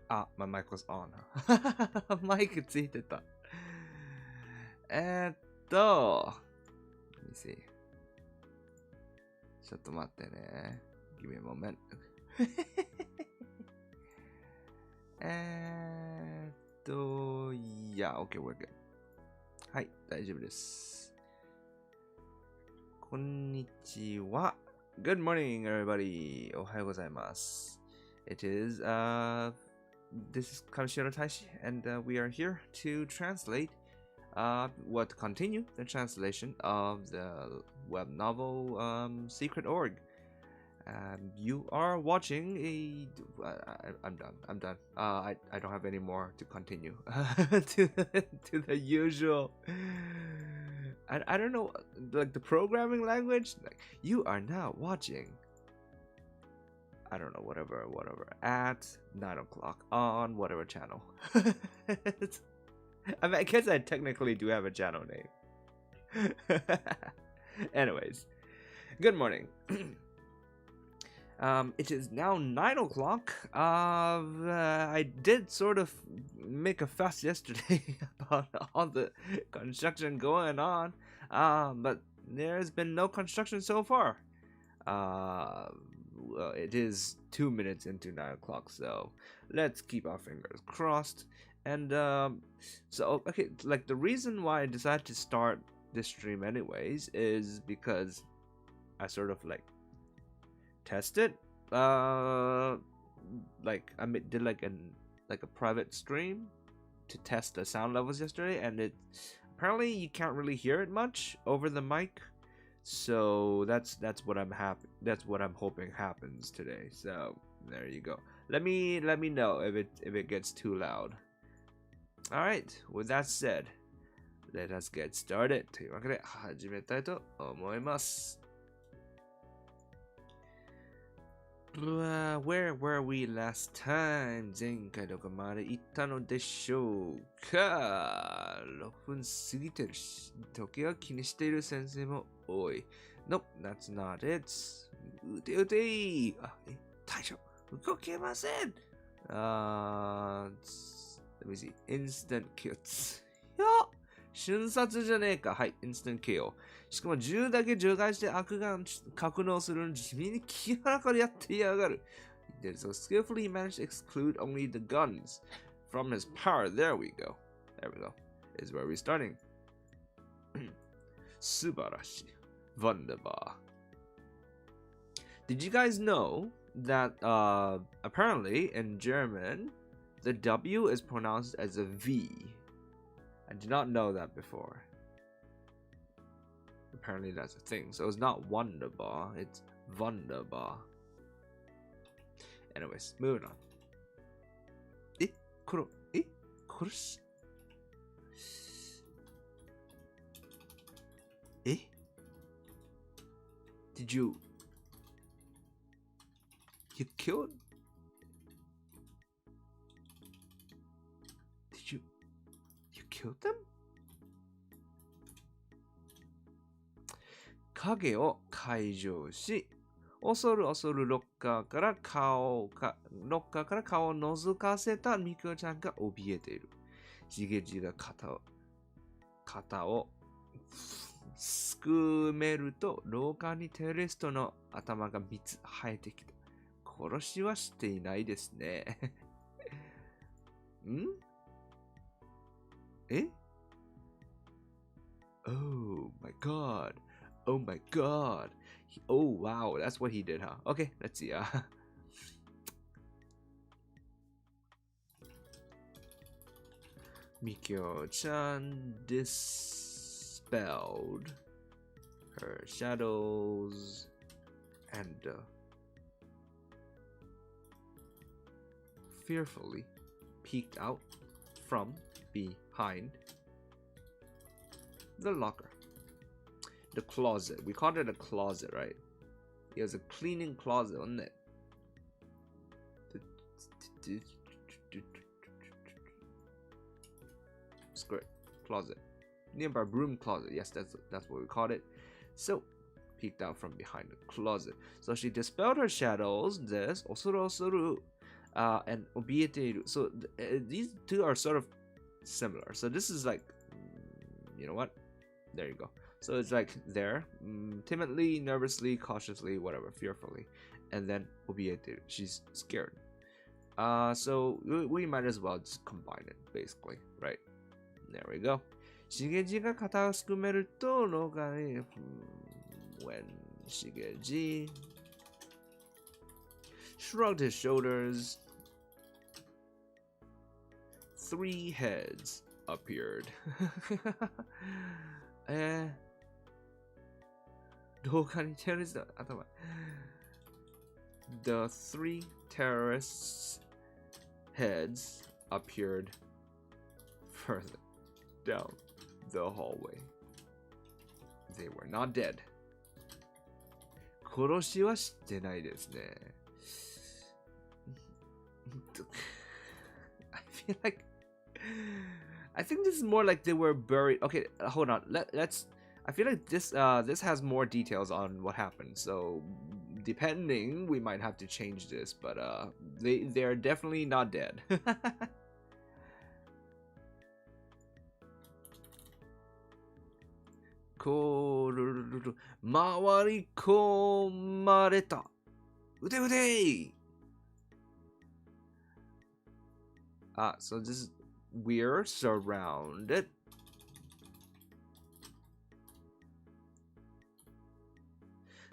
Ah, my mic was on. マイクついてた。Let me see. ちょっと待ってね。Give me a moment. Yeah, okay, we're good. はい、大丈夫です。こんにちは。Good morning, everybody. おはようございます。It is, this is Kaneshiro Taishi, and we are here to translate, continue the translation of the web novel, Secret Org. You are watching I'm done. I don't have any more to continue to the usual. I don't know, like the programming language. Like, you are now watching. I don't know, whatever, at 9 o'clock on whatever channel. I mean, I guess I technically do have a channel name. Anyways, good morning. It is now 9 o'clock. I did sort of make a fuss yesterday about all the construction going on, but there's been no construction so far. Well, it is 2 minutes into 9 o'clock, so let's keep our fingers crossed. And so okay, like the reason why I decided to start this stream anyways is because I sort of like tested, like I did like a private stream to test the sound levels yesterday, and it apparently you can't really hear it much over the mic. So that's what I'm hoping happens today. So there you go. Let me know if it gets too loud. All right. With that said, let us get started. というわけで始めたいと思います。Where were we last time? 前回どこまで行ったのでしょうか。6分過ぎてるし、時計を気にしている先生も多い。Nope, that's not it. うてうてい。大将、動けません。Let me see. Instant kills. よっ瞬殺じゃねえか。はい、Instant kill。しかも銃だけ除外して悪眼格納するの地味に気腹からやってやがる。He did so skillfully managed to exclude only the guns from his power. There we go. There we go. Is where we're starting. 素晴らしい。Wunderbar. Did you guys know that apparently in German the W is pronounced as a V? I did not know that before. Apparently that's a thing. So it's not wunderbar, it's wunderbar. Anyways, moving on. Did you killed? You killed them? 影を解錠し、恐る恐るロッカーから顔を覗かせたミクちゃんが怯えている。ジゲジが肩をすくめると、廊下にテレストの頭が3つ生えてきた。殺しはしていないですね。んえ Oh my god. Oh my god. Oh wow, that's what he did, huh? Okay, let's see. Mikyo-chan dispelled her shadows and fearfully peeked out from behind the locker. The closet. We called it a closet, right? It was a cleaning closet, wasn't it? Skirt closet. Nearby broom closet. Yes, that's what we called it. So peeked out from behind the closet. So she dispelled her shadows, this, osuru, and obieteru. So these two are sort of similar. So this is like, you know what? There you go. So it's like there, timidly, nervously, cautiously, whatever, fearfully. And then obieteru, she's scared. So we might as well just combine it, basically, right? There we go. しげじが肩をすくめると廊下に、when しげじ shrugged his shoulders, 3 heads appeared. 廊下にテロリスト頭 The 3 terrorists' heads appeared further down the hallway. They were not dead. 殺しはしてないですね。I think this is more like they were buried. Okay, hold on. Let's. I feel like this has more details on what happened. So depending, we might have to change this. But they are definitely not dead. 回り込まれた。うてうて。So this is we're surrounded.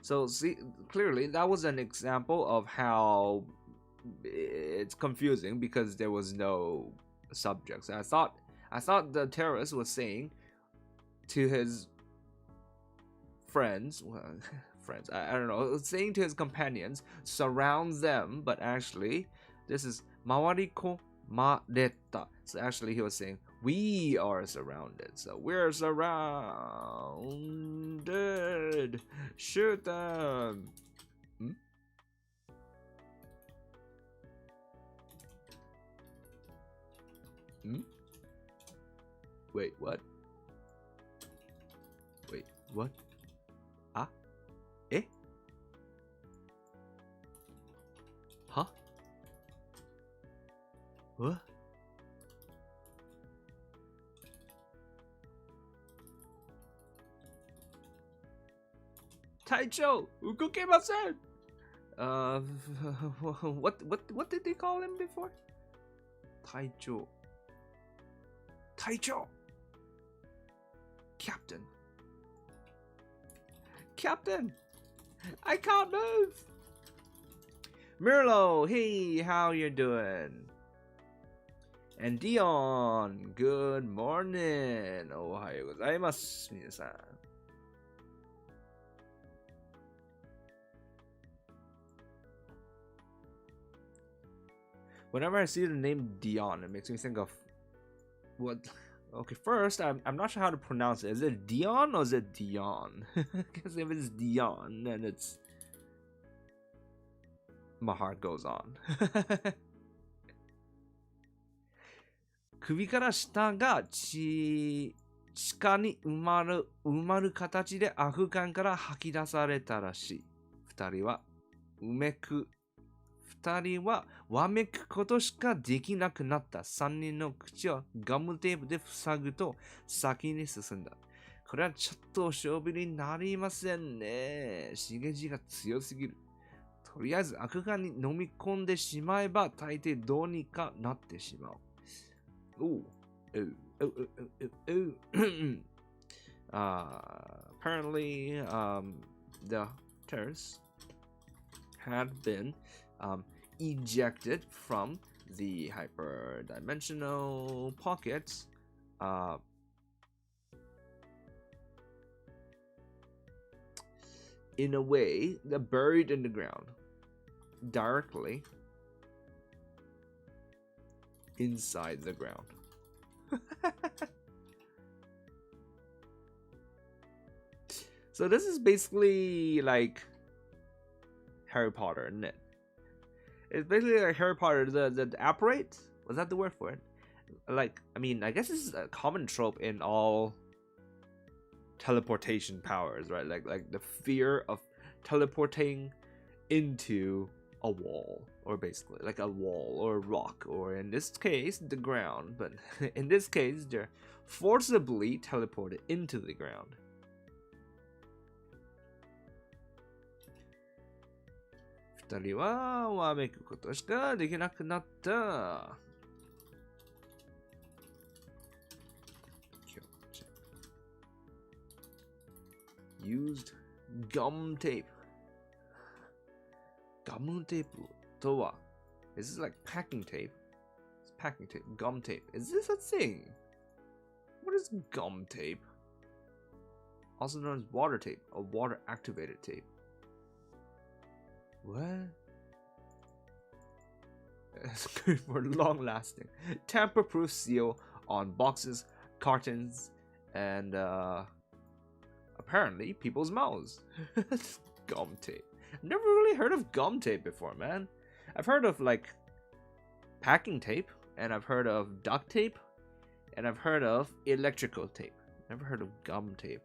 So see, clearly that was an example of how it's confusing because there was no subjects. I thought the terrorist was saying to his friends, I don't know, saying to his companions, surround them, but actually this is mawariko mareta. So actually he was saying we are surrounded. So we're surrounded. Shoot them. Wait, what? Wait, what? Eh? Huh? What? Taicho, ukukemasen. What did they call him before? Taicho. Captain, I can't move. Mirlo, hey, how you doing? And Dion, good morning. Ohayo gozaimasu, minasan. Whenever I see the name Dion, it makes me think of what. Okay, first, I'm not sure how to pronounce it. Is it Dion or is it Dion? Because if it's Dion, then it's. My heart goes on. 首から下が地下に埋まる形でアフガンから吐き出されたらしい。二人はわめくことしかできなくなった3人の口をガムテープで塞ぐと先に進んだ。これはちょっと勝負になりませんね。刺激が強すぎる。とりあえず悪漢に飲み込んでしまえば大抵どうにかなってしまう。Apparently, the terrorists had been ejected from the hyperdimensional pockets in a way they're buried in the ground directly inside the ground. So this is basically like Harry Potter, isn't it? It's basically like Harry Potter. The apparate, was that the word for it? Like, I mean, I guess this is a common trope in all teleportation powers, right? Like the fear of teleporting into a wall, or basically like a wall or a rock, or in this case the ground, but in this case they're forcibly teleported into the ground. 二人はわめくことしかできなくなった。Used gum tape. Gum tape とは Is this like packing tape? It's packing tape. Gum tape. Is this a thing? What is gum tape? Also known as water tape, or water activated tape. What? It's good for long lasting. Tamper proof seal on boxes, cartons, and apparently people's mouths. Gum tape. Never really heard of gum tape before, man. I've heard of like packing tape, and I've heard of duct tape, and I've heard of electrical tape. Never heard of gum tape.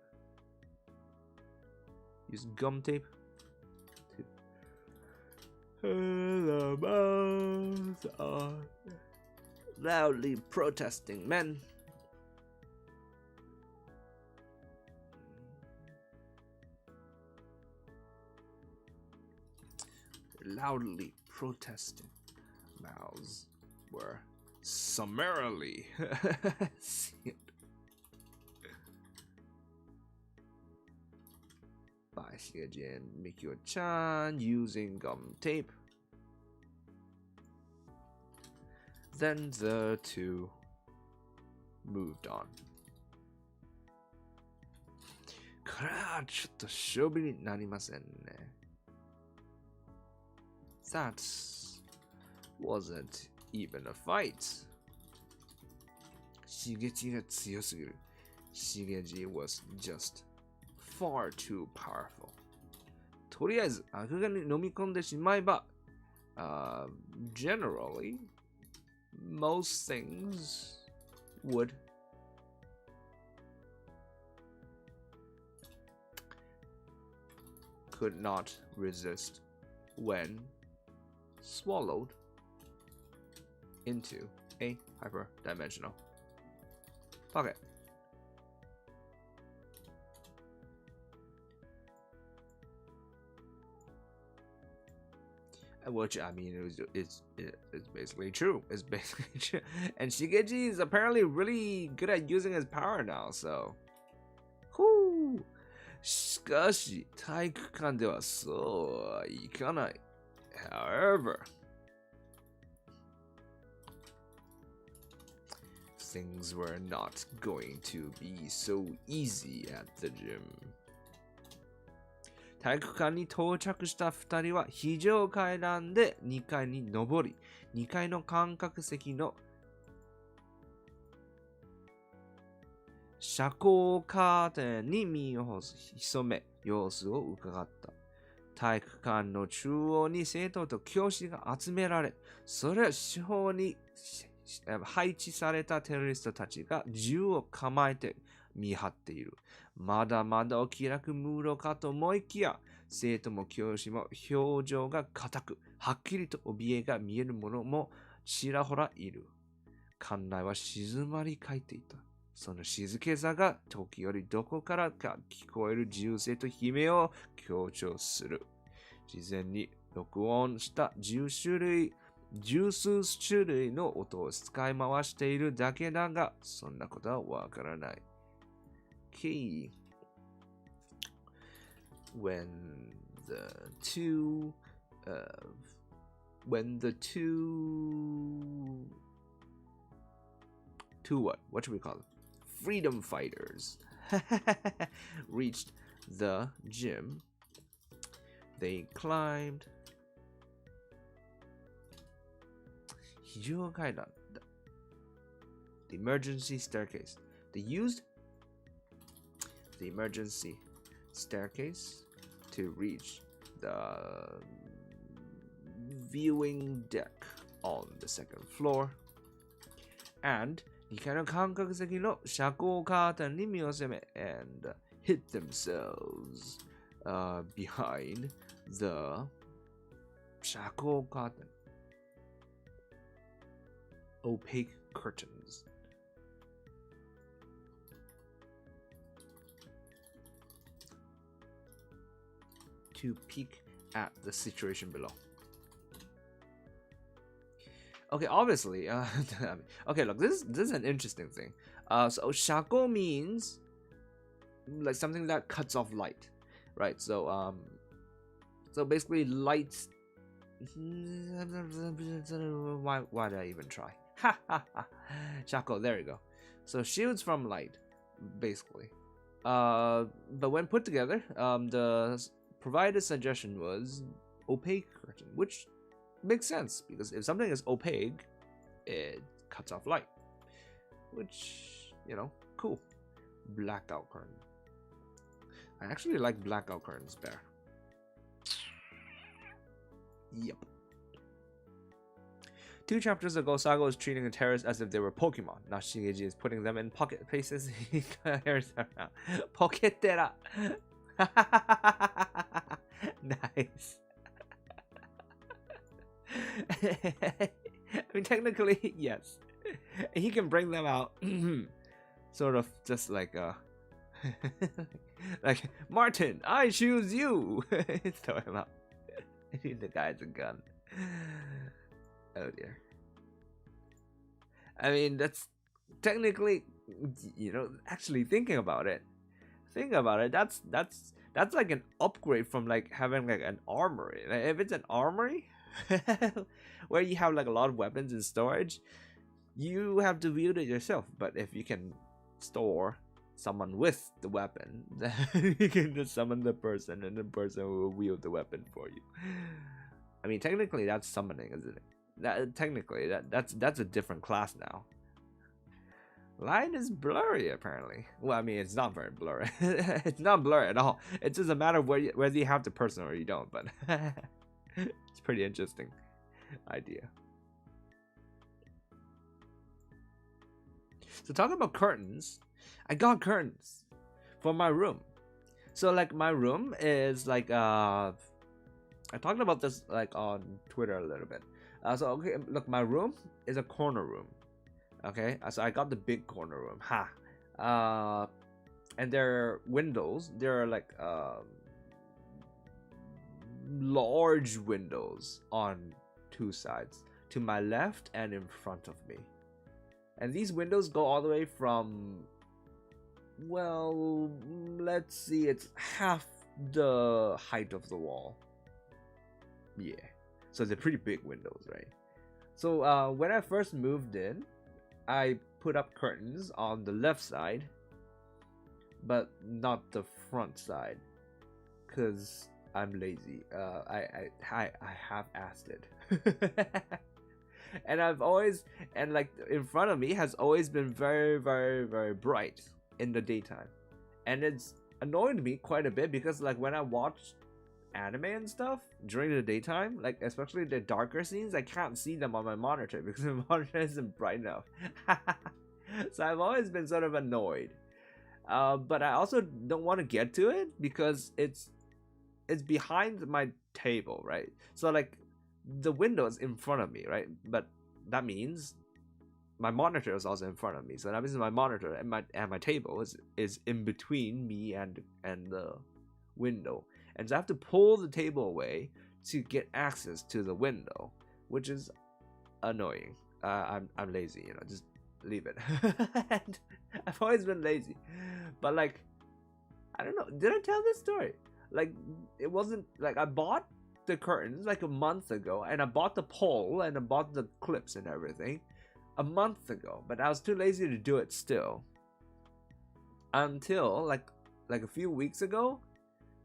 Use gum tape. The mouths are loudly protesting men. Loudly protesting mouths were summarily sealed by Shigeji and Mikio-chan using gum tape. Then the two moved on. これはちょっと勝負になりませんね。That wasn't even a fight. Shigeji が強すぎる。Shigeji was just far too powerful. とりあえず、悪がに飲み込んでしまえば、generally, most things would could not resist when swallowed into a hyperdimensional pocket. Which, I mean, it's basically true. It's basically true. And Shigeji is apparently really good at using his power now, so. Whoo! しかし、体育館ではそうはいかない。However, things were not going to be so easy at the gym. 体育館に到着した2人は非常階段で2階に上り、2階の間隔席の遮光カーテンに身を潜め、様子を伺った。体育館の中央に生徒と教師が集められ、それは四方に配置されたテロリストたちが銃を構えて見張っている。まだまだお気楽ムードかと思いきや、生徒も教師も表情が硬く、はっきりと怯えが見える者もちらほらいる。館内は静まり返っていた。その静けさが時折どこからか聞こえる銃声と悲鳴を強調する。事前に録音した十数種類の音を使い回しているだけだが、そんなことはわからない。Key. When the two what should we call them? Freedom fighters reached the gym. They climbed the emergency staircase. They used the emergency staircase to reach the viewing deck on the second floor. And 2階の間隔席の遮光カーテンに身を攻め、and hid themselves behind the shackle curtain, opaque curtains. To peek at the situation below. Okay, obviously, okay, look, this is an interesting thing. So shackle means like something that cuts off light, right? So basically light. Why did I even try? Ha ha ha. Shackle, there you go. So shields from light, basically. But when put together, the provided suggestion was opaque curtain, which makes sense because if something is opaque, it cuts off light, which, you know, cool. Blackout curtain. I actually like blackout curtains better. Yep. 2 chapters ago, Saga was treating the terrorists as if they were Pokemon. Now Shigeji is putting them in pocket places. Poketera. Nice. I mean, technically, yes. He can bring them out, sort of just like like Martin, I choose you. Throw him out. The guy's a gun. Oh dear. I mean, that's technically, you know, actually thinking about it. That's like an upgrade from like having like an armory. Like, if it's an armory where you have like a lot of weapons in storage, you have to wield it yourself. But if you can store someone with the weapon, then you can just summon the person and the person will wield the weapon for you. I mean, technically that's summoning, isn't it? Technically that's a different class now. Line is blurry apparently. Well, I mean, it's not very blurry. It's not blurry at all. It's just a matter of whether you have the person or you don't. But it's pretty interesting idea. So talking about curtains, I got curtains for my room. So like my room is like I talked about this like on Twitter a little bit. So okay, look, my room is a corner room. Okay, so I got the big corner room. And there are windows. There are like large windows on 2 sides, to my left and in front of me. And these windows go all the way from, well, let's see, it's half the height of the wall. Yeah, so they're pretty big windows, right? So when I first moved in, I put up curtains on the left side, but not the front side, cause I'm lazy. I have asked it. And I've always, and like in front of me has always been very, very, very bright in the daytime. And it's annoyed me quite a bit because like when I watch anime and stuff during the daytime, like especially the darker scenes, I can't see them on my monitor because my monitor isn't bright enough. So I've always been sort of annoyed. But I also don't want to get to it because it's behind my table, right? So like the window is in front of me, right? But that means my monitor is also in front of me. So that means my monitor and my table is in between me and the window. And so I have to pull the table away to get access to the window, which is annoying. I'm lazy, you know, just leave it. And I've always been lazy. But like, I don't know, did I tell this story? Like, it wasn't like I bought the curtains like a month ago, and I bought the pole and I bought the clips and everything a month ago, but I was too lazy to do it still until like a few weeks ago.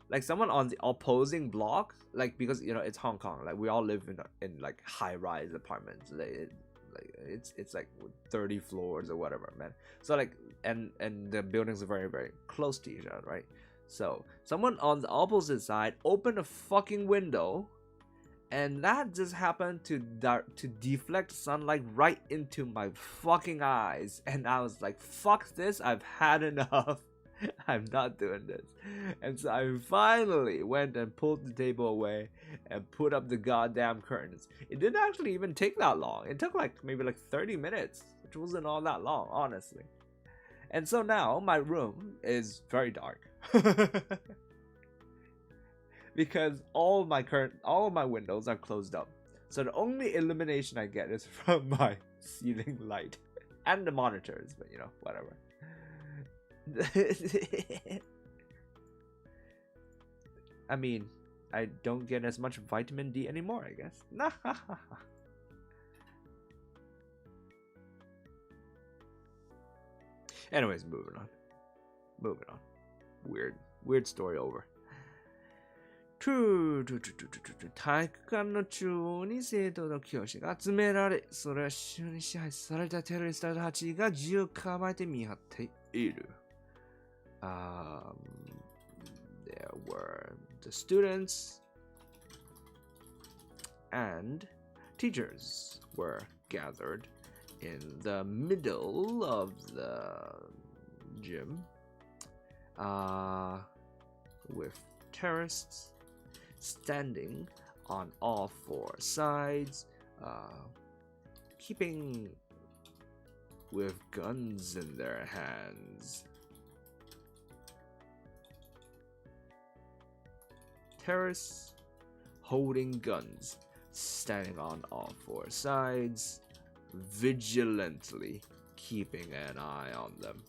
Like someone on the opposing block, like because you know it's Hong Kong, like we all live in like high-rise apartments. It's like 30 floors or whatever, man. So like and the buildings are very, very close to each other, right? So someone on the opposite side opened a fucking window, and that just happened to deflect sunlight right into my fucking eyes. And I was like, fuck this, I've had enough. I'm not doing this. And so I finally went and pulled the table away and put up the goddamn curtains. It didn't actually even take that long. It took maybe 30 minutes, which wasn't all that long, honestly. And so now my room is very dark. Because all of my windows are closed up. So the only illumination I get is from my ceiling light and the monitors, but whatever. I mean, I don't get as much vitamin D anymore, I guess. Anyways, moving on. Weird story over. 体育館の中央に生徒の教師が集められ、それは州に支配されたテロリストたちが銃を構えて見張っている。There were the students and teachers were gathered in the middle of the gym with terrorists standing on all four sides, keeping with guns in their hands. Terrorists holding guns, standing on all four sides, vigilantly keeping an eye on them.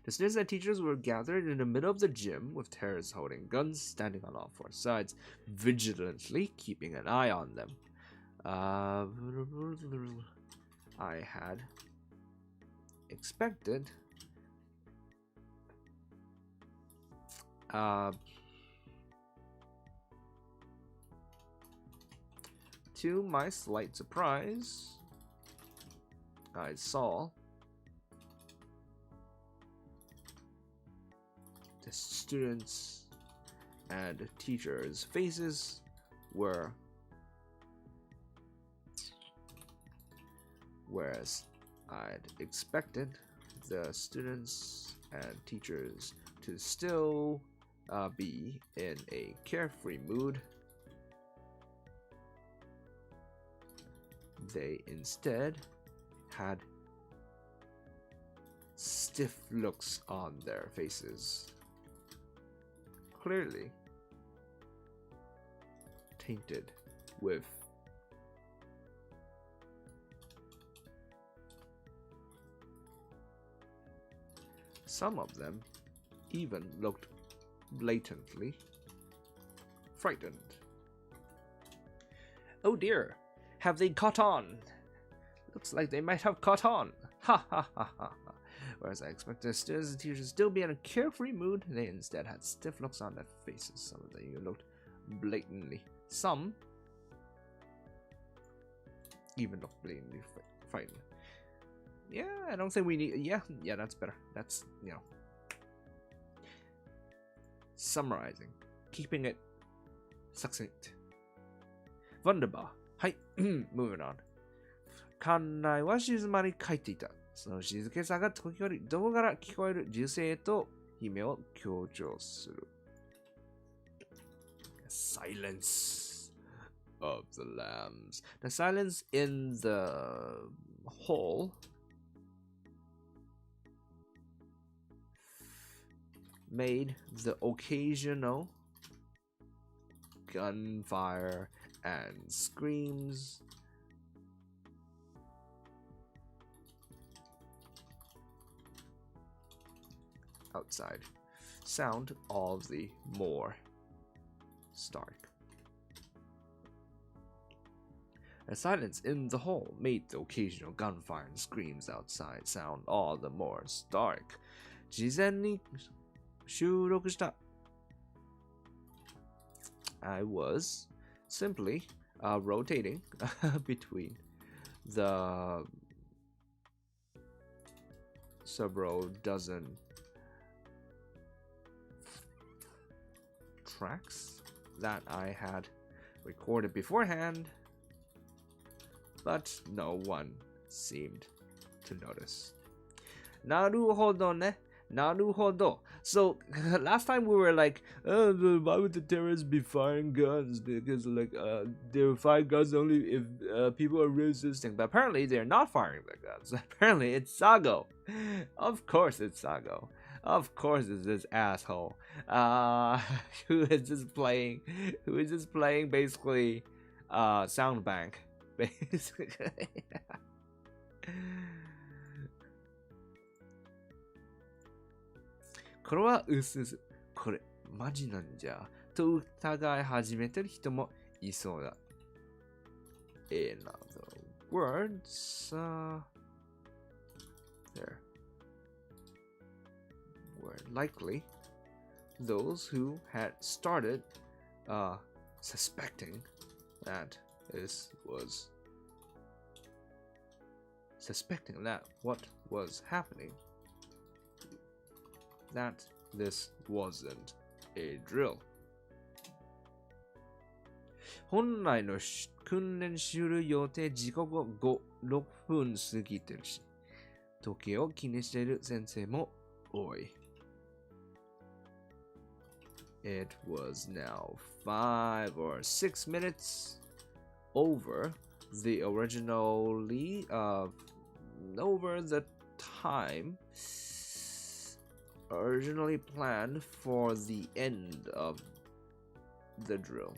The students and teachers were gathered in the middle of the gym with terrorists holding guns, standing on all four sides, vigilantly keeping an eye on them. I had expected to my slight surprise, I saw the students and teachers' faces were, whereas I'd expected the students and teachers to still be in a carefree mood, they instead had stiff looks on their faces, clearly tainted with some of them even looked blatantly frightened. Oh dear, have they caught on? Looks like they might have caught on. Ha ha ha ha ha. Whereas I expected the students and teachers still be in a carefree mood, they instead had stiff looks on their faces. Some of them looked blatantly. Some even looked blatantly frightened. Yeah, I don't think we need... Yeah, that's better. That's, summarizing. Keeping it succinct. Wunderbar. はい、moving on. 館内は静まり返っていた。その静けさが時折どこから聞こえる銃声と悲鳴を強調する。Silence of the lambs. The silence in the hall made the occasional gunfire and screams outside sound all the more stark. The silence in the hall made the occasional gunfire and screams outside sound all the more stark. 事前に収録した。I was simply rotating between the several dozen tracks that I had recorded beforehand, but no one seemed to notice. なるほどね。Naruhodo. So last time we were like, why would the terrorists be firing guns? Because they will fire guns only if people are resisting. But apparently they're not firing the guns. Apparently it's Sago. Of course it's Sago. Of course it's this asshole. Who is just playing basically sound bank. Basically. これはうすうす。これマジなんじゃと疑い始めてる人もいそうだ。In other words, there were likely those who had started suspecting that what was happening, that this wasn't a drill. 本来の訓練終了予定時刻を6分過ぎてるし、時計を気にしている先生も多い。It was now 5 or 6 minutes over the time originally planned for the end of the drill.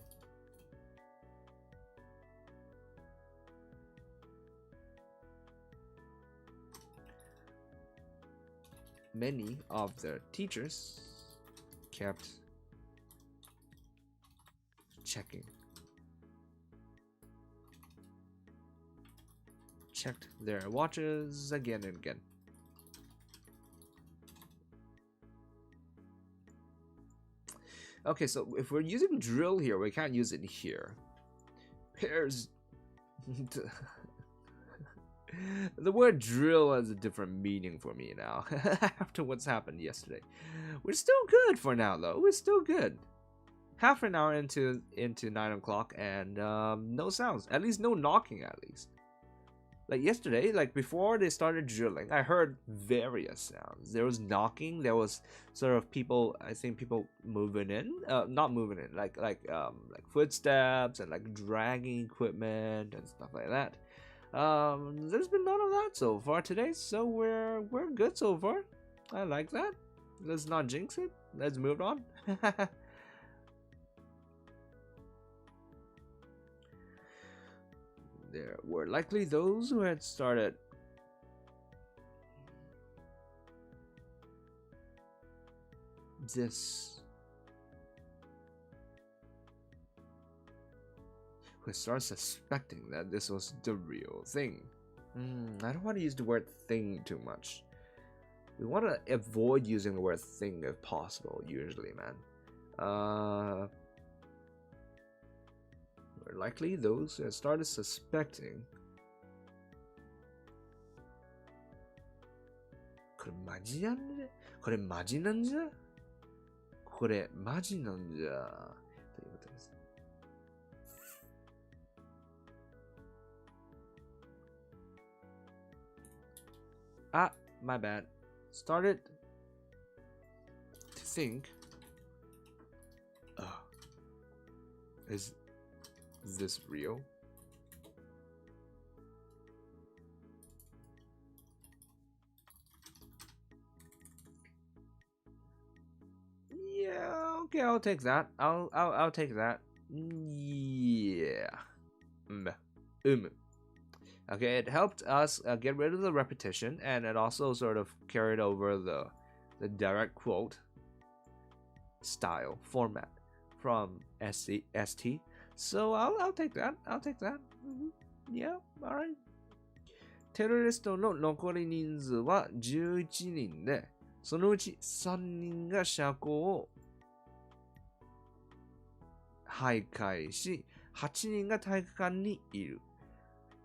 Many of the teachers kept checked their watches again and again. Okay, so if we're using drill here, we can't use it here. Pairs. The word drill has a different meaning for me now after what's happened yesterday. We're still good for now, though. We're still good. Half an hour into 9 o'clock and no sounds. At least no knocking, at least. Like yesterday, like before they started drilling, I heard various sounds. There was knocking. There was sort of people, I think people moving in, not moving in, like footsteps and like dragging equipment and stuff like that. There's been none of that so far today, so we're good so far. I like that. Let's not jinx it. Let's move on. There were likely those who had started suspecting that this was the real thing. I don't want to use the word thing too much. We want to avoid using the word thing if possible, usually, man. Were likely those who had started suspecting. これマジなんじゃこれマジなんじゃこれマジなんじゃということです。My bad. Started to think, is this real? Yeah, okay, I'll take that. I'll take that. Yeah. Okay, it helped us get rid of the repetition, and it also sort of carried over the direct quote style format from ST. So I'll take that. I'll take that. Yeah, alright. テロリストの残り人数は11人で、そのうち3人が車庫を徘徊し、8人が体育館にいる。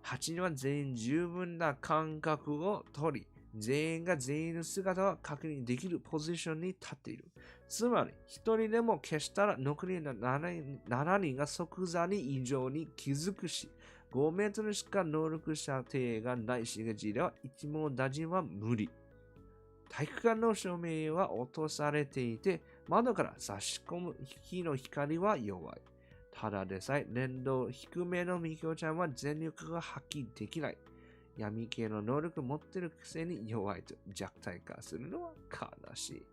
8人は全員十分な間隔を取り、全員が全員の姿を確認できるポジションに立っている。つまり、1人でも消したら残りの7人が即座に異常に気づくし、5メートルしか能力射程がない刺激では一網打尽は無理。体育館の照明は落とされていて、窓から差し込む日の光は弱い。ただでさえ年度低めのみきおちゃんは全力が発揮できない。闇系の能力持ってるくせに弱いと弱体化するのは悲しい。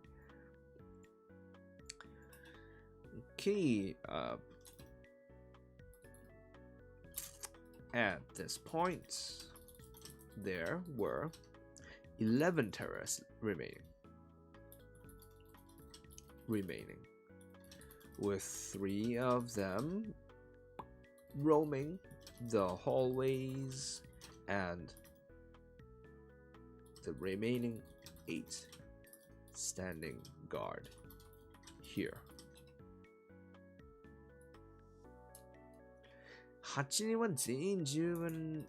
Okay, at this point, there were 11 terrorists remaining, with 3 of them roaming the hallways and the remaining 8 standing guard here. 8人は全員十分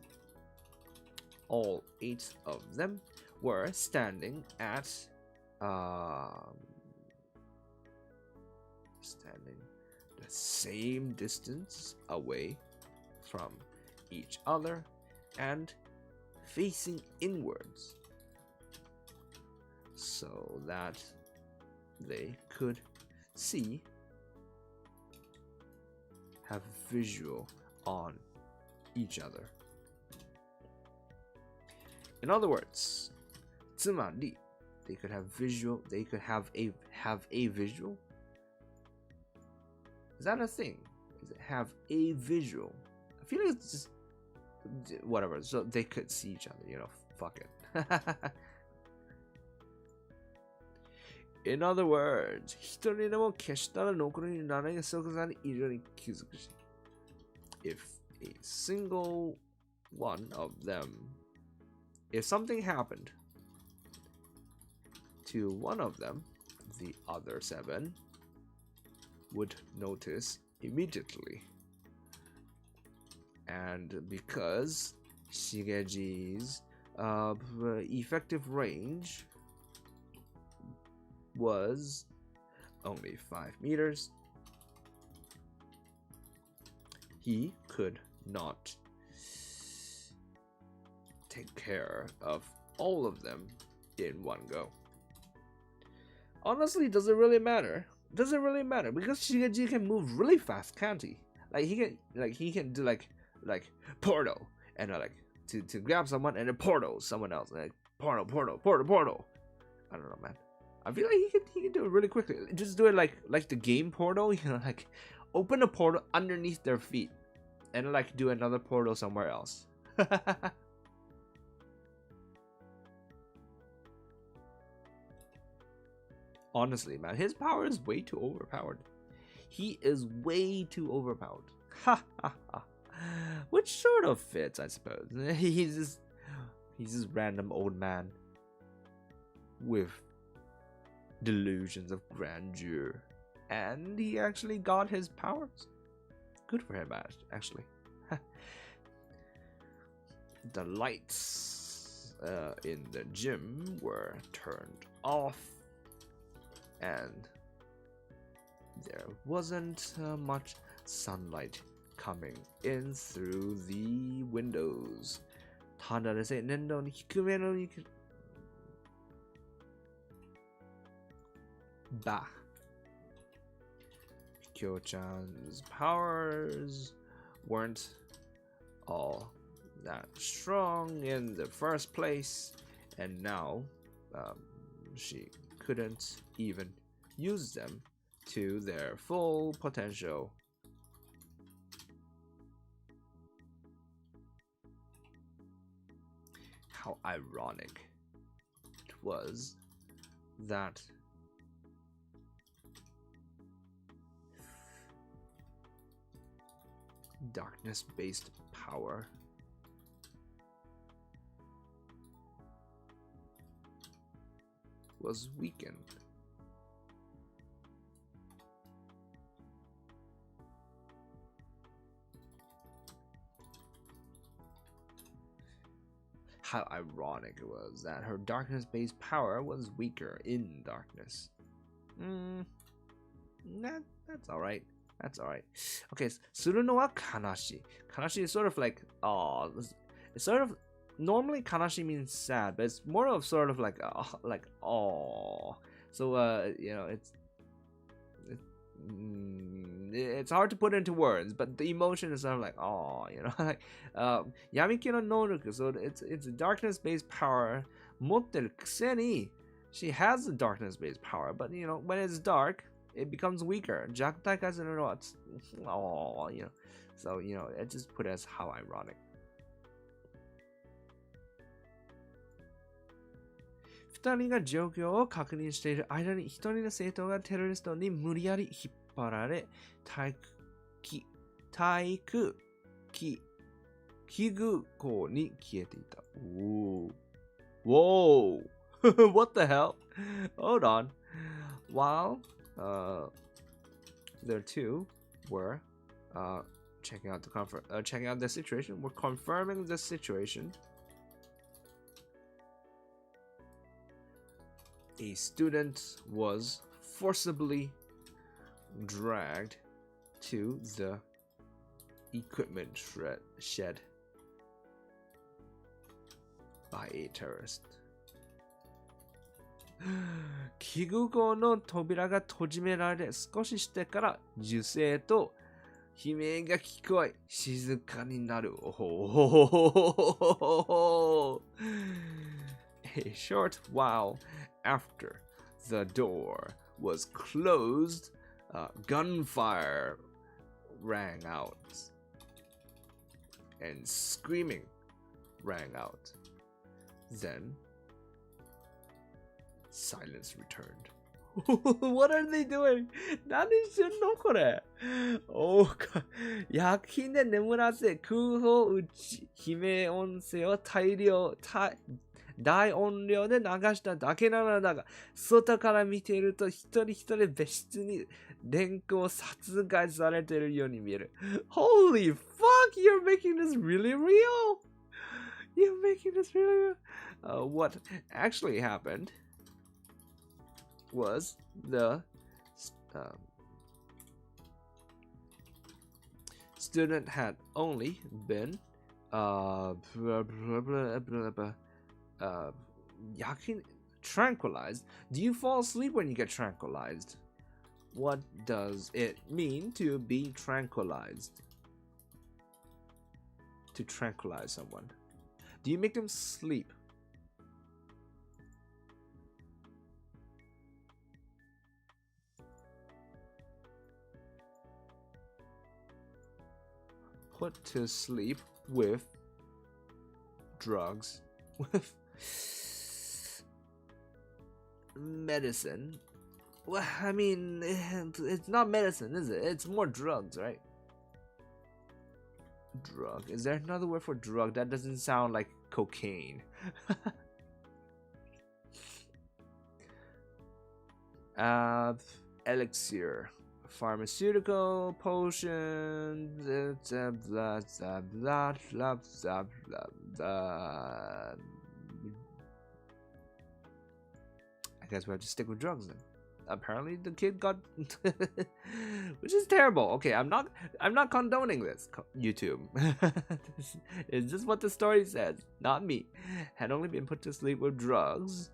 all 8 of them were standing at standing the same distance away from each other and facing inwards so that they could have visual on each other. In other words, つまり they could have a visual. Is that a thing? Is it have a visual? I feel like it's just whatever. So they could see each other, fuck it. In other words, 一人でも消したら残りに7人即座にいるように気づくし。If a single one of them, if something happened to one of them, the other 7 would notice immediately. And because Shigeji's effective range was only 5 meters, he could not take care of all of them in one go. Honestly, does it really matter? Does it really matter? Because Shigeji can move really fast, can't he? He can do like portal and to grab someone and then portal someone else, like portal. I don't know, man. I feel like he can do it really quickly. Just do it like the game portal, open a portal underneath their feet and do another portal somewhere else. Honestly, man, his power is way too overpowered. He is way too overpowered. Ha ha ha. Which sort of fits, I suppose. He's this random old man with delusions of grandeur, and he actually got his powers. Good for him, actually. The lights in the gym were turned off, and there wasn't much sunlight coming in through the windows. ただでさえ年度に低めのBah. Kyo-chan's powers weren't all that strong in the first place, and now she couldn't even use them to their full potential. How ironic it was that darkness-based power was weakened. How ironic it was that her darkness-based power was weaker in darkness. That's alright. That's alright. Okay, するのは悲しい. 悲しい is sort of like, it's sort of normally kanashi means sad, but it's more of sort of like oh. So it's hard to put into words, but the emotion is sort of like oh, like Yamiki no Noruku. So it's a darkness-based power. 持ってるくせに she has a darkness-based power, but when it's dark, it becomes weaker. 弱体化するのは oh, so it just put it as how ironic. 二人が状況を確認している間に一人の生徒がテロリストに無理やり引っ張られ体育器具庫に消えていた。Whoa! What the hell? Hold on. While the two were checking out the situation, we're confirming the situation. A student was forcibly dragged to the equipment shed by a terrorist. 器具庫の扉が閉じめられ、少ししてから銃声と悲鳴が聞こえ、静かになる。A short while after the door was closed, gunfire rang out, and screaming rang out. Then, silence returned. What are they doing? 何してんのこれ。薬品で眠らせ、空砲撃ち、悲鳴音声を大音量で流しただけなのだが、外から見ていると一人一人別室に連行殺害されているように見える。Holy fuck! You're making this really real! You're making this really real! What actually happened was the student had only been tranquilized. Do you fall asleep when you get tranquilized? What does it mean to be tranquilized? To tranquilize someone. Do you make them sleep? Put to sleep with drugs, with medicine. Well, I mean, it's not medicine, is it? It's more drugs, right? Drug. Is there another word for drug? That doesn't sound like cocaine. Elixir. Pharmaceutical potion. Blah, blah, blah, blah, blah, blah, blah. I guess we have to stick with drugs then. Apparently the kid got which is terrible. Okay, I'm not condoning this, YouTube. It's just what the story says, not me. Had only been put to sleep with drugs.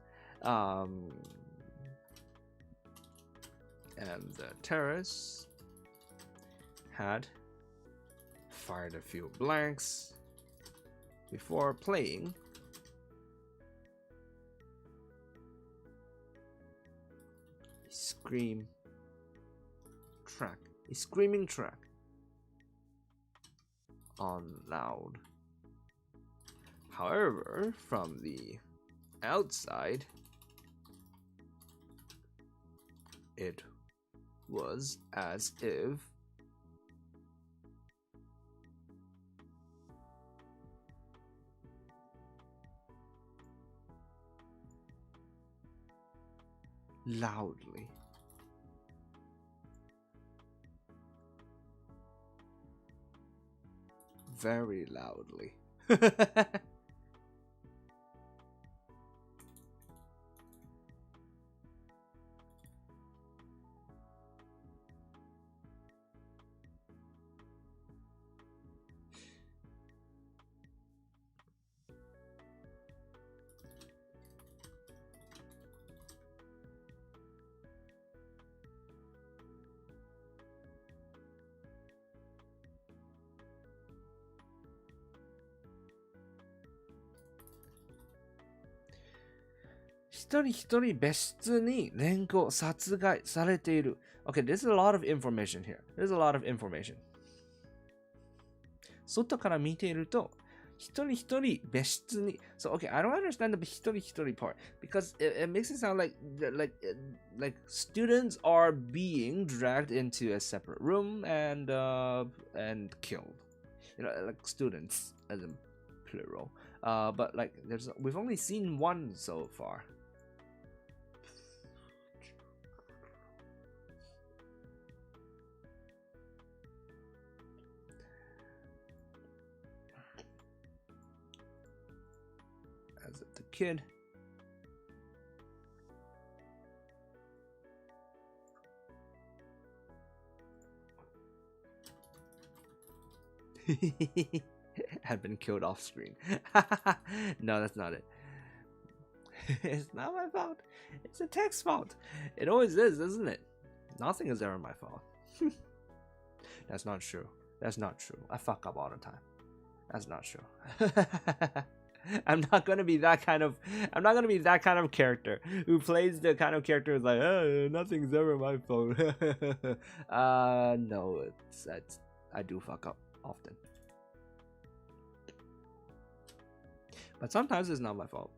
And the terrorists had fired a few blanks before playing a screaming track on loud. However, from the outside, it was as if loudly very loudly 一人一人別室に連行殺害されている。Okay, there's a lot of information here. There's a lot of information. 外から見ていると、一人一人別室に。So, okay, I don't understand the 一人一人 part because it makes it sound like students are being dragged into a separate room and killed. You know, like students as in plural. But like, we've only seen one so far. As of the kid. Had been killed off screen. No, that's not it. It's not my fault. It's a text fault. It always is, isn't it? Nothing is ever my fault. That's not true. That's not true. I fuck up all the time. That's not true. I'm not gonna be that kind of character who plays the kind of character who's like, oh, nothing's ever my fault. No, it's I do fuck up often. But sometimes it's not my fault.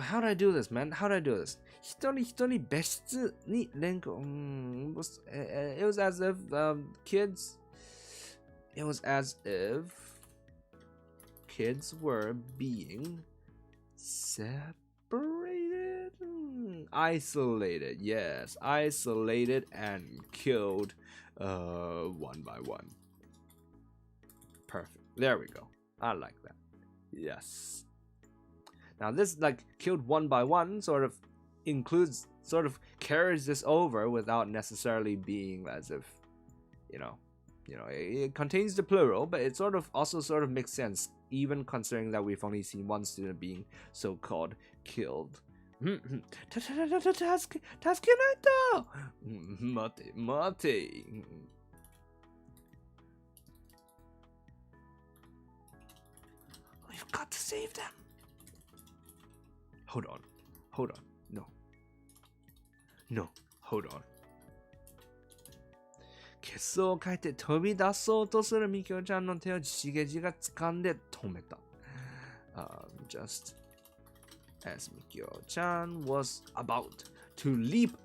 How do I do this, man? How do I do this? 一人一人別室に連行。It was as if kids. It was as if kids were being separated, isolated. Yes, isolated and killed, one by one. Perfect. There we go. I like that. Yes. Now this like killed one by one sort of carries this over without necessarily being as if, you know, it contains the plural, but it also makes sense, even considering that we've only seen one student being so-called killed. 助けないと待て We've got to save them. Hold on. No, hold on. 血相を変えて飛び出そうとするみきょちゃんの手をしげじが掴んで止めた。Just as みきょちゃん was about to leap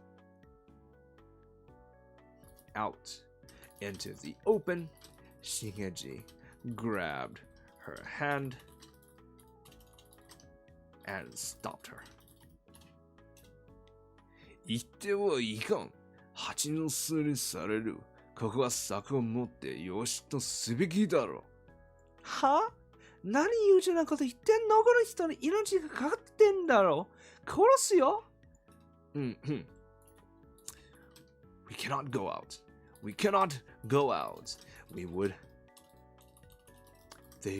out into the open, Shigeji grabbed her hand and stopped her. 言ってはいかん。蜂の巣にされる。ここは策を持ってよしとすべきだろう。は？何悠長なこと言ってんの？この人に命がかかってんだろう。殺すよ。We cannot go out. We cannot go out. They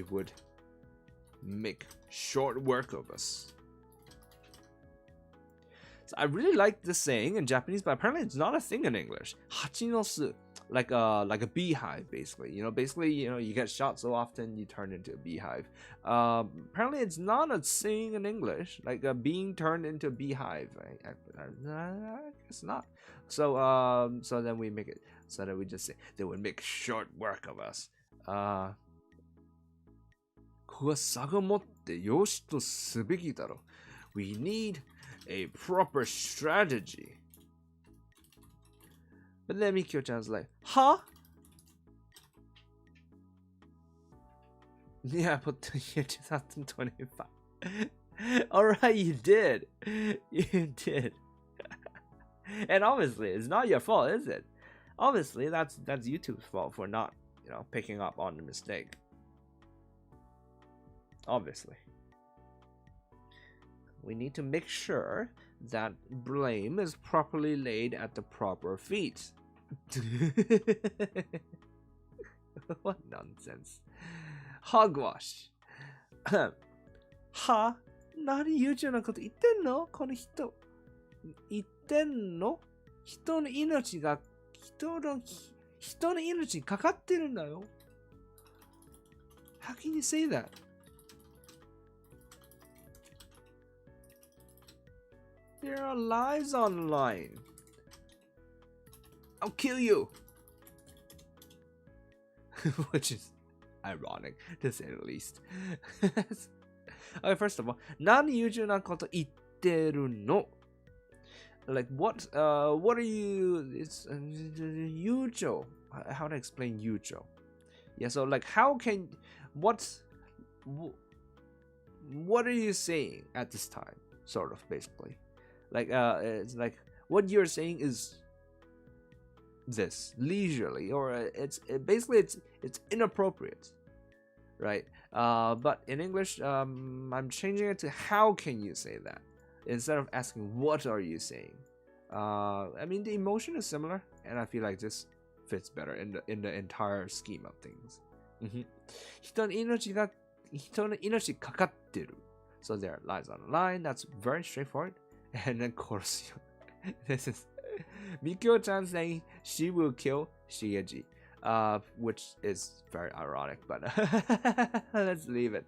would make short work of us. So I really like this saying in Japanese, but apparently it's not a thing in English. Hachinosu, like a beehive, basically. You get shot so often you turn into a beehive. Apparently it's not a saying in English, like being turned into a beehive. I guess not. So then we make it so that we just say they would make short work of us. ここは差が持ってよしとすべきだろう。We need a proper strategy. But then Mikio-chan's like, huh? Yeah, I put the year 2025. Alright, you did. You did. And obviously, it's not your fault, is it? Obviously, that's YouTube's fault for not, picking up on the mistake. Obviously. We need to make sure that blame is properly laid at the proper feet. What nonsense. Hogwash. は？何悠長なこと言ってんの？この人。言ってんの？人の命にかかってるんだよ。How can you say that? There are lives on the line. I'll kill you. Which is ironic, to say the least. Okay, first of all, 何優柔なこと言ってるの? Like what are you? It's yujo. How to explain yujo? Yeah, so like how can what are you saying at this time? Sort of, basically. Like it's like what you're saying is this leisurely, or it's inappropriate, right? But in English, I'm changing it to how can you say that instead of asking what are you saying. I mean the emotion is similar, and I feel like this fits better in the entire scheme of things. 人の命かかってる. So there are lives on the line. That's very straightforward. And then 殺すよ. This is Mikyo-chan saying she will kill Shigeji, which is very ironic, but let's leave it.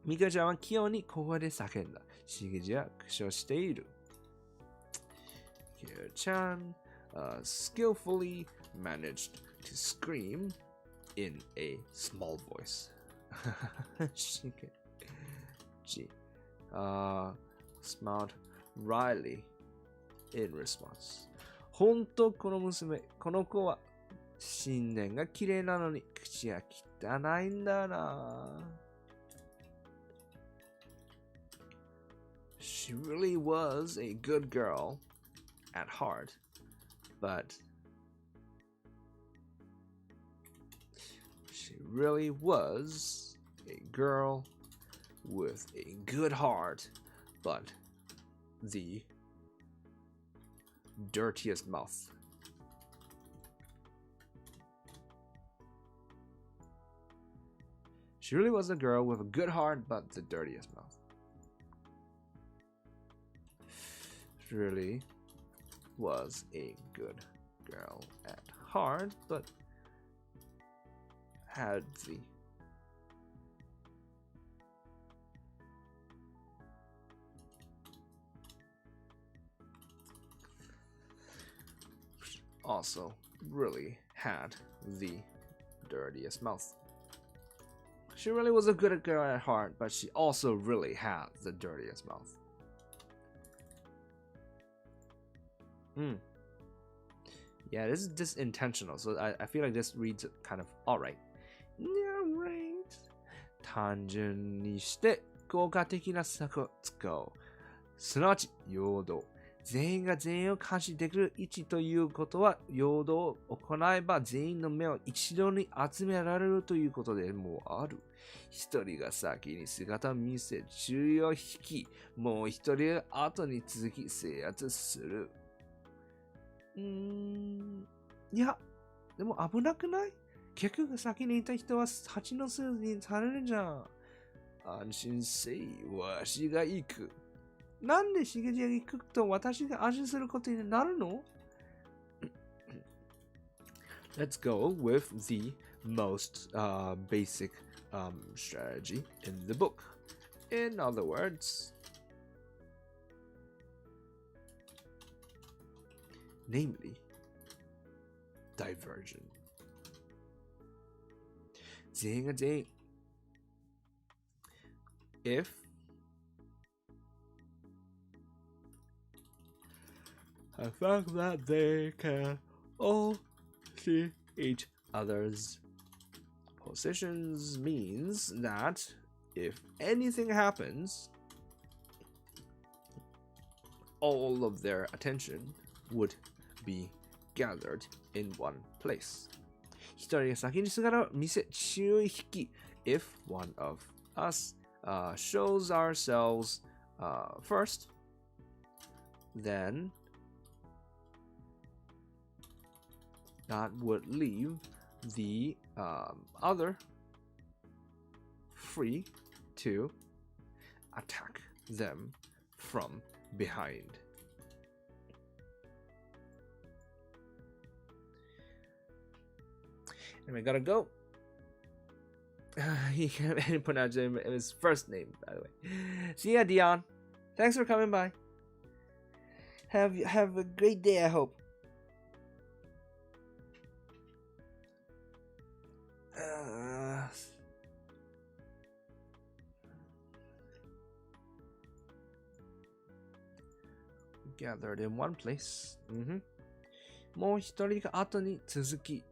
Mikyo-chan はキヨにここで叫んだ. Shigeji は苦笑している. Mikyo-chan skillfully managed to scream in a small voice. Shigeji smiled wryly in response. 本当この娘、この子は心電が綺麗なのに口が汚いんだな。She really was a good girl at heart, but she really was a girl with a good heart, but the dirtiest mouth. She really was a girl with a good heart, but the dirtiest mouth. She really was a good girl at heart, but had the also really had the dirtiest mouth. She really was a good girl at heart, but she also really had the dirtiest mouth. Yeah, this is intentional, so I feel like this reads kind of alright. Alright. 単純にして効果的な策を使う。すなわち、陽動。全員が全員を監視できる位置ということは、陽動を行えば全員の目を一度に集められるということでもある。一人が先に姿を見せ、注意を引き、もう一人が後に続き制圧する。いや、でも危なくない？結局先にいた人は蜂の巣にされるじゃん。安心せい、わしが行く。なんでしげじが行くと私が安心することになるの？ Let's go with the most basic strategy in the book. In other words, namely, diversion. 全員が全員 if I found that they can all see each other's positions means that if anything happens, all of their attention would be gathered in one place. 一人が先に姿を見せ、注意引き if one of us shows ourselves first, then that would leave the other free to attack them from behind. And we gotta go. He can't pronounce his first name, by the way. See ya, Dion. Thanks for coming by. Have a great day, I hope. Gathered in one place. もう一人が後に続き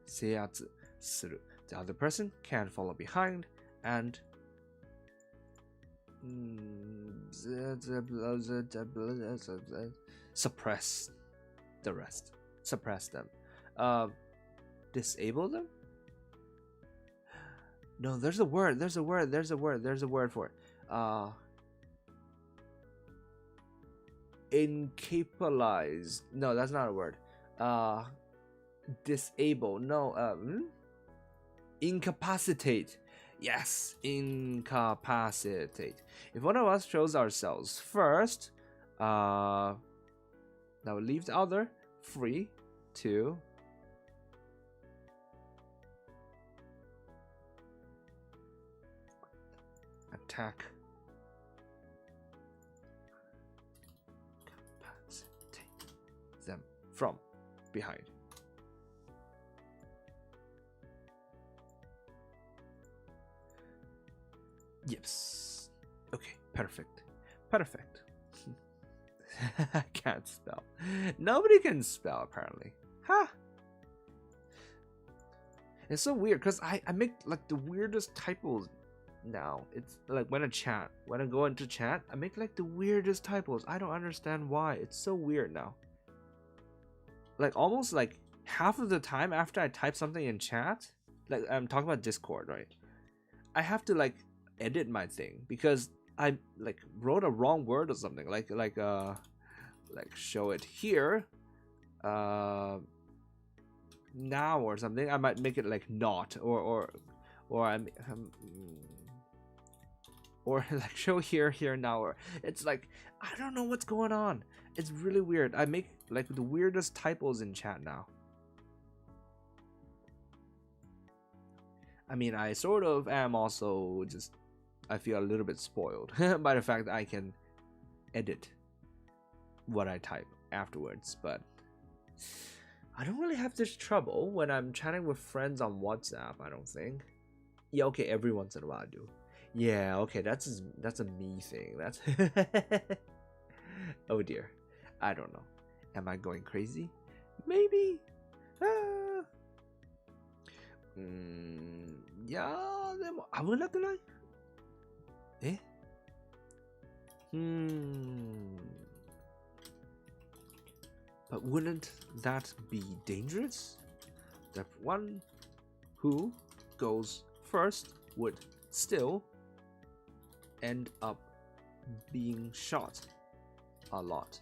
制圧する。The other person can follow behind and suppress the rest. Suppress them. Disable them? No, there's a word for it. Incapitalize. No, that's not a word. Disable. No, incapacitate. Yes, incapacitate. If one of us shows ourselves first, that will leave the other free to attack. Capacitate them from behind. Yes. Okay, perfect. Perfect. I can't spell. Nobody can spell, apparently. Huh. It's so weird, because I make, like, the weirdest typos now. It's, like, when I go into chat, I make, like, the weirdest typos. I don't understand why. It's so weird now. Like, almost, like, half of the time after I type something in chat, like, I'm talking about Discord, right? I have to, like, edit my thing because I like wrote a wrong word or something, like show it here now or something. I might make it like not or I'm or like show here now, or it's like I don't know what's going on. It's really weird. I make like the weirdest typos in chat now. I mean, I sort of am also just, I feel a little bit spoiled by the fact that I can edit what I type afterwards, but I don't really have this trouble when I'm chatting with friends on WhatsApp, I don't think. Yeah, okay, every once in a while I do. Yeah, okay, that's a me thing. That's oh dear. I don't know. Am I going crazy? Maybe. Yeah, でも危なくない？え？But wouldn't that be dangerous? The one who goes first would still end up being shot a lot.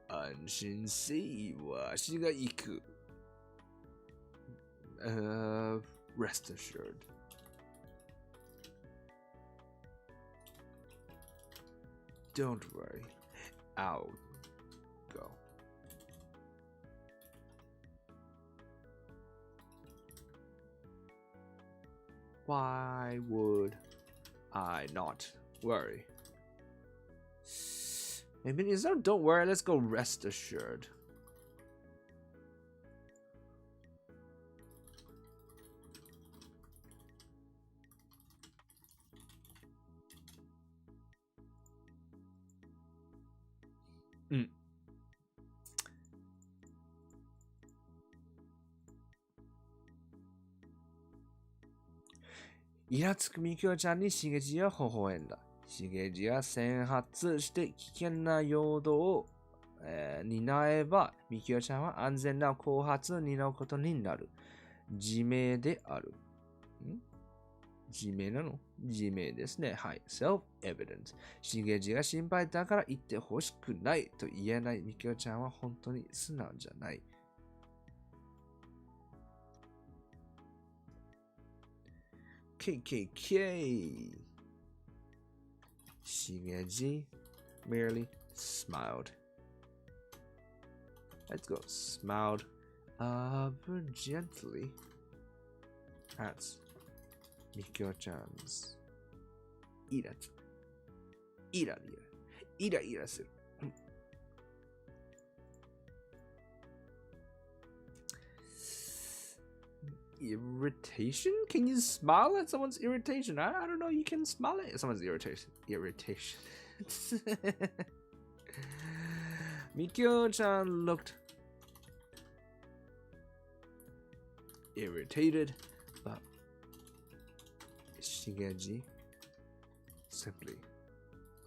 安心せいわしが行く。Rest assured. Don't worry, I'll go. Why would I not worry? Maybe instead of don't worry, let's go rest assured. Mm. 이라츠크 미kyōちゃんに 刺激は微笑んだ。刺激が先発して危険な陽動を、担えば、ミキオちゃんは安全な後発を担うことになる。自明である。自明なの？自明ですね。はい。self-evident。刺激が心配だから言ってほしくないと言えないミキオちゃんは本当に素直じゃない。KKK. Shigeji merely smiled. Let's go. Smiled gently at Mikyo-chan's イラする。Irritation? Can you smile at someone's irritation? I don't know. You can smile at someone's irritation. Mikyo-chan looked irritated, but Shigeji simply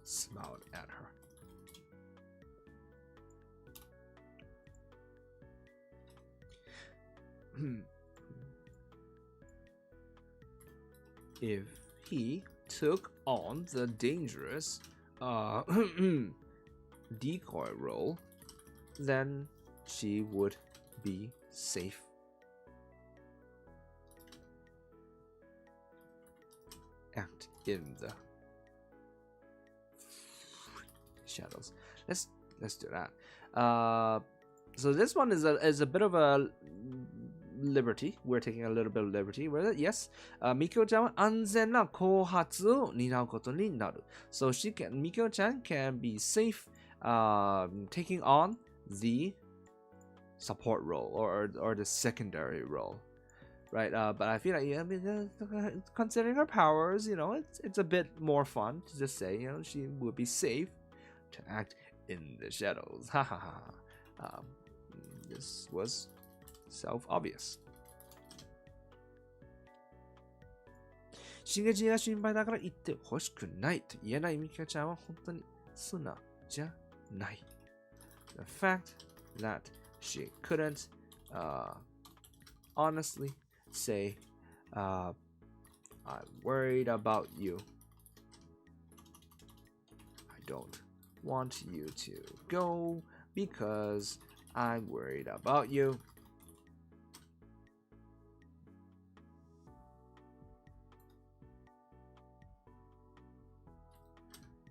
smiled at her. If he took on the dangerous decoy role, then she would be safe. Act in the shadows. Let's do that. So this one is a bit of a liberty. We're taking a little bit of liberty with it. Yes. Mikyo-chan は安全な後発を担うことになる. So Mikyo-chan can be safe taking on the support role or the secondary role. Right, but I feel like considering her powers, it's a bit more fun to just say, she would be safe to act in the shadows. Ha ha ha. This was self-obvious. しげじが心配だから言ってほしくないと言えないみきこちゃんは本当に素直じゃない。The fact that she couldn't honestly say, I'm worried about you. I don't want you to go because I'm worried about you.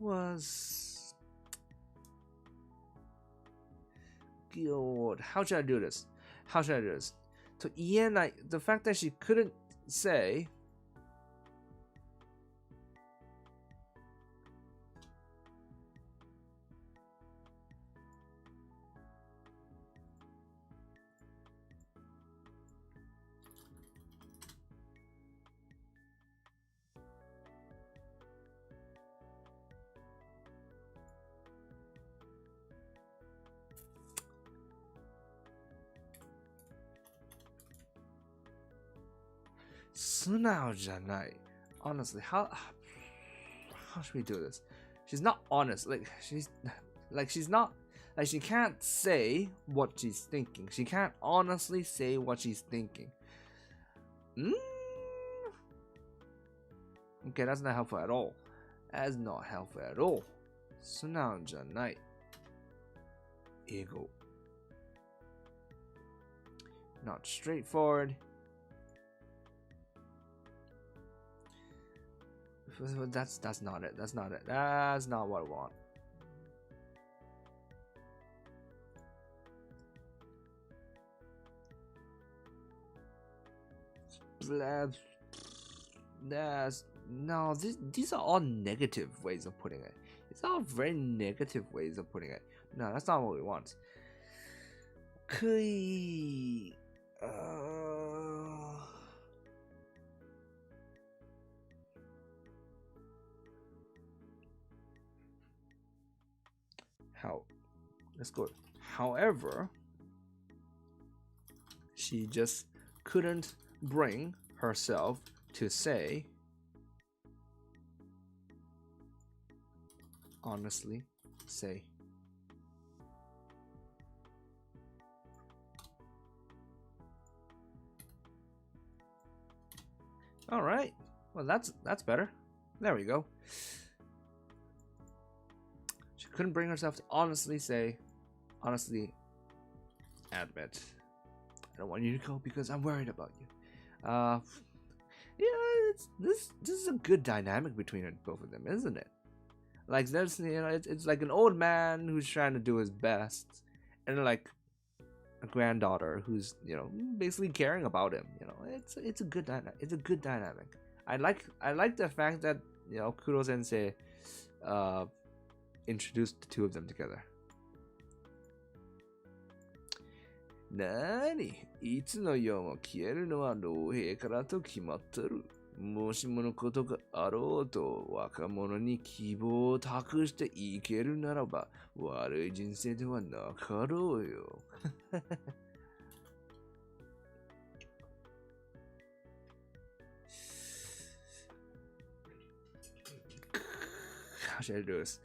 Was good. How should I do this? To 言えない the fact that she couldn't say素直じゃない honestly, how should we do this? She's not honest. She's not, she can't say what she's thinking. She can't honestly say what she's thinking. Okay, that's not helpful at all. That's not helpful at all. 素直じゃない。英語。Not straightforward. That's not it. That's not what I want. No, these are all negative ways of putting it. It's all very negative ways of putting it. No, that's not what we want. 可以 Let's go. However, she just couldn't bring herself to say, honestly say. All right. Well, that's better. There we go. She couldn't bring herself to honestly admit, I don't want you to go because I'm worried about you. This is a good dynamic between both of them, isn't it? Like there's it's like an old man who's trying to do his best, and like granddaughter who's basically caring about him. It's a good dynamic. I like the fact that Kuro Sensei introduced the two of them together. なに、いつの世も消えるのは老兵からと決まってる。もしものことがあろうと若者に希望を託していけるならば悪い人生ではなかろうよ。How should I do this?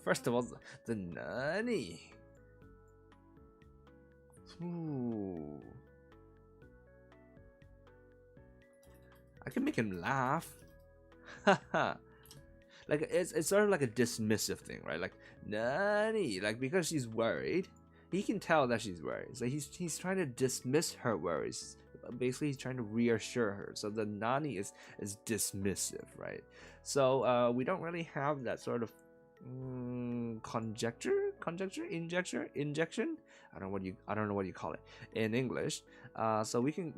First of all, the nani? Ooh. I can make him laugh. Like it's sort of like a dismissive thing, right? Like nani, like because she's worried, he can tell that she's worried. So he's trying to dismiss her worries. Basically, he's trying to reassure her. So the nani is dismissive, right? So we don't really have that sort of conjecture, injection. I don't know what you call it in English. So we can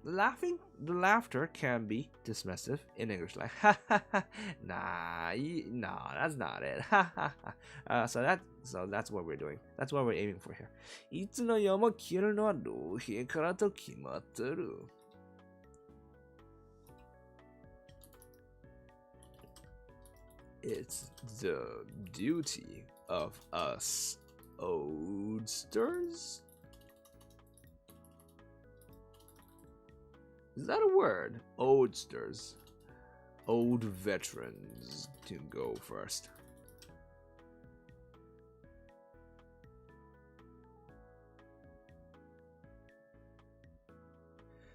the laughter can be dismissive in English, like nah, that's not it. So that's what we're doing. That's what we're aiming for here. いつの世も消えるのは老兵からと決まってる。It's the duty of us oldsters. Is that a word? Oldsters. Old veterans to go first.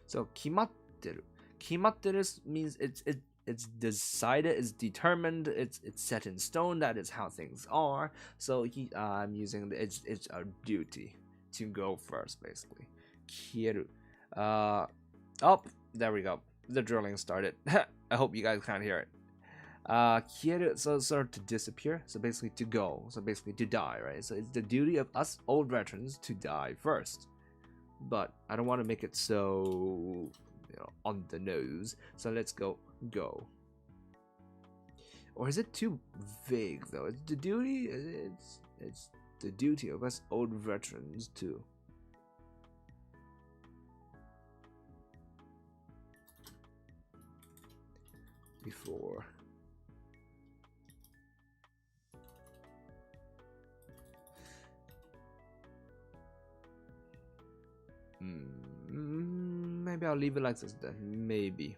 So 決まってる。決まってる means it's decided, it's determined, it's set in stone, that is how things are. So I'm using it's our duty to go first, basically. 消える。Oh, there we go. The drilling started. I hope you guys can't hear it. 消える, so sort of to disappear. So basically to go. So basically to die, right? So it's the duty of us old veterans to die first. But I don't want to make it so on the nose. So let's go. Or is it too vague though? It's the duty. It's the duty of us old veterans too. Before. Maybe I'll leave it like this then. Maybe.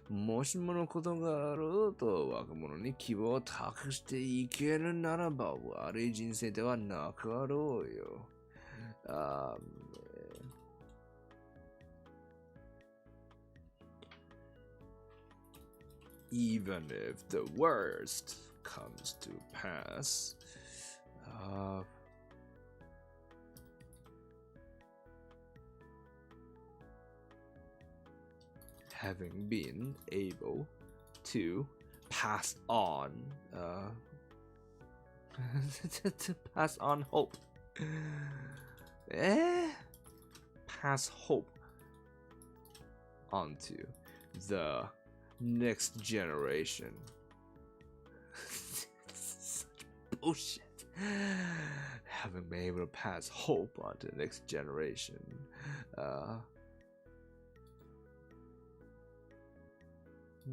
もしものことがあろうと若者に希望を託していけるならば悪い人生ではなかろうよ。Even if the worst comes to pass, having been able to pass on to pass on hope. Pass hope onto the next generation. Such bullshit. Haven't been able to pass hope onto the next generation.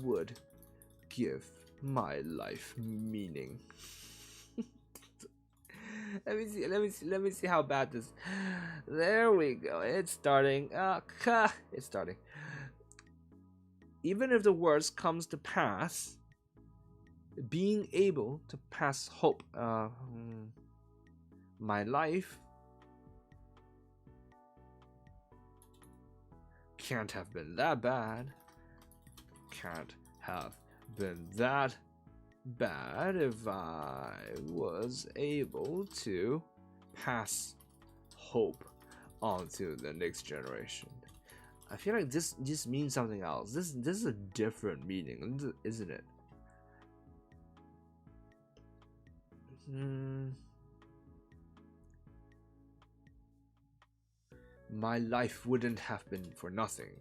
Would give my life meaning. Let me see how bad this. There we go. It's starting. It's starting. Even if the worst comes to pass, being able to pass hope. My life can't have been that bad. Can't have been that bad if I was able to pass hope onto the next generation. I feel like this just means something else. This is a different meaning, isn't it? my life wouldn't have been for nothing.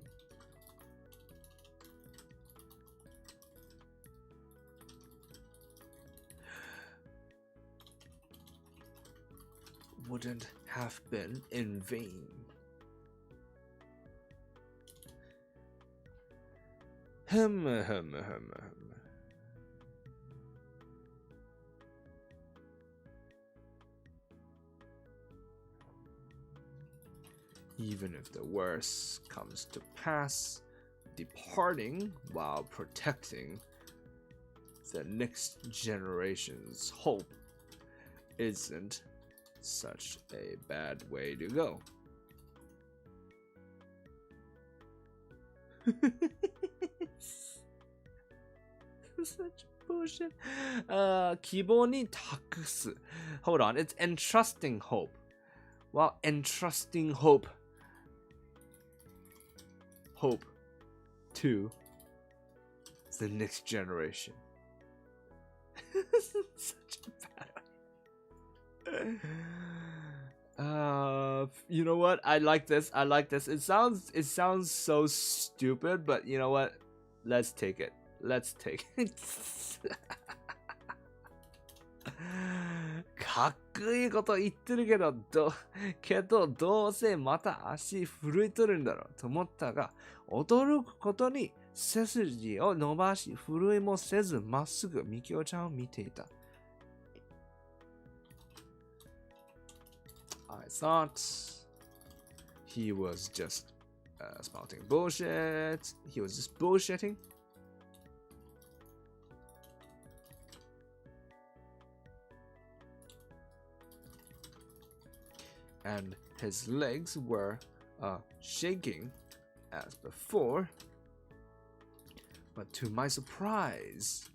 Wouldn't have been in vain. Even if the worst comes to pass, departing while protecting the next generation's hope isn't such a bad way to go. Such bullshit. 希望に託す. Hold on, it's entrusting hope. Well, entrusting hope to the next generation. Such a bad idea. You know what? I like this. It sounds so stupid, but you know what? Let's take it.かっこいいこと言ってるけど、どうせまた足震えとるんだろうと思ったが、驚くことに背筋を伸ばし、震えもせずまっすぐみきおちゃんを見ていた。I thought he was just spouting bullshit. He was just bullshitting. And his legs were shaking as before. But to my surprise,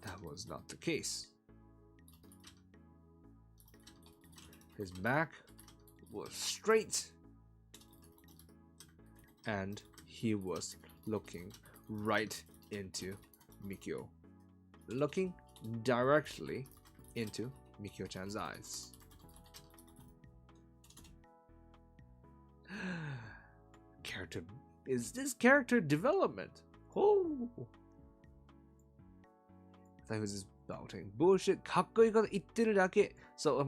that was not the case. His back was straight, and he was looking right into Mikio. Looking directly into Mikio-chan's eyes. Is this character development? Oh, that was just spouting bullshit. かっこいいこと言ってるだけ. So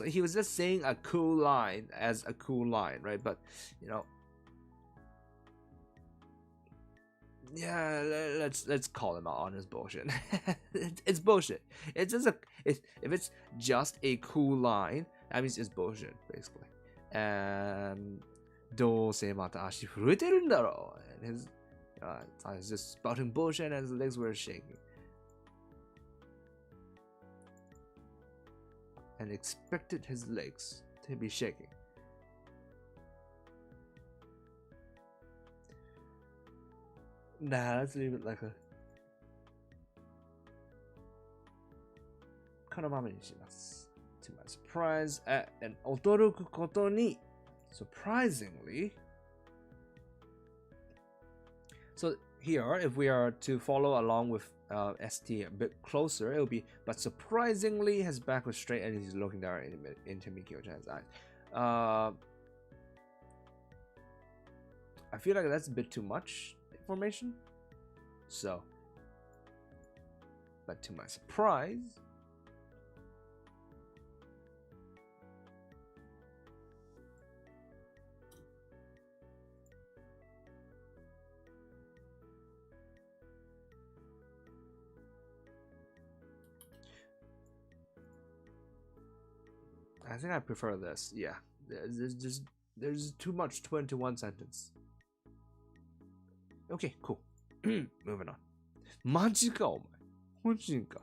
he was just saying a cool line as a cool line, right? But you know, yeah, let's call him out on his bullshit. It's bullshit. It's just if it's just a cool line, that means it's bullshit, basically. And どうせまた足震えてるんだろう. And I was just spouting bullshit and his legs were shaking. And expected his legs to be shaking. Nah, let's leave it like a このままにします. To my surprise, and 驚くことに surprisingly. So here, if we are to follow along with ST a bit closer, it will be, but surprisingly, his back was straight and he's looking directly into Mikio-chan's eyes. I feel like that's a bit too much information. So, but to my surprise, I think I prefer this. Yeah, there's too much 21 sentence. Okay, cool. Moving on. マジかお前。本心か。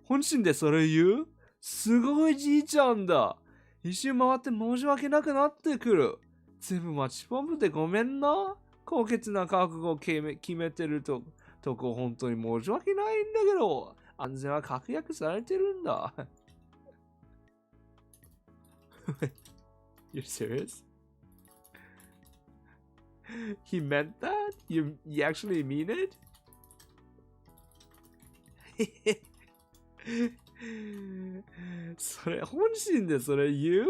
本心でそれ言う？すごいじいちゃんだ。一周回って申し訳なくなってくる。全部マッチポンプでごめんな。高潔な覚悟を決めてるとこ本当に申し訳ないんだけど、安全は確約されてるんだ。You're serious? He meant that? You actually mean it? それ本心でそれ言う？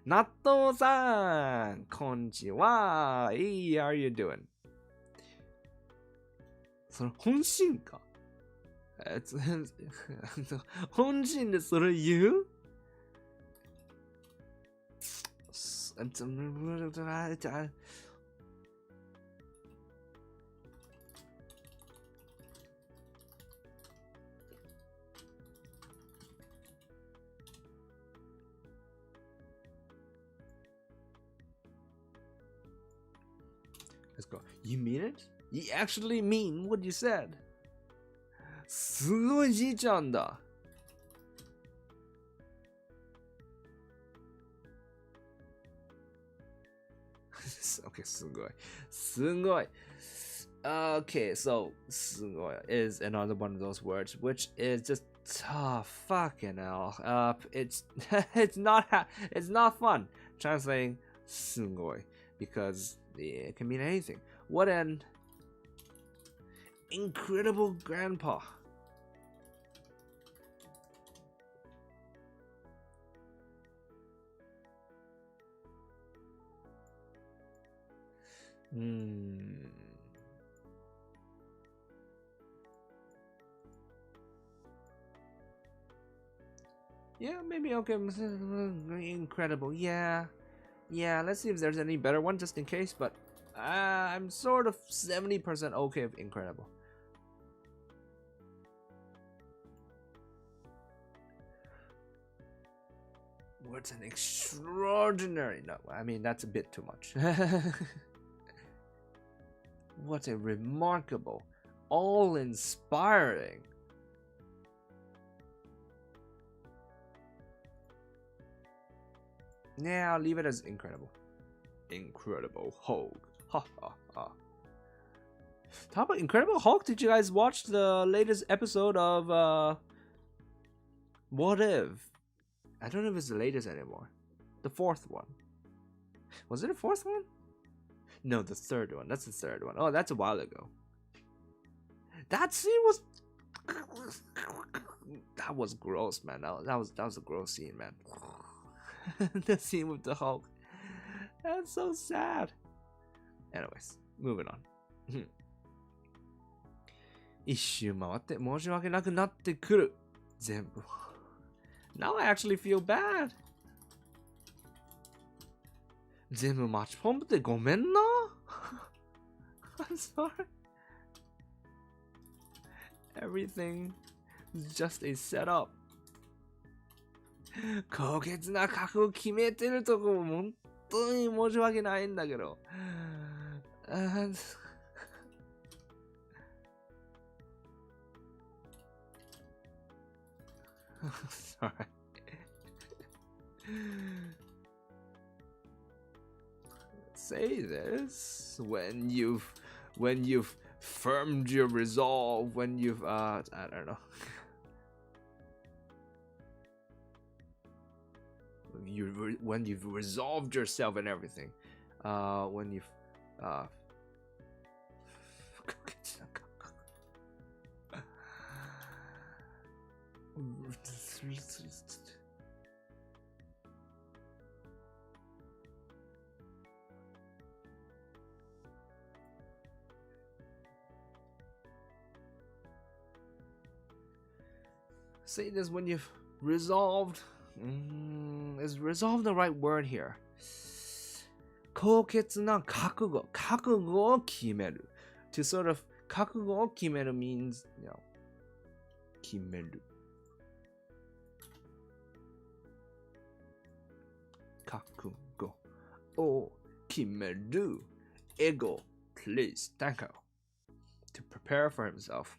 納豆さん、こんにちは。Hey, how are you doing? それ本心か本心でそれ言うLet's go. You mean it? You actually mean what you said? すごいじいちゃんだ。Okay, すごい。すごい。Okay, so すごい is another one of those words, which is just fucking hell. It's it's not fun translating すごい because it can mean anything. What an incredible grandpa. Yeah, maybe okay. Incredible. Yeah, let's see if there's any better one just in case, but I'm sort of 70% okay with incredible. What's an extraordinary? No, I mean, that's a bit too much. What a remarkable, all-inspiring. Yeah, I'll leave it as incredible. Incredible Hulk. Ha ha ha. Talk about Incredible Hulk. Did you guys watch the latest episode of What If? I don't know if it's the latest anymore. The fourth one. Was it the fourth one? No, the third one. That's the third one. Oh, that's a while ago. That scene was... That was gross, man. That was a gross scene, man. The scene with the Hulk. That's so sad. Anyways, moving on. 一周回って申し訳なくなってくる。全部。Now I actually feel bad. 全部マッチポンプでごめんな。I'm sorry. Everything is just a setup. 高潔な覚悟決めてるとこも本当に申し訳ないんだけど。Sorry. Say this when you've firmed your resolve, when you've I don't know. When you've resolved yourself and everything. When you've say this when you've resolved. Is resolve the right word here? 高潔な覚悟を決める To sort of 覚悟を決める means, you know, 決める覚悟を決める Ego, please, thank you. To prepare for himself.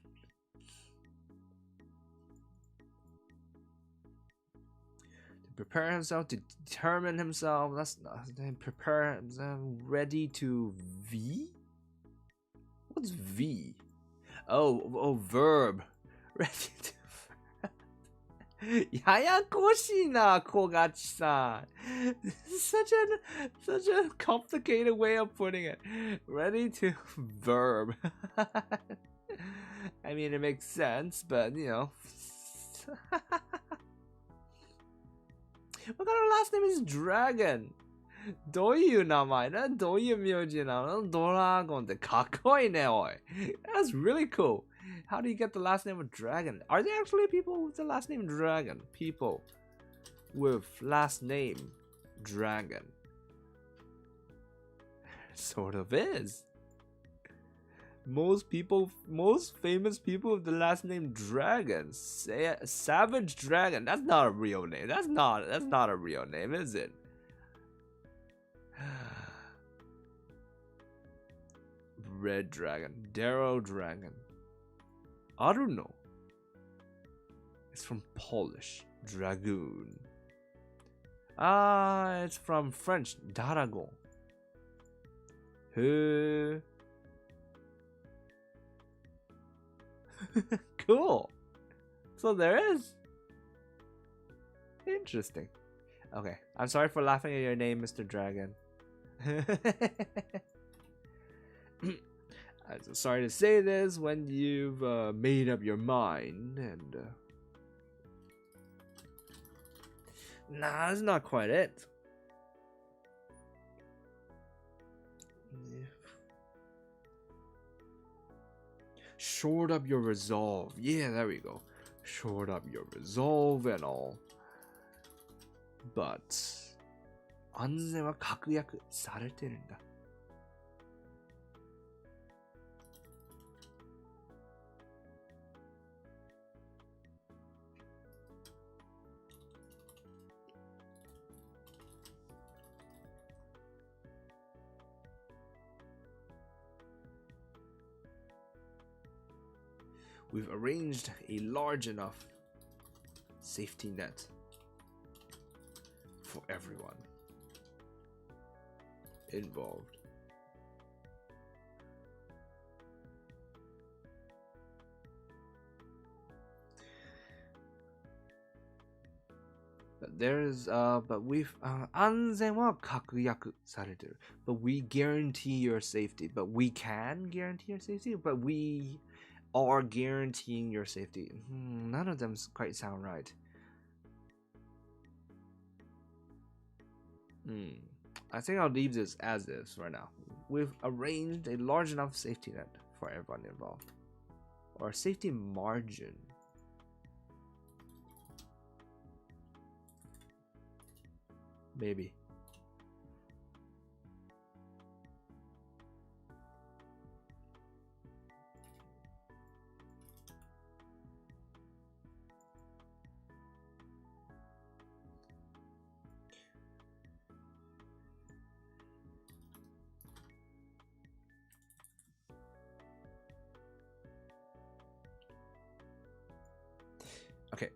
Prepare himself to determine himself. That's not prepare himself ready to V? What's V? Oh, verb. Ready to ややこしいな、小勝さん。Such a complicated way of putting it. Ready to verb. I mean, it makes sense, but you know. What kind of last name is Dragon? どういう名前などういう名字なのドラゴンってかっこいいね、おい。That's really cool. How do you get the last name of Dragon? Are there actually people with the last name Dragon? People with last name Dragon. Sort of is. Most famous people with the last name Dragon. Savage Dragon. That's not a real name. That's not a real name, is it? Red Dragon. Darrow Dragon. I don't know. It's from Polish. Dragoon. It's from French. Dragon. Cool. So there is. Interesting. Okay. I'm sorry for laughing at your name, Mr. Dragon. I'm so sorry to say this when you've made up your mind and nah, that's not quite it. Shored up your resolve. Yeah, there we go. Shored up your resolve and all. But 安全は確約されてるんだ。We've arranged a large enough safety net for everyone involved. But we've 安全は確約されてる. But we guarantee your safety. But we can guarantee your safety. But we are guaranteeing your safety. None of them quite sound right. I think I'll leave this as is right now. We've arranged a large enough safety net for everyone involved. Or safety margin. Maybe. Okay.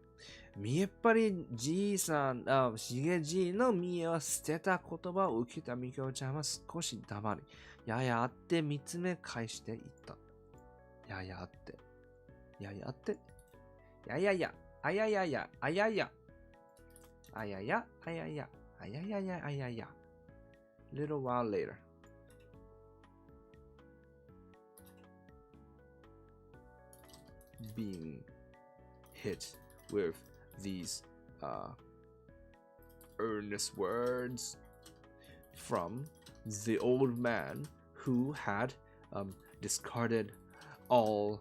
見えっぱりじいさん、しげじいの見えは捨てた言葉を受けたみきょちゃんは少し黙り、ややあって見つめ返していった。ややあって。ややあって。ややや、あややや、あやや。あやや、あやや、あややや、あやや。Little while later. Being hit with these earnest words from the old man who had discarded all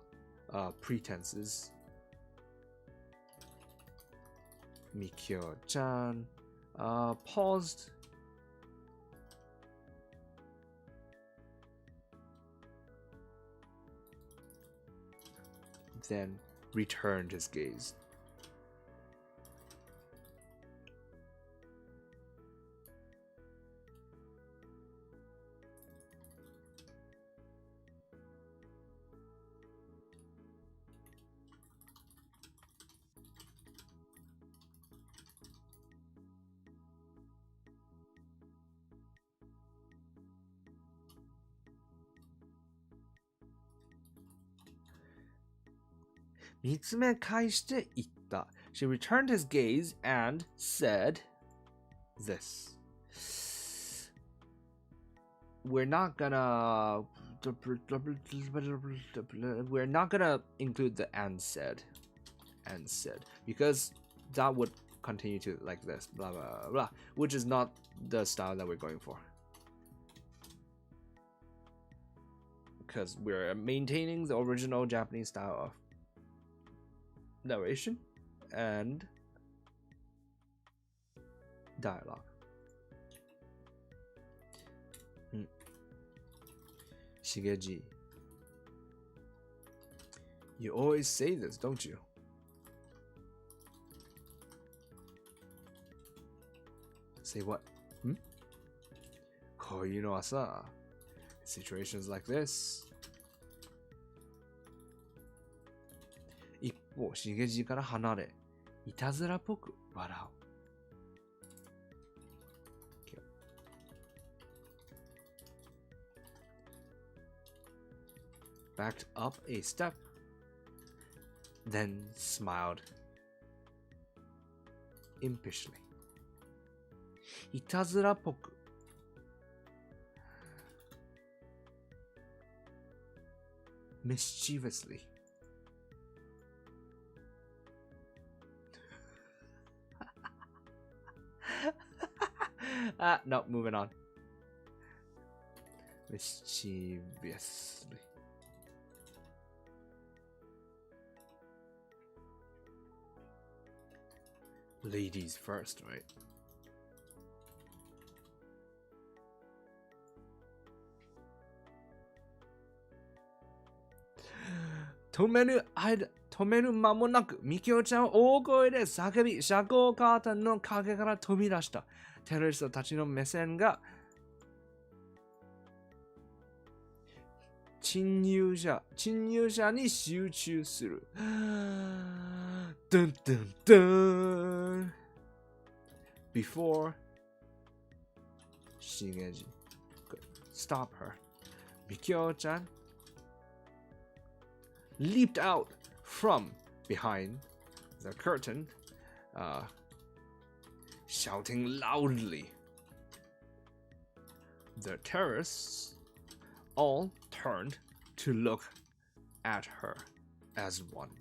pretenses. Mikyo-chan paused. Then returned his gaze. She returned his gaze and said this. We're not gonna include the and said because that would continue to like this, blah, blah, blah, which is not the style that we're going for. Because we're maintaining the original Japanese style of narration and dialogue. Shigeji. You always say this, don't you? Say what? こういうのはさ、situations like this. 一方、しげじから離れ、いたずらっぽく笑う。Backed up a step, then smiled impishly. いたずらっぽく。mischievously. No, moving on. Mischievously. Ladies first, right?止める間もなく、みきおちゃんは大声で叫び、遮光カーテンの陰から飛び出した。テロリストたちの目線が侵入者に集中する。ドンドンドン Before しげじ Stop her みきおちゃん leaped out from behind the curtain, shouting loudly. The terrorists all turned to look at her as one.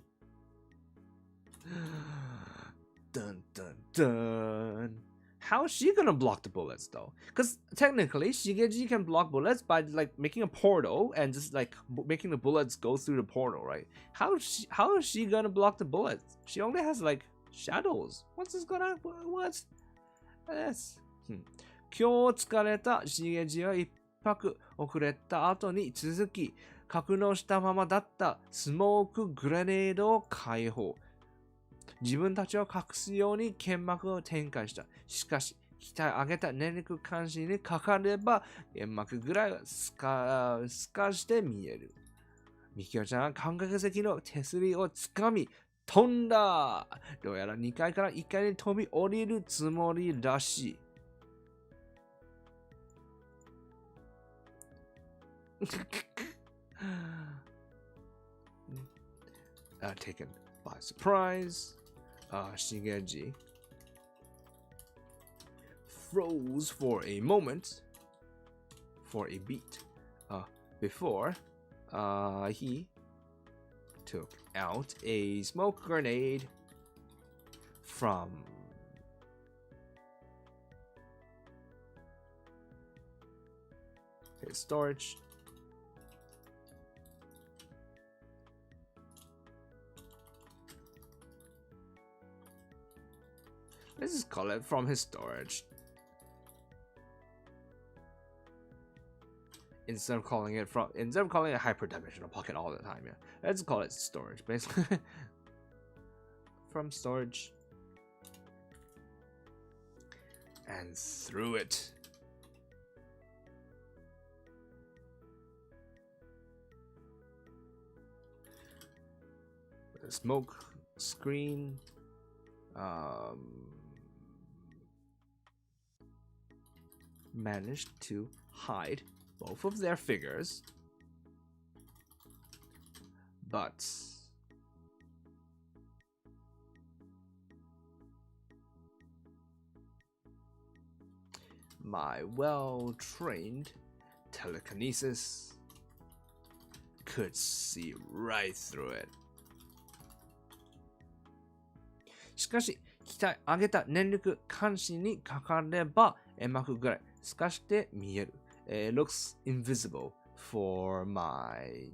Dun dun dun. How is she gonna block the bullets though? Because technically, Shigeji can block bullets by like making a portal and just like making the bullets go through the portal, right? How is she gonna block the bullets? She only has like shadows. What's this gonna? What's this? 今日疲れたShigejiは一泊遅れた後に続き、格納したままだったスモークグレネードを解放。自分たちを隠すように剣幕を展開した。しかし、鍛え上げた念力監視にかかれば、煙幕ぐらいは透かして見える。みきおちゃんは観客席の手すりをつかみ、飛んだ。どうやら2階から1階に飛び降りるつもりらしい。Taken by surprise, Shigeji froze for a moment, for a beat, before he took out a smoke grenade from his storage. Let's just call it from his storage. Instead of calling it a hyperdimensional pocket all the time, yeah. Let's call it storage, basically. From storage. And threw it. The smoke screen. Managed to hide both of their figures, but my well-trained telekinesis could see right through it. しかし、上げた念力監視にかかれば煙幕ぐらい透かして見える。looks invisible for my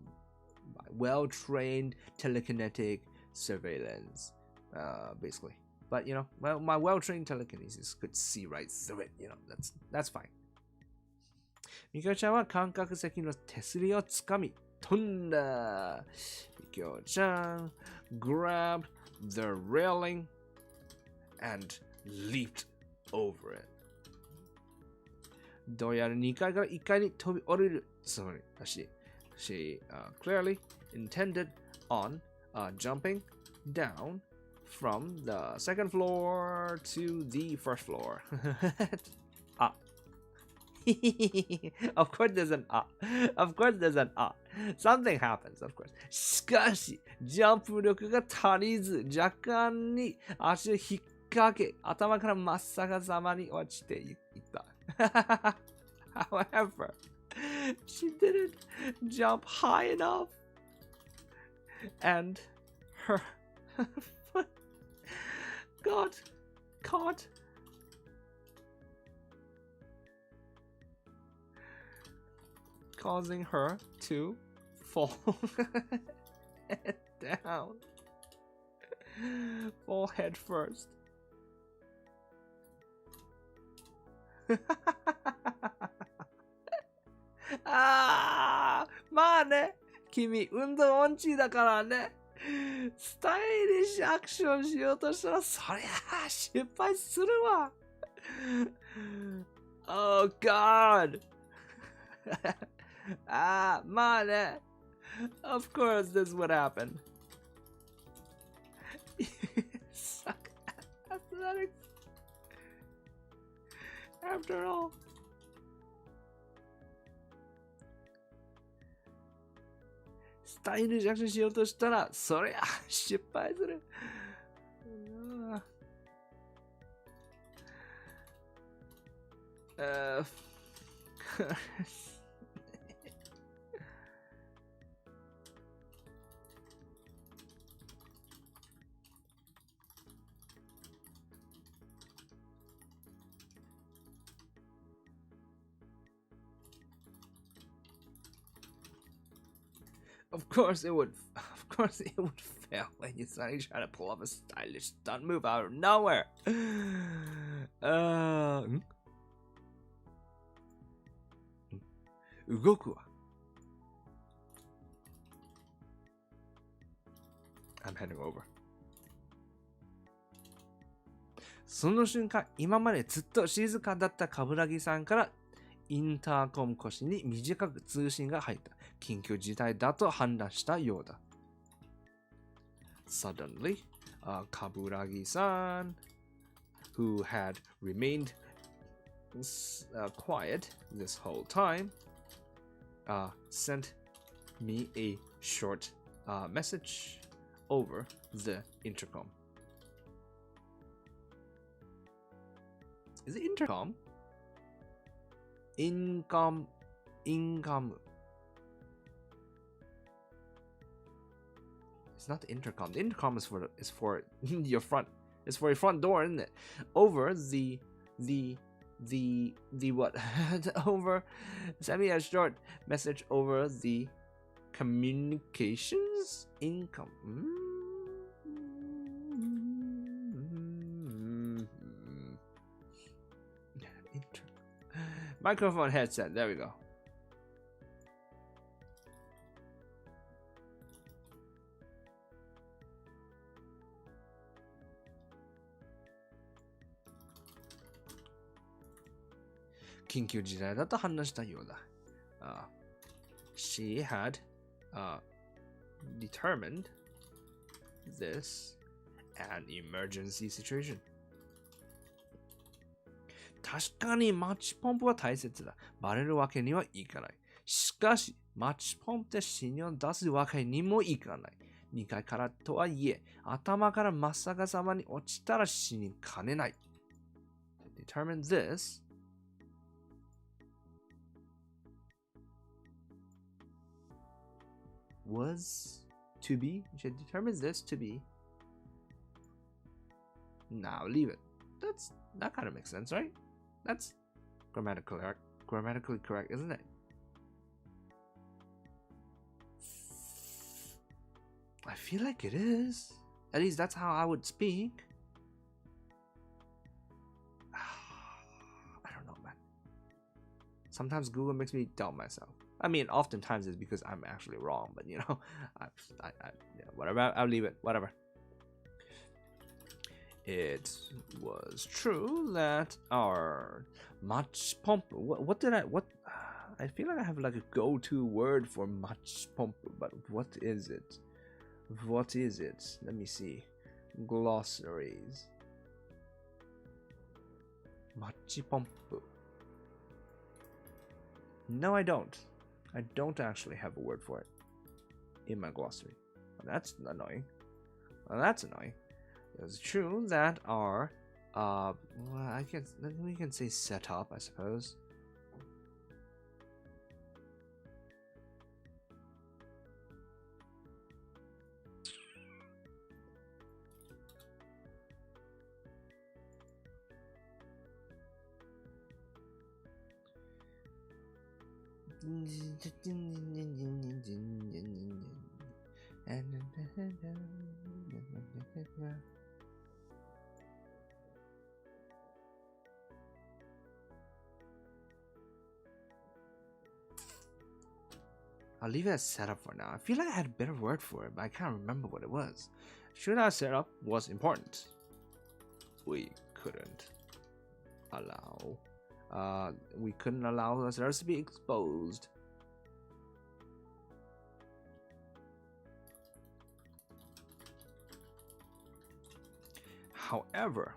well-trained telekinetic surveillance, basically. But, my well-trained telekinesis could see right through it. That's fine. ミカちゃんは感覚席の手すりをつかみ、飛んだ。ミカちゃん grabbed the railing and leaped over it. どうやら2階から1階に飛び降りるつもりらしい。She clearly intended on jumping down from the second floor to the first floor. Of course there's an Of course there's an Something happens, of course. しかし、ジャンプ力が足りず、若干に足を引っ掛け、頭から真っ逆さまに落ちていった。However, she didn't jump high enough, and her foot got caught, causing her to fall down, fall head first. まあね、君運動音痴だからね、スタイリッシュアクションしようとしたらそりゃ失敗するわ。Oh God. まあね。Of course this would happen. You suck at athletics. After all. スタイルジャクションしようとしたらそりゃ失敗する。Of course it would fail when you suddenly try to pull off a stylish stunt move out of nowhere. 動くわ。I'm heading over. その瞬間、今までずっと静かだった冠城さんからインターコム越しに短く通信が入った。緊急事態だと判断したようだ。Suddenly, Kaburagi-san, who had remained quiet this whole time, sent me a short message over the intercom. Is it intercom? Income. It's not the intercom. The intercom is for your front. It's for your front door, isn't it? Over the what? Over. Send me a short message over the communications income. Microphone headset. There we go. She had determined this an emergency situation. 確かにマッチポンプは大切だ。バレるわけにはいかない。しかし、マッチポンプで死にを出すわけにもいかない。2階からとはいえ、頭から真っ逆さまに落ちたら死にかねない。Determine this was to be. She determines this to be Now leave it. That kind of makes sense, right? That's grammatically correct, isn't it? I feel like it is. At least that's how I would speak. I don't know, man. Sometimes Google makes me doubt myself. I mean, oftentimes it's because I'm actually wrong, but you know, whatever. I'll leave it. Whatever. It was true that our much pomp. What I feel like I have like a go-to word for much pomp, but what is it? What is it? Let me see. Glossaries. Machi pompu. No, I don't. I don't actually have a word for it in my glossary. Well, that's annoying. It's true that our well, I guess we can say setup, I suppose. I'll leave it as setup for now. I feel like I had a better word for it, but I can't remember what it was. Sure, that setup was important. We couldn't allow ourselves to be exposed. However,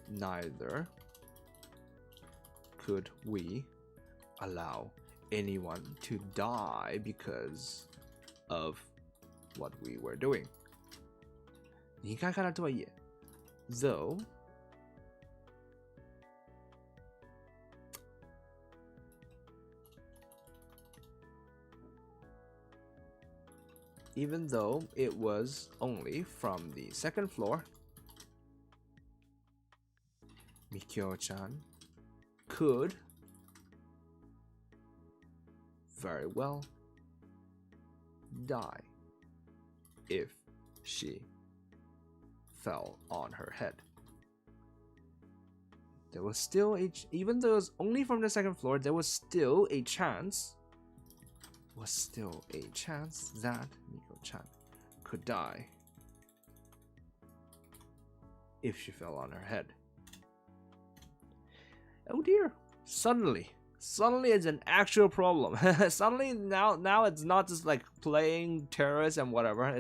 neither could we allow anyone to die because of what we were doing. 2回からとはいえ though even though it was only from the second floor, Mikio-chan could very well die if she fell on her head. There was still even though it was only from the second floor, there was still a chance that Miko-chan could die if she fell on her head. Oh dear, suddenly it's an actual problem. Suddenly now it's not just like playing terrorists and whatever.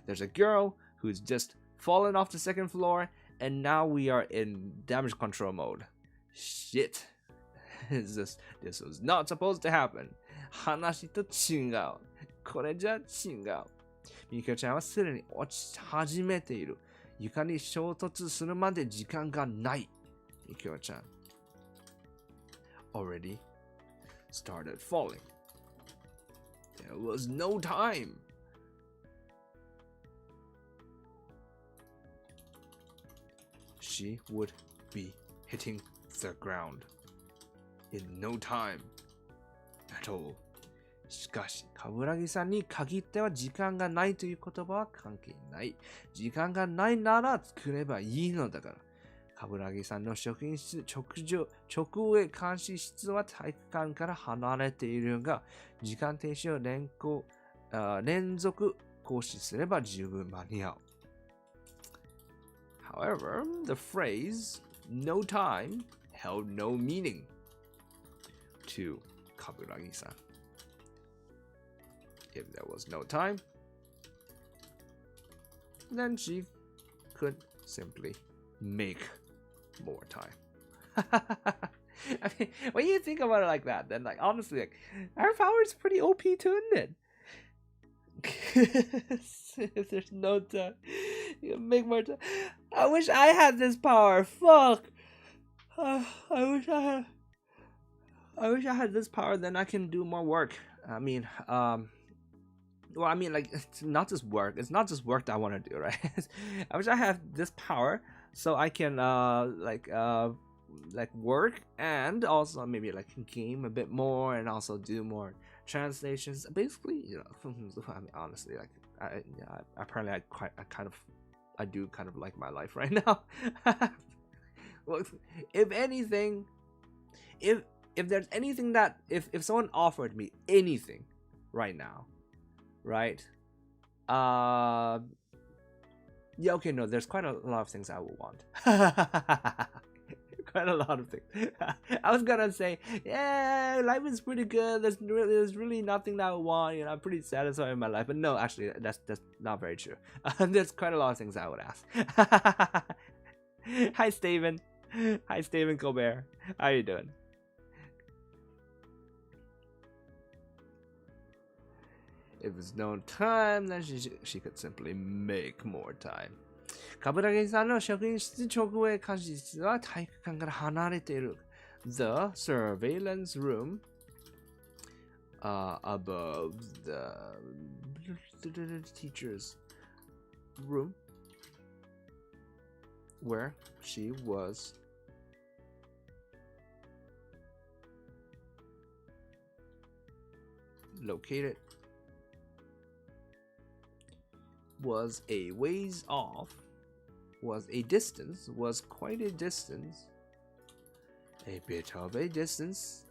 There's a girl who's just fallen off the second floor, and now we are in damage control mode. Shit. This was not supposed to happen. 話と違う。これじゃ違う。みきおちゃんはすでに落ち始めている。床に衝突するまで時間がない。みきおちゃん already started falling. There was no time. She would be hitting the ground in no time at all. しかし、冠城さんに限っては時間がないという言葉は関係ない。時間がないなら作ればいいのだから。冠城さんの職員室、直営監視室は体育館から離れているが、時間停止を連続行使すれば十分間に合う。However, the phrase no time held no meaning to 冠城さん。If there was no time, then she could simply make more time. I mean, when you think about it like that, then like honestly, like our power is pretty OP too, isn't it? If there's no time, you can make more time. I wish I had this power. Fuck. I wish I had this power. Then I can do more work. I mean, well, I mean, like, it's not just work. It's not just work that I want to do, right? I wish I had this power so I can like work and also maybe like game a bit more and also do more translations. Basically, you know, I mean, honestly, like, apparently I do kind of like my life right now. Well, if anything, if there's anything that if someone offered me anything right now, right? Yeah, okay, no, there's quite a lot of things I would want. Quite a lot of things. I was gonna say, yeah, life is pretty good. There's really nothing that I want. You know, I'm pretty satisfied in my life. But no, actually, that's not very true. There's quite a lot of things I would ask. Hi, Steven. Hi, Steven Colbert. How you doing? If it's no time, then she could simply make more time. 冠城さんの職員室直営監視室は体育館から離れている。The surveillance room above the teacher's room where she was located was a ways off, was quite a distance, a bit of a distance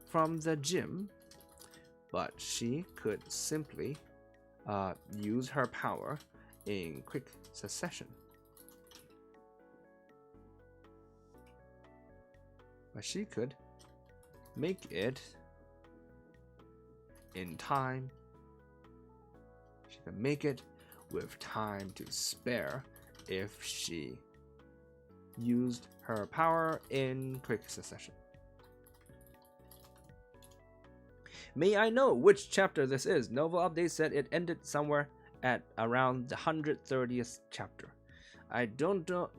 from the gym, but she could simply use her power in quick succession. But she could make it in time. She could make it with time to spare if she used her power in quick succession. May I know which chapter this is? Novel Update said it ended somewhere at around the 130th chapter. I don't know.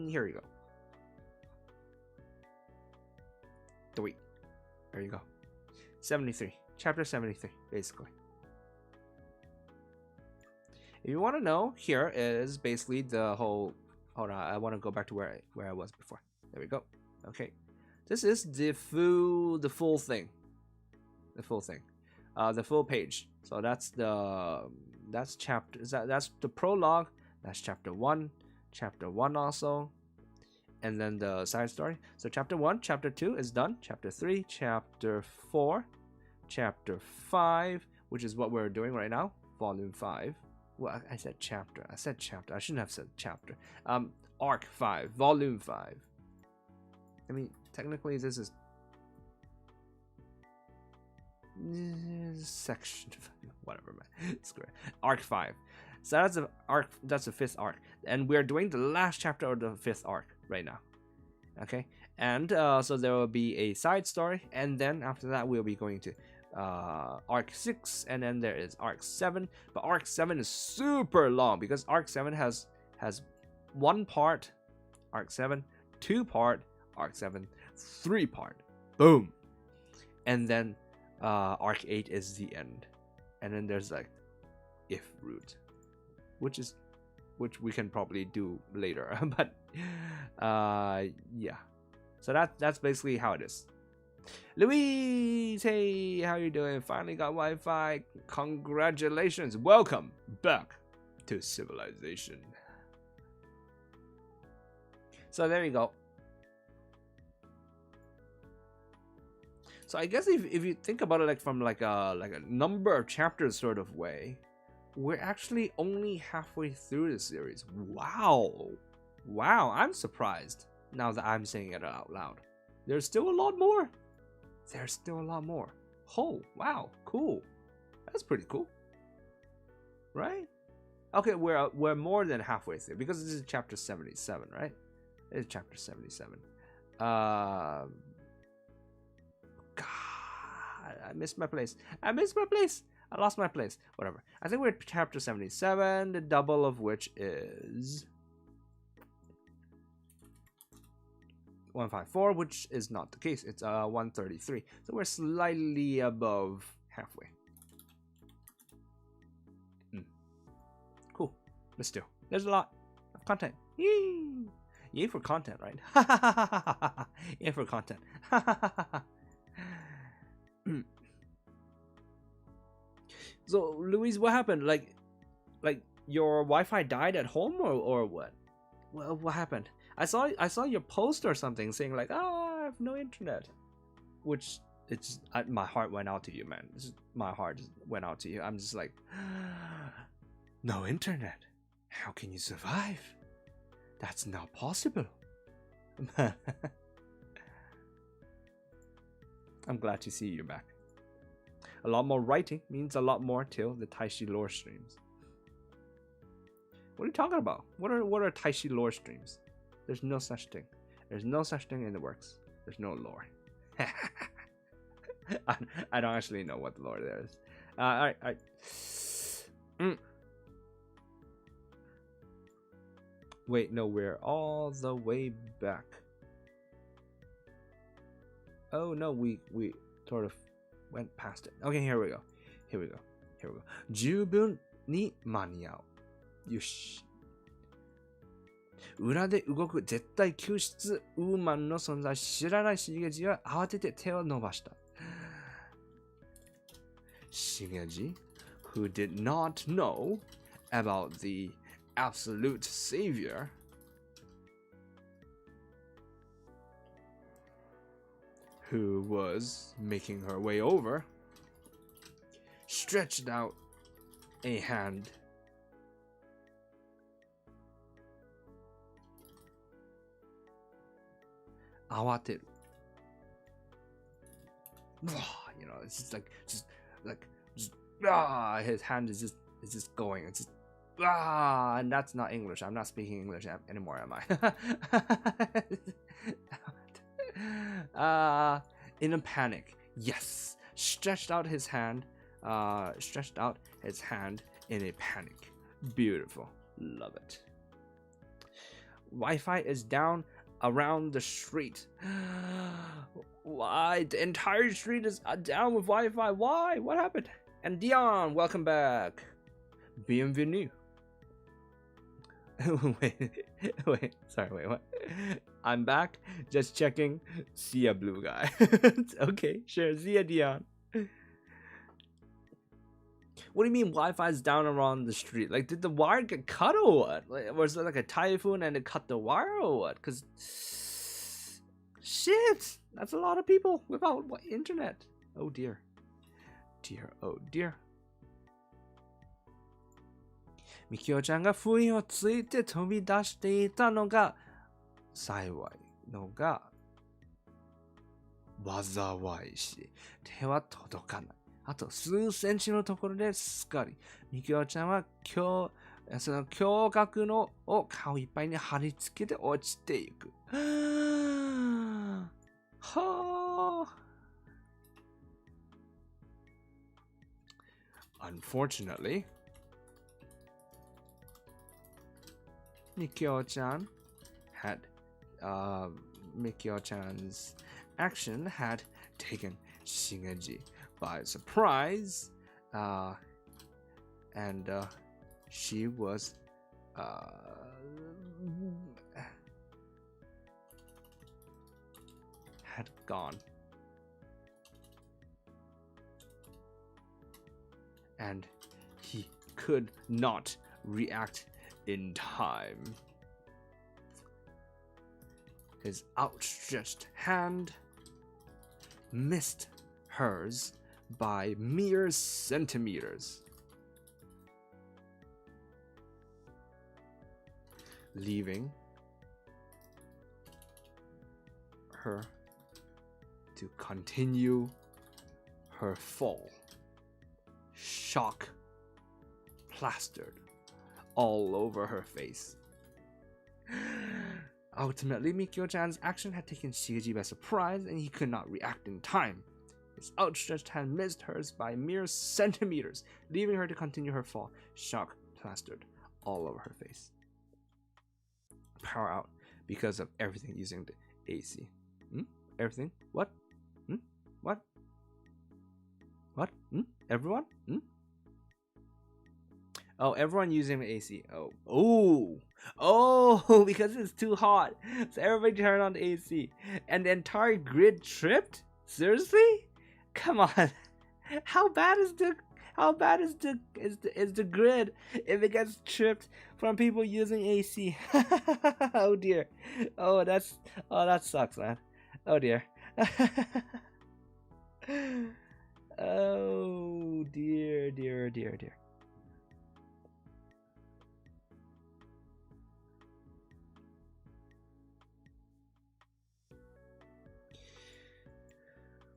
Here you go. 3. There you go. 73. Chapter 73, basically. If you want to know, here is basically the whole... Hold on, I want to go back to where I was before. There we go. Okay. This is the full thing. The full thing. The full page. So that's the prologue. That's chapter 1. Chapter 1 also. And then the side story. So chapter 1, chapter 2 is done. Chapter 3, chapter 4, chapter 5, which is what we're doing right now. Volume 5. Well, I said chapter. I shouldn't have said chapter. Arc 5, volume 5. I mean, technically this is section, whatever, man. Screw it. Arc 5. So that's the arc. That's the 5th arc, and we're doing the last chapter of the 5th arc right now. Okay, and so there will be a side story, and then after that we'll be going to arc 6, and then there is arc 7. But arc 7 is super long because arc 7 has 1 part, arc 7, 2 part, arc 7, 3 part. Boom, and then arc 8 is the end, and then there's like if root, which we can probably do later. But yeah, so that's basically how it is. Louise, hey, how you doing? Finally got Wi-Fi. Congratulations, welcome back to civilization. So there you go. So I guess if you think about it like from like a number of chapters sort of way, we're actually only halfway through the series. Wow, I'm surprised now that I'm saying it out loud. There's still a lot more. Oh, wow, cool. That's pretty cool, right? Okay, we're more than halfway through because this is chapter 77, right? It's chapter 77. God, I missed my place. I lost my place. Whatever. I think we're at chapter 77, the double of which is 154, which is not the case. It's 133. So we're slightly above halfway. Cool. But still, there's a lot of content. Yay! Yay for content, right? Yay for content. So, Luis, what happened? Like your Wi-Fi died at home or what? Well, what happened? I saw your post or something saying like, oh, I have no internet. Which it's my heart went out to you, man. My heart went out to you. I'm just like, no internet. How can you survive? That's not possible. I'm glad to see you back. A lot more writing means a lot more till the Taishi lore streams. What are you talking about? What are Taishi lore streams? There's no such thing. There's no such thing in the works. There's no lore. I don't actually know what the lore there is. Alright. Wait, no, we're all the way back. Oh no, we sort of went past it. Okay, here we go. 十分に間に合う。よし。裏で動く絶対救出ウーマンの存在知らないしげじは慌てて手を伸ばした。しげじ who did not know about the absolute savior who was making her way over stretched out a hand awateru. You know, it's just his hand is just going. It's just and that's not English. I'm not speaking English anymore, am I? In a panic, yes, stretched out his hand in a panic. Beautiful, love it. Wi-Fi is down around the street. Why? The entire street is down with Wi-Fi. Why? What happened? And Dion, welcome back. Bienvenue. wait, sorry, wait, what? I'm back, just checking. See a blue guy. Okay, sure, see ya, Dion. What do you mean Wi-Fi is down around the street? Like, did the wire get cut or what? Like, was there like a typhoon and it cut the wire or what? Because, shit, that's a lot of people without internet. Oh dear. Oh dear. みきおちゃんが不意をついて飛び出していたのが幸いのが災いし手は届かない。あと数センチのところですっかりみきおちゃんはその驚愕のを顔いっぱいに貼り付けて落ちていく。はあ。Unfortunately, Mikio-chan had Mikio-chan's action had taken Shigeji by surprise, and she was had gone, and he could not react in time. His outstretched hand missed hers by mere centimeters, leaving her to continue her fall, shock plastered all over her face. Ultimately, Mikio-chan's action had taken Shigeji by surprise, and he could not react in time. His outstretched hand missed hers by mere centimeters, leaving her to continue her fall, shock plastered all over her face. Power out because of everything using the AC. Everything? What? What? What? Everyone? Oh, everyone using the AC. Oh, because it's too hot. So everybody turn on the AC. And the entire grid tripped? Seriously? Come on. How bad is the grid if it gets tripped from people using AC? Oh dear. Oh, that sucks, man. Oh dear. Oh dear.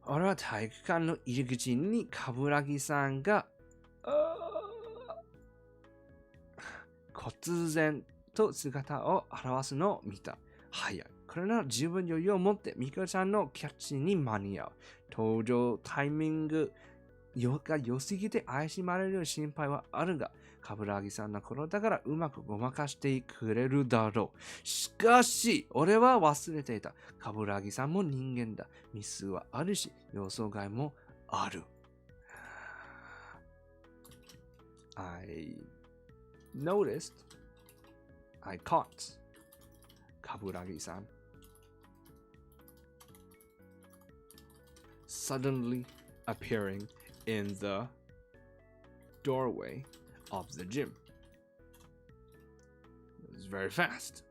俺は体育館の入り口に冠城さんが忽然と姿を現すのを見た。早い。これなら十分余裕を持ってミカちゃんのキャッチに間に合う。登場タイミングが良すぎて怪しまれる心配はあるが、冠城さんの頃だからうまくごまかしてくれるだろう。しかし、俺は忘れていた。冠城さんも人間だ。ミスはあるし、予想外もある。I caught 冠城さん suddenly appearing in the doorway of the gym. It was very fast.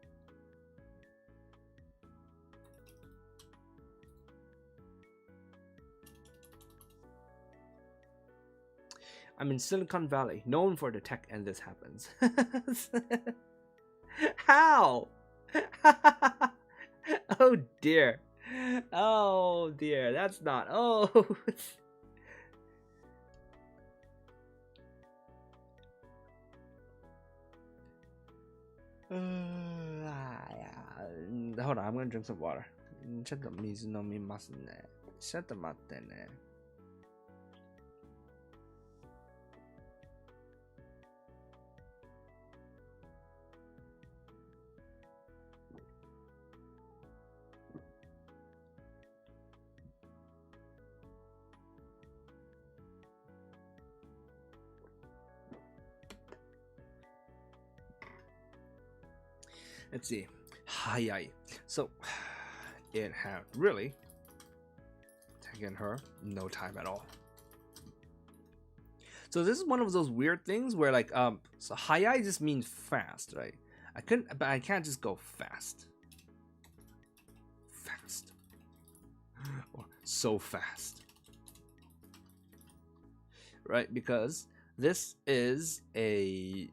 I'm in Silicon Valley, known for the tech, and this happens. How? Oh dear. Oh dear, that's not. Oh. Hold on, I'm gonna drink some water. ちょっと水飲みますね。ちょっと待ってね。Let's see. 早い. So, it had really taken her no time at all. So this is one of those weird things where like so 早い just means fast, right? But I can't just go fast. Fast. Or so fast. Right? Because this is a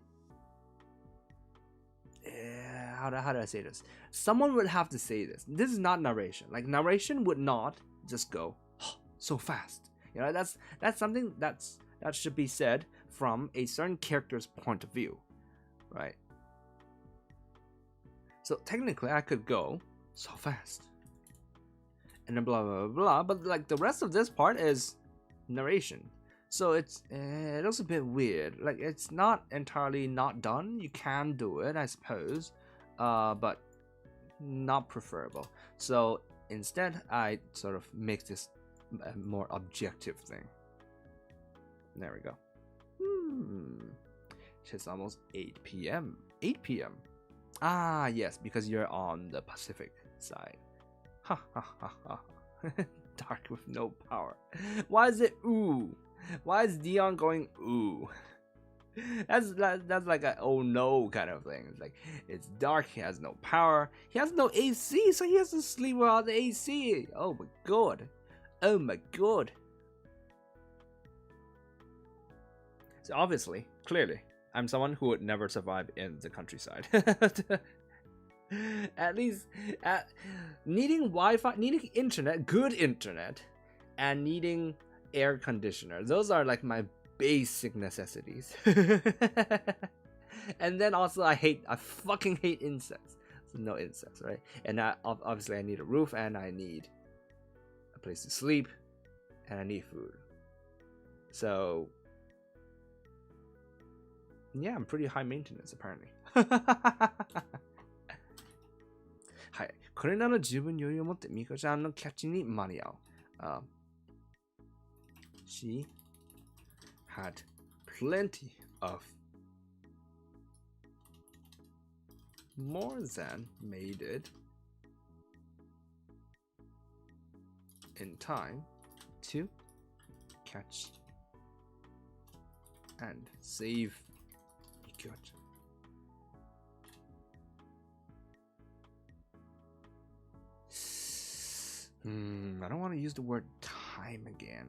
how do I say this? Someone would have to say this. This is not narration. Like narration would not just go so fast. You know, that's something that should be said from a certain character's point of view, right? So technically, I could go so fast, and then blah blah blah. But like the rest of this part is narration. So it looks a bit weird. Like it's not entirely not done. You can do it, I suppose, but not preferable. So instead, I sort of make this a more objective thing. There we go. It's almost 8 p.m. 8 p.m. Ah, yes, because you're on the Pacific side. Ha ha ha ha. Dark with no power. Why is it ooh? Why is Dion going ooh? That's like a oh no kind of thing. It's like it's dark. He has no power. He has no AC, so he has to sleep without the AC. Oh my god. Oh my god. So obviously, clearly, I'm someone who would never survive in the countryside. At least, needing Wi-Fi, needing internet, good internet, and needing air conditioner. Those are like my basic necessities. And then also I fucking hate insects. So no insects, right? And obviously I need a roof, and I need a place to sleep, and I need food. So yeah, I'm pretty high maintenance apparently. はい。これなら十分余裕を持ってミコちゃんのキャッチに間に合う。She had plenty of more than made it in time to catch and save Mikyo-chan. I don't want to use the word time again.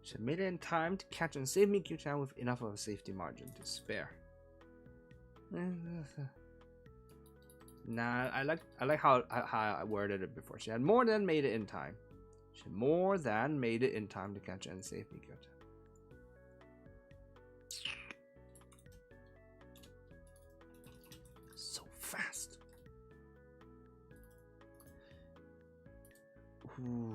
She made it in time to catch and save Mikyo-chan with enough of a safety margin to spare. Nah, I like how I worded it before. She had more than made it in time. She had more than made it in time to catch and save Mikyo-chan. So fast. Ooh.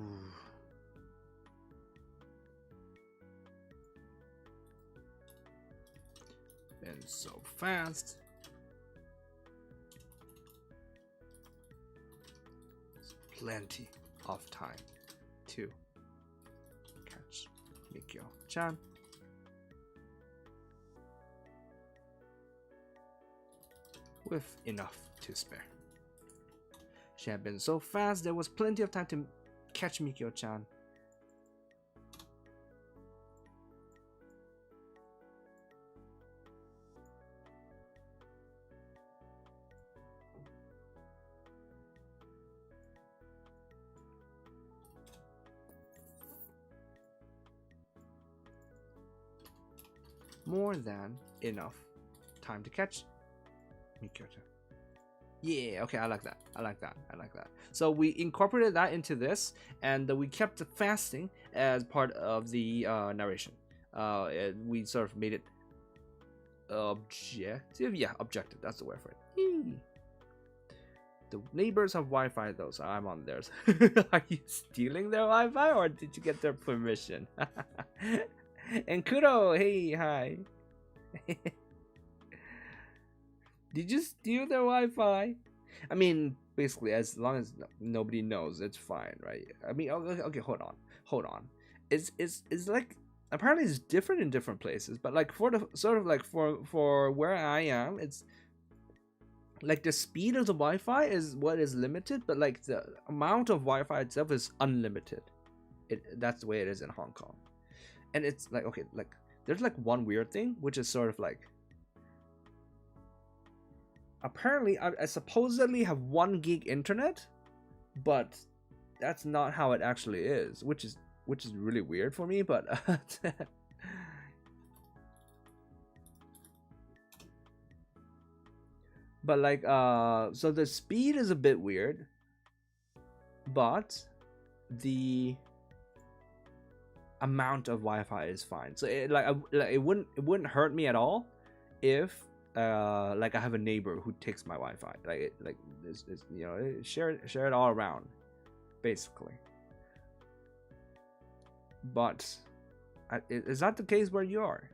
And so fast. There's plenty of time to catch Mikyo-chan. With enough to spare. She had been so fast, there was plenty of time to catch Mikyo-chan. More than enough time to catch Mikyo-chan. Yeah, okay, I like that. I like that. So we incorporated that into this, and we kept the fasting as part of the narration. We sort of made it objective. Yeah, objective. That's the word for it. The neighbors have Wi-Fi though, so I'm on theirs. Are you stealing their Wi-Fi, or did you get their permission? And Kuro, hey, hi. Did you steal their Wi-Fi? I mean, basically, as long as nobody knows, it's fine, right? I mean, okay, hold on. It's like, apparently it's different in different places, but like for the sort of like for where I am, it's like the speed of the Wi-Fi is what is limited, but like the amount of Wi-Fi itself is unlimited. That's the way it is in Hong Kong. And it's like, okay, like there's like one weird thing, which is sort of like, apparently I supposedly have 1 gig internet, but that's not how it actually is, which is really weird for me, but but like so the speed is a bit weird, but the amount of Wi-Fi is fine. So it wouldn't hurt me at all if like I have a neighbor who takes my Wi-Fi. Like it's you know, share it all around, basically. But is that the case where you are?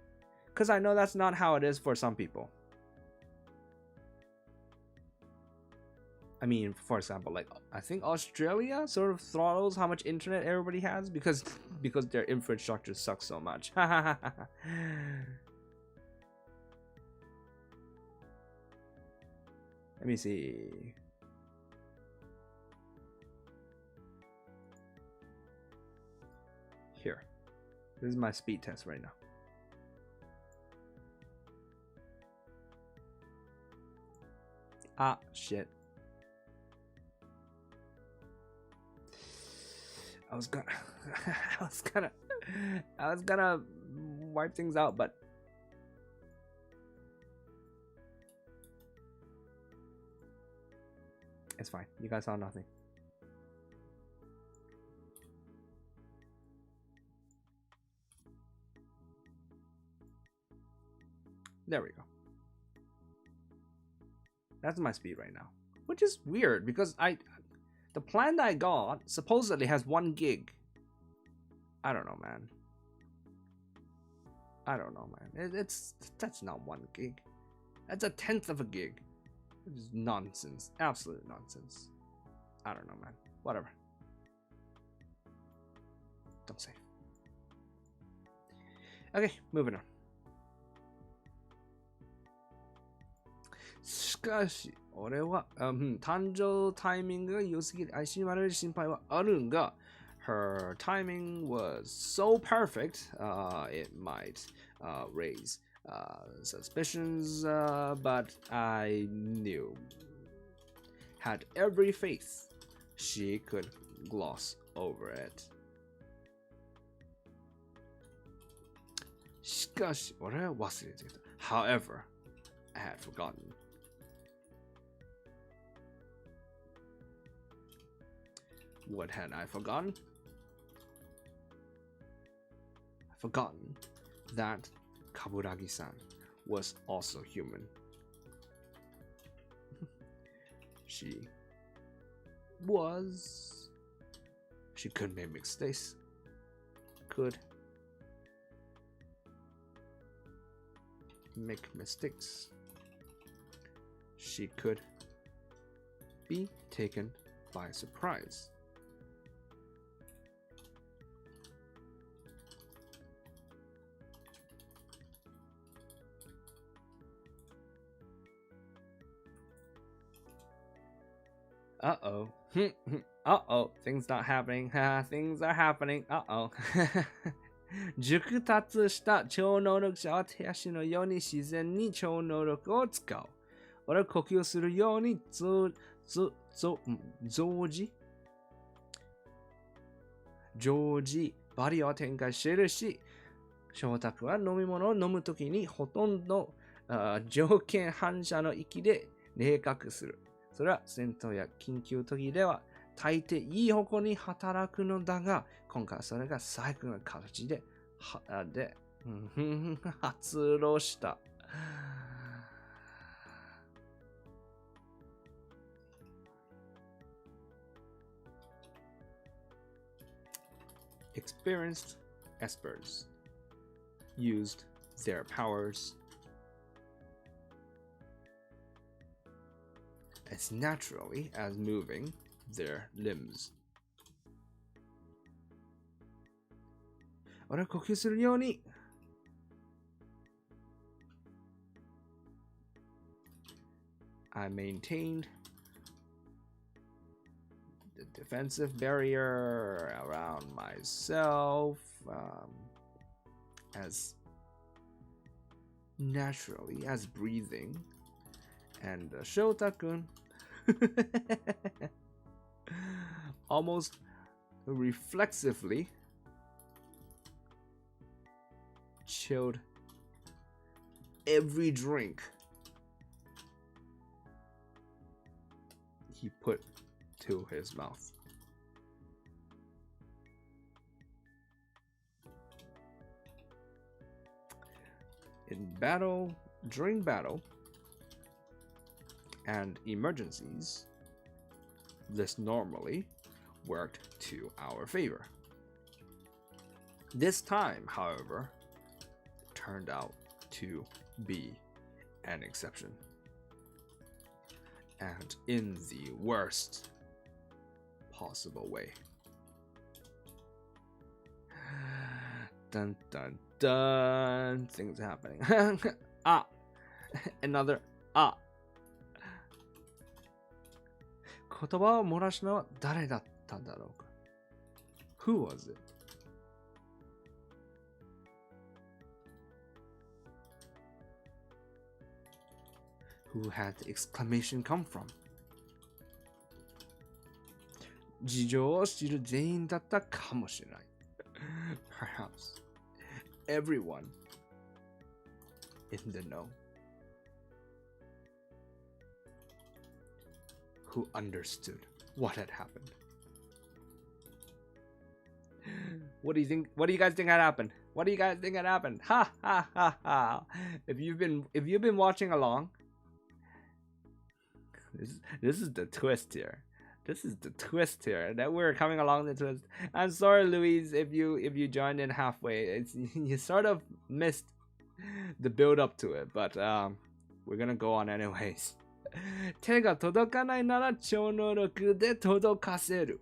Because I know that's not how it is for some people. I mean, for example, like I think Australia sort of throttles how much internet everybody has because their infrastructure sucks so much. Let me see. Here. This is my speed test right now. Ah, shit. I was gonna wipe things out, but It's fine. You guys saw nothing. There we go. That's my speed right now. Which is weird because the plan that I got supposedly has 1 gig. I don't know, man. That's not 1 gig. That's 1/10 of a gig. It's nonsense. Absolute nonsense. I don't know, man. Whatever. Don't say. Okay, moving on. しかし、俺は、誕生タイミングが良すぎて怪しまれる心配はあるんが、her timing was so perfect, it might raise suspicions, but I had every faith she could gloss over it. しかし、俺は忘れていた。However, I had forgotten. What had I forgotten? Forgotten that Kaburagi-san was also human. She could make mistakes. Could make mistakes. She could be taken by surprise. Uh-oh. Uh-oh. Things not happening. Things are happening. Uh-oh. 熟達した超能力者は手足のように自然に超能力を使う。俺は呼吸するように常時バリを展開しているし、翔太は飲み物を飲むときにほとんど条件反射の域で冷却する。それは戦闘や緊急時では大抵いい方向に働くのだが、今回それが最高の形で発動した。Experienced espers used their powers as naturally as moving their limbs. 俺は呼吸するように。I maintained the defensive barrier around myself as naturally as breathing. And Shota-kun almost reflexively chilled every drink he put to his mouth. During battle and emergencies, this normally worked to our favor. This time, however, turned out to be an exception, and in the worst possible way. Dun dun dun, things happening. Another 言葉を漏らしたのは誰だったんだろうか。Who was it? Who had the exclamation come from? 事情を知る全員だったかもしれない。Perhaps everyone in the know. who understood what had happened. What do you think? What do you guys think had happened? What do you guys think had happened? Ha ha ha ha! If you've been watching along, this is the twist here. This is the twist here that we're coming along the twist. I'm sorry, Louise, if you joined in halfway. You sort of missed the build up to it, but we're gonna go on anyways. 手が届かないなら超能力で届かせる。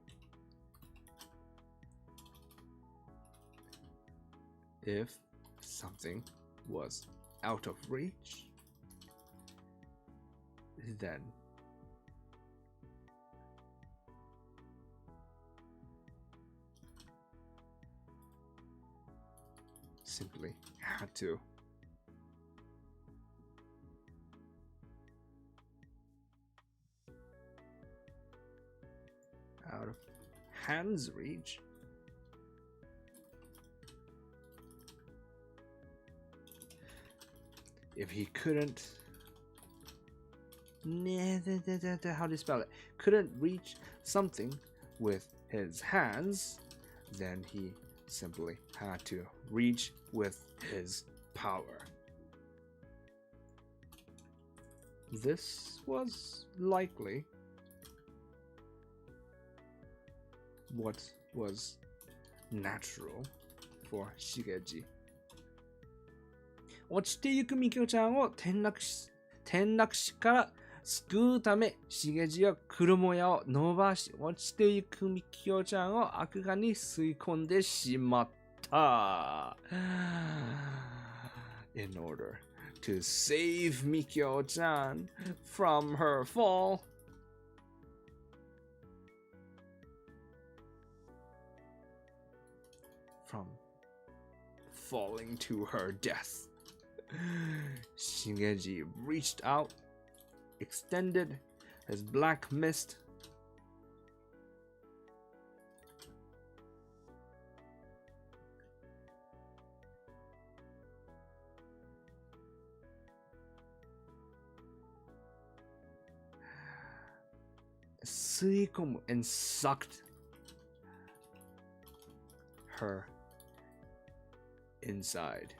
If something was out of reach, then simply had to out of hand's reach. If he couldn't, how do you spell it? Couldn't reach something with his hands, then he simply had to reach with his power. This was likely what was natural for Shigeji. 落ちてゆくみきおちゃんを転落死から救うため、しげじは黒もやを伸ばし、落ちてゆくみきおちゃんを悪魔に吸い込んでしまった。In order to save Mikio-chan from her fall, from falling to her death, Shigeji reached out, extended his black mist, and sucked her inside.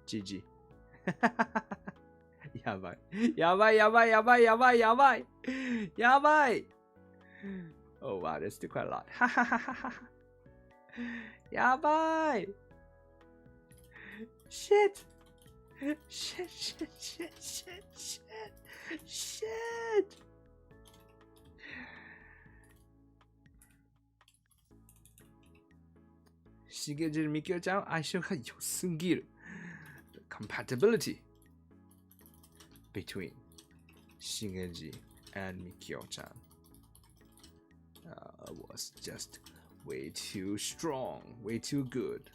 GG. やばい。やばいやばいやばいやばいやばいやばい Oh wow, that's still quite a lot. やばい Shit! Shit, shit, shit, shit, shit, shit! Shigeji みきおちゃん相性が良すぎる。The compatibility between Shigeji and Mikio-chan was just way too strong, way too good.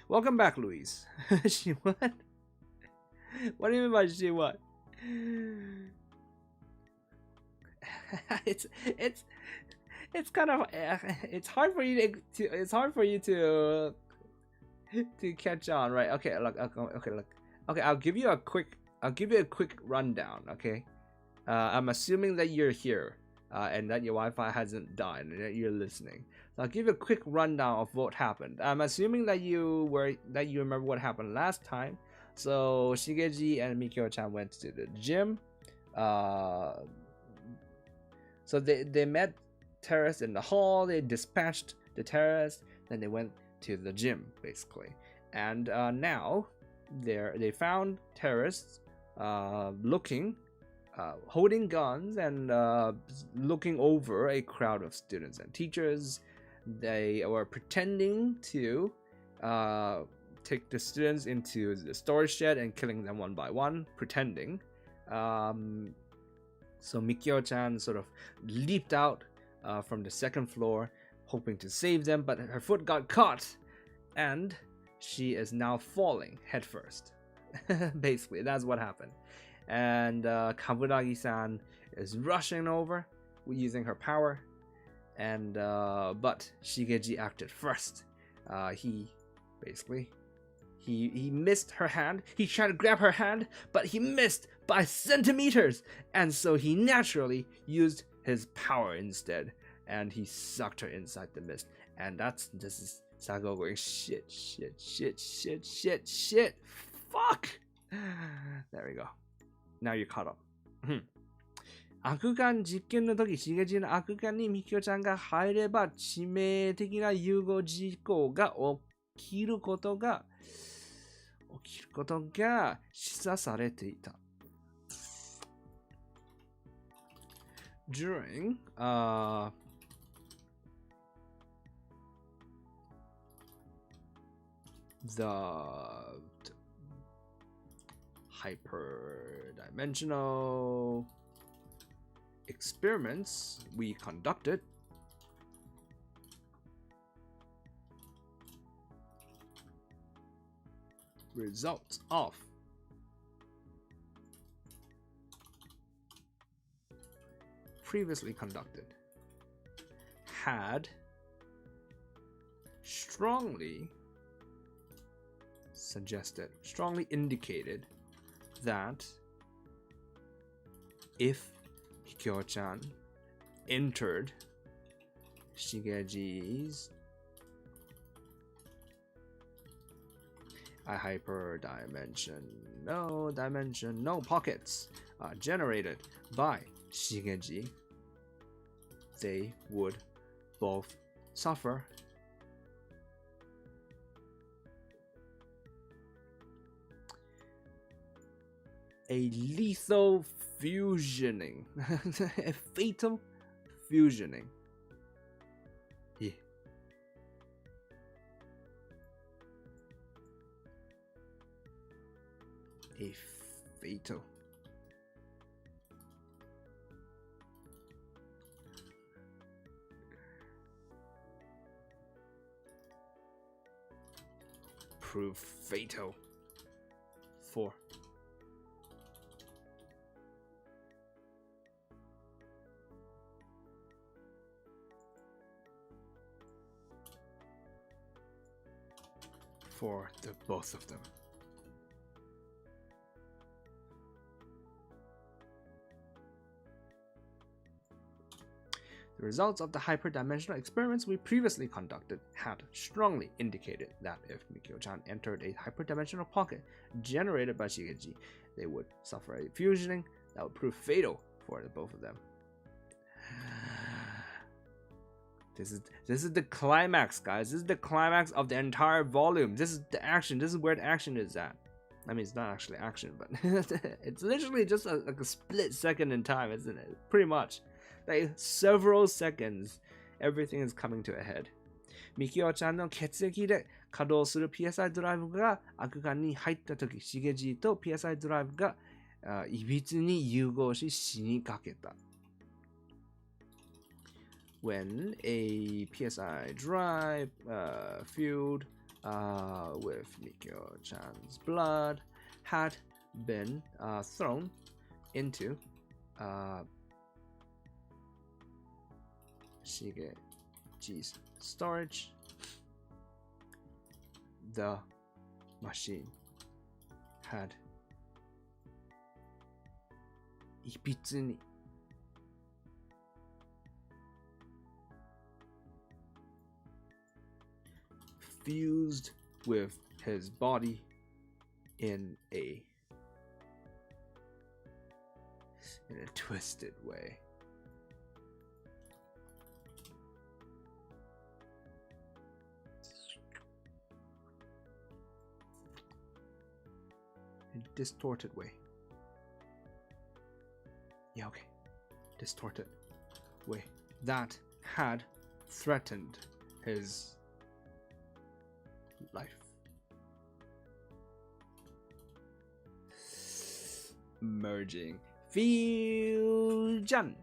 Welcome back, Louise. She what? What do you mean by she what? It's kind of it's hard for you to catch on, right? Okay, look. Okay, I'll give you a quick rundown. Okay, I'm assuming that you're here and that your Wi-Fi hasn't died and that you're listening. So I'll give you a quick rundown of what happened. I'm assuming that you remember what happened last time. So Shigeji and Mikio-chan went to the gym. So they met terrorists in the hall. They dispatched the terrorists. Then they went to the gym, basically. And now they found terrorists holding guns and looking over a crowd of students and teachers. They were pretending to take the students into the storage shed and killing them one by one, pretending. So Mikio-chan sort of leaped out from the second floor, hoping to save them, but her foot got caught, and she is now falling headfirst. Basically, that's what happened. And Kaburagi-san is rushing over using her power, and but Shigeji acted first. He basically He missed her hand. He tried to grab her hand, but he missed by centimeters. And so he naturally used his power instead. And he sucked her inside the mist. And this is Sago going, shit. Fuck! There we go. Now you're caught up. 悪感実験の時、しげじの悪感にみきおちゃんが入れば致命的な融合事故が起きることが示唆されていた。During the hyperdimensional experiments we conducted, results of previously conducted had strongly indicated that if Mikyo-chan entered Shigeji's hyperdimensional pockets generated by Shigeji, they would both suffer a lethal fusioning. A fatal fusioning. Yeah. A fatal prove fatal for the both of them. The results of the hyperdimensional experiments we previously conducted had strongly indicated that if Mikyo-chan entered a hyperdimensional pocket generated by Shigeji, they would suffer a fusioning that would prove fatal for the both of them. This is the climax, guys. This is the climax of the entire volume. This is the action. This is where the action is at. I mean, it's not actually action, but it's literally just like a split second in time, isn't it? Pretty much. Like several seconds, everything is coming to a head. Mikyo-chanの血液で稼働する PSI ドライブが悪感に入ったとき、しげじと PSI ドライブがいびつに融合し死にかけた。When a PSI drive filled with Mikyo-chan's blood had been thrown into Shigeji's storage, the machine had いびつにfused with his body in a twisted way. In a distorted way. Yeah, okay. Distorted way. That had threatened his life. Merging. Fusion.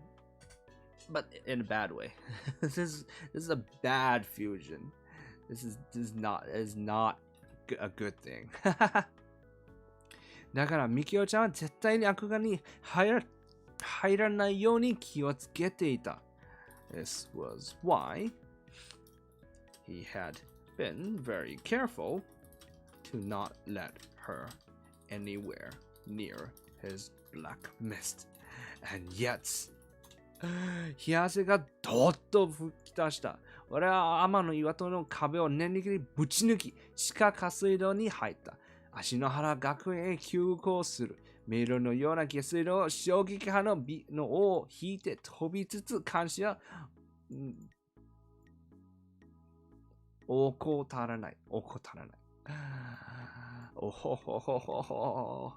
But in a bad way. This is a bad fusion. This is not a good thing. だからミキオちゃんは絶対に悪魔に入らないように気をつけていた。This was why he had been very careful to not let her anywhere near his black mist. And yet, 冷や汗がどっと吹き出した。俺は天の岩戸の壁を念力にぶち抜き、地下下水道に入った。足の原学園へ急行する。迷路のような下水道を衝撃波の尾を引いて飛びつつ監視は、怠らない。おほほほほほ。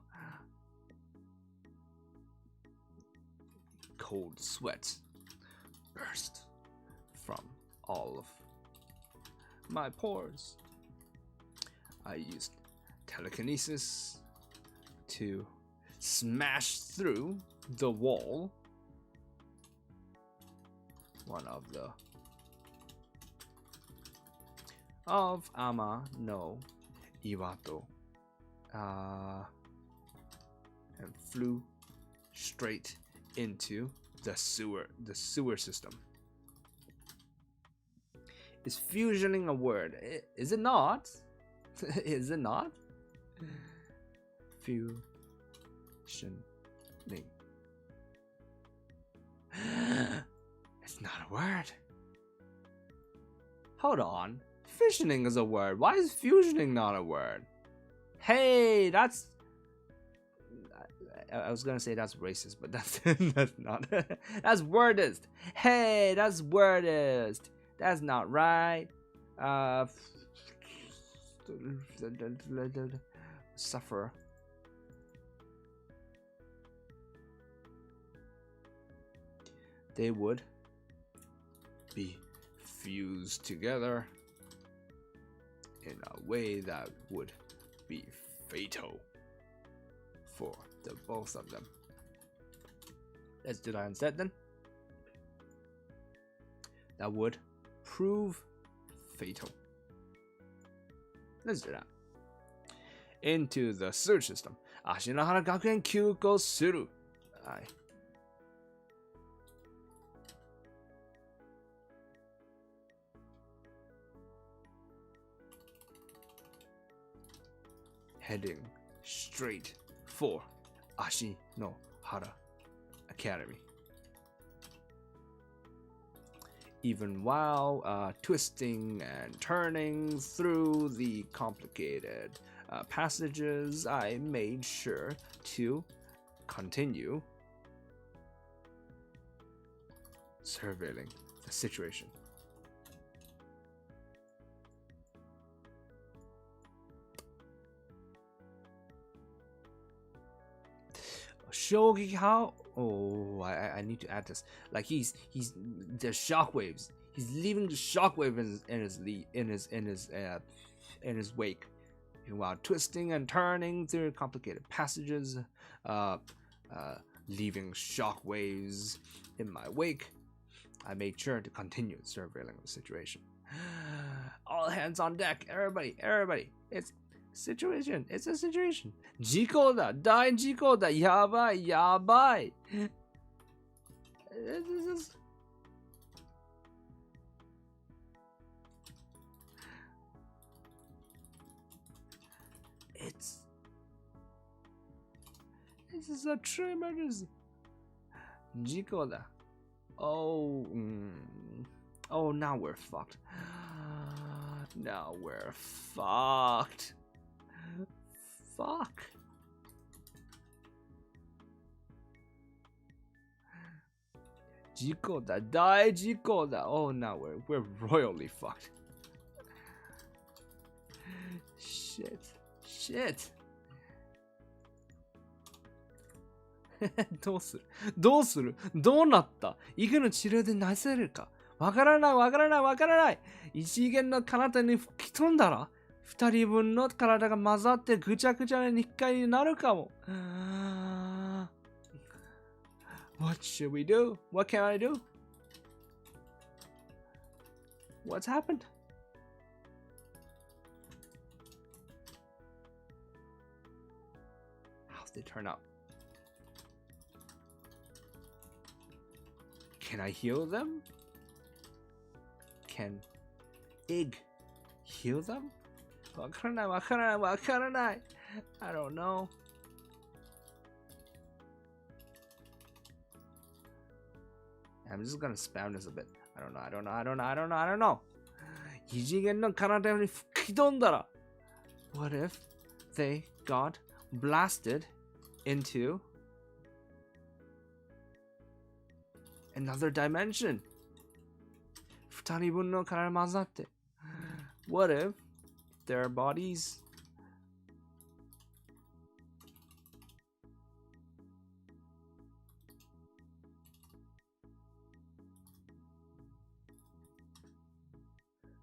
Cold sweat burst from all of my pores. I used telekinesis to smash through the wall. One of the of Ama no Iwato and flew straight into the sewer system. Is fusioning a word? Is it not? Is it not? Fusioning. It's not a word. Hold on. Fissioning is a word. Why is fusioning not a word? Hey, that's... I was gonna say that's racist, but that's not. That's wordist. Hey, that's wordist. That's not right. Suffer. They would be fused together in a way that would be fatal for the both of them. Let's do that instead then. That would prove fatal. Let's do that. Into the sewer system. 足の原学園急行する。はい。Heading straight for Ashinohara Academy. Even while twisting and turning through the complicated passages, I made sure to continue surveilling the situation. Shogeki, how? Oh, I need to add this. Like he's the shockwaves. He's leaving the shockwave in his wake, and while twisting and turning through complicated passages, leaving shockwaves in my wake, I made sure to continue surveilling the situation. All hands on deck, everybody. It's a situation. 事故だ、大事故だ、やばい。This is a true emergency. 事故だ。Oh, now we're fucked. Now we're fucked. Fuck. Jikoda, dai jikoda. Oh, now we're royally fucked. Shit. どうするどうなった？医学の治療でなせるか？わからない。一次元の彼方に吹き飛んだら二人分の体が混ざってぐちゃぐちゃな肉塊になるかも。What should we do? What can I do? What's happened? How's they turn out? Can I heal them? Can Ig heal them? わからないわからないわからない。I don't know. I'm just gonna spam this a bit. I don't know, I don't know, I don't know, I don't know, I don't know. 異次元の体に吹き飛んだら What if they got blasted into another dimension? 二人分の体混ざって What if their bodies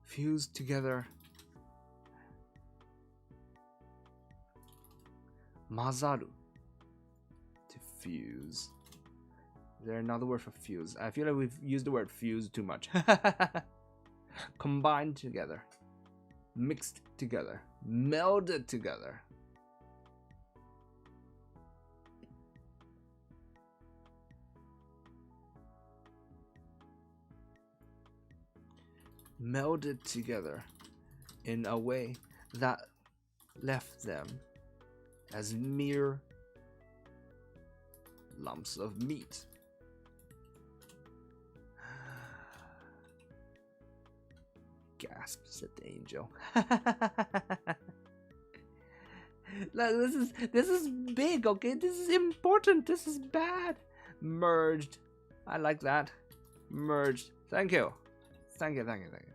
fuse together? 混ざる to fuse. Is there another word for fuse? I feel like we've used the word fuse too much. Combined together, mixed together, melded together. Melded together in a way that left them as mere lumps of meat. Gasp, said the angel. This is big, okay? This is important. This is bad. Merged. I like that. Merged. Thank you. Thank you, thank you, thank you.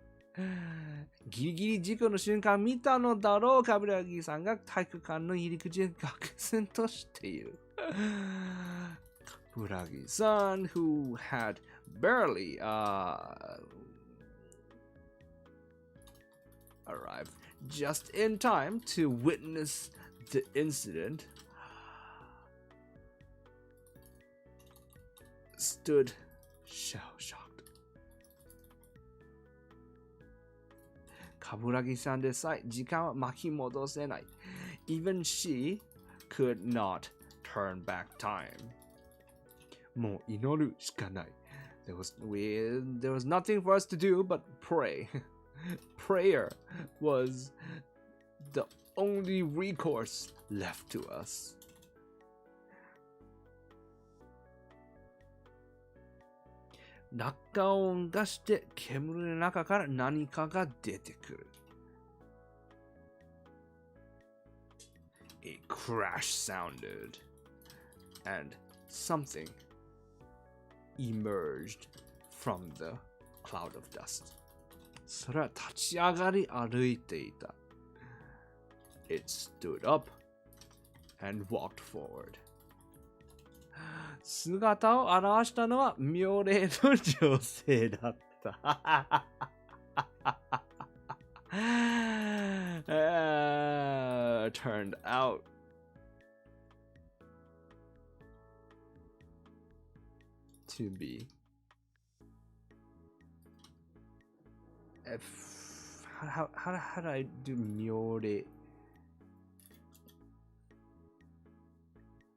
ギリギリ事故の瞬間見たのだろう。カブラギさんが体育館の入り口で愕然としている。カブラギさん who had barely arrived just in time to witness the incident stood shell-shocked. カブラギさんでさえ時間は巻き戻せない。Even she could not turn back time. もう祈るしかない。There was nothing for us to do but pray. Prayer was the only recourse left to us. 落下音がして煙の中から何かが出てくる。A crash sounded, and something emerged from the cloud of dust. それは立ち上がり歩いていた。It stood up and walked forward. 姿を現したのは妙齢の女性だった。Turned out to be how do I do 妙齢?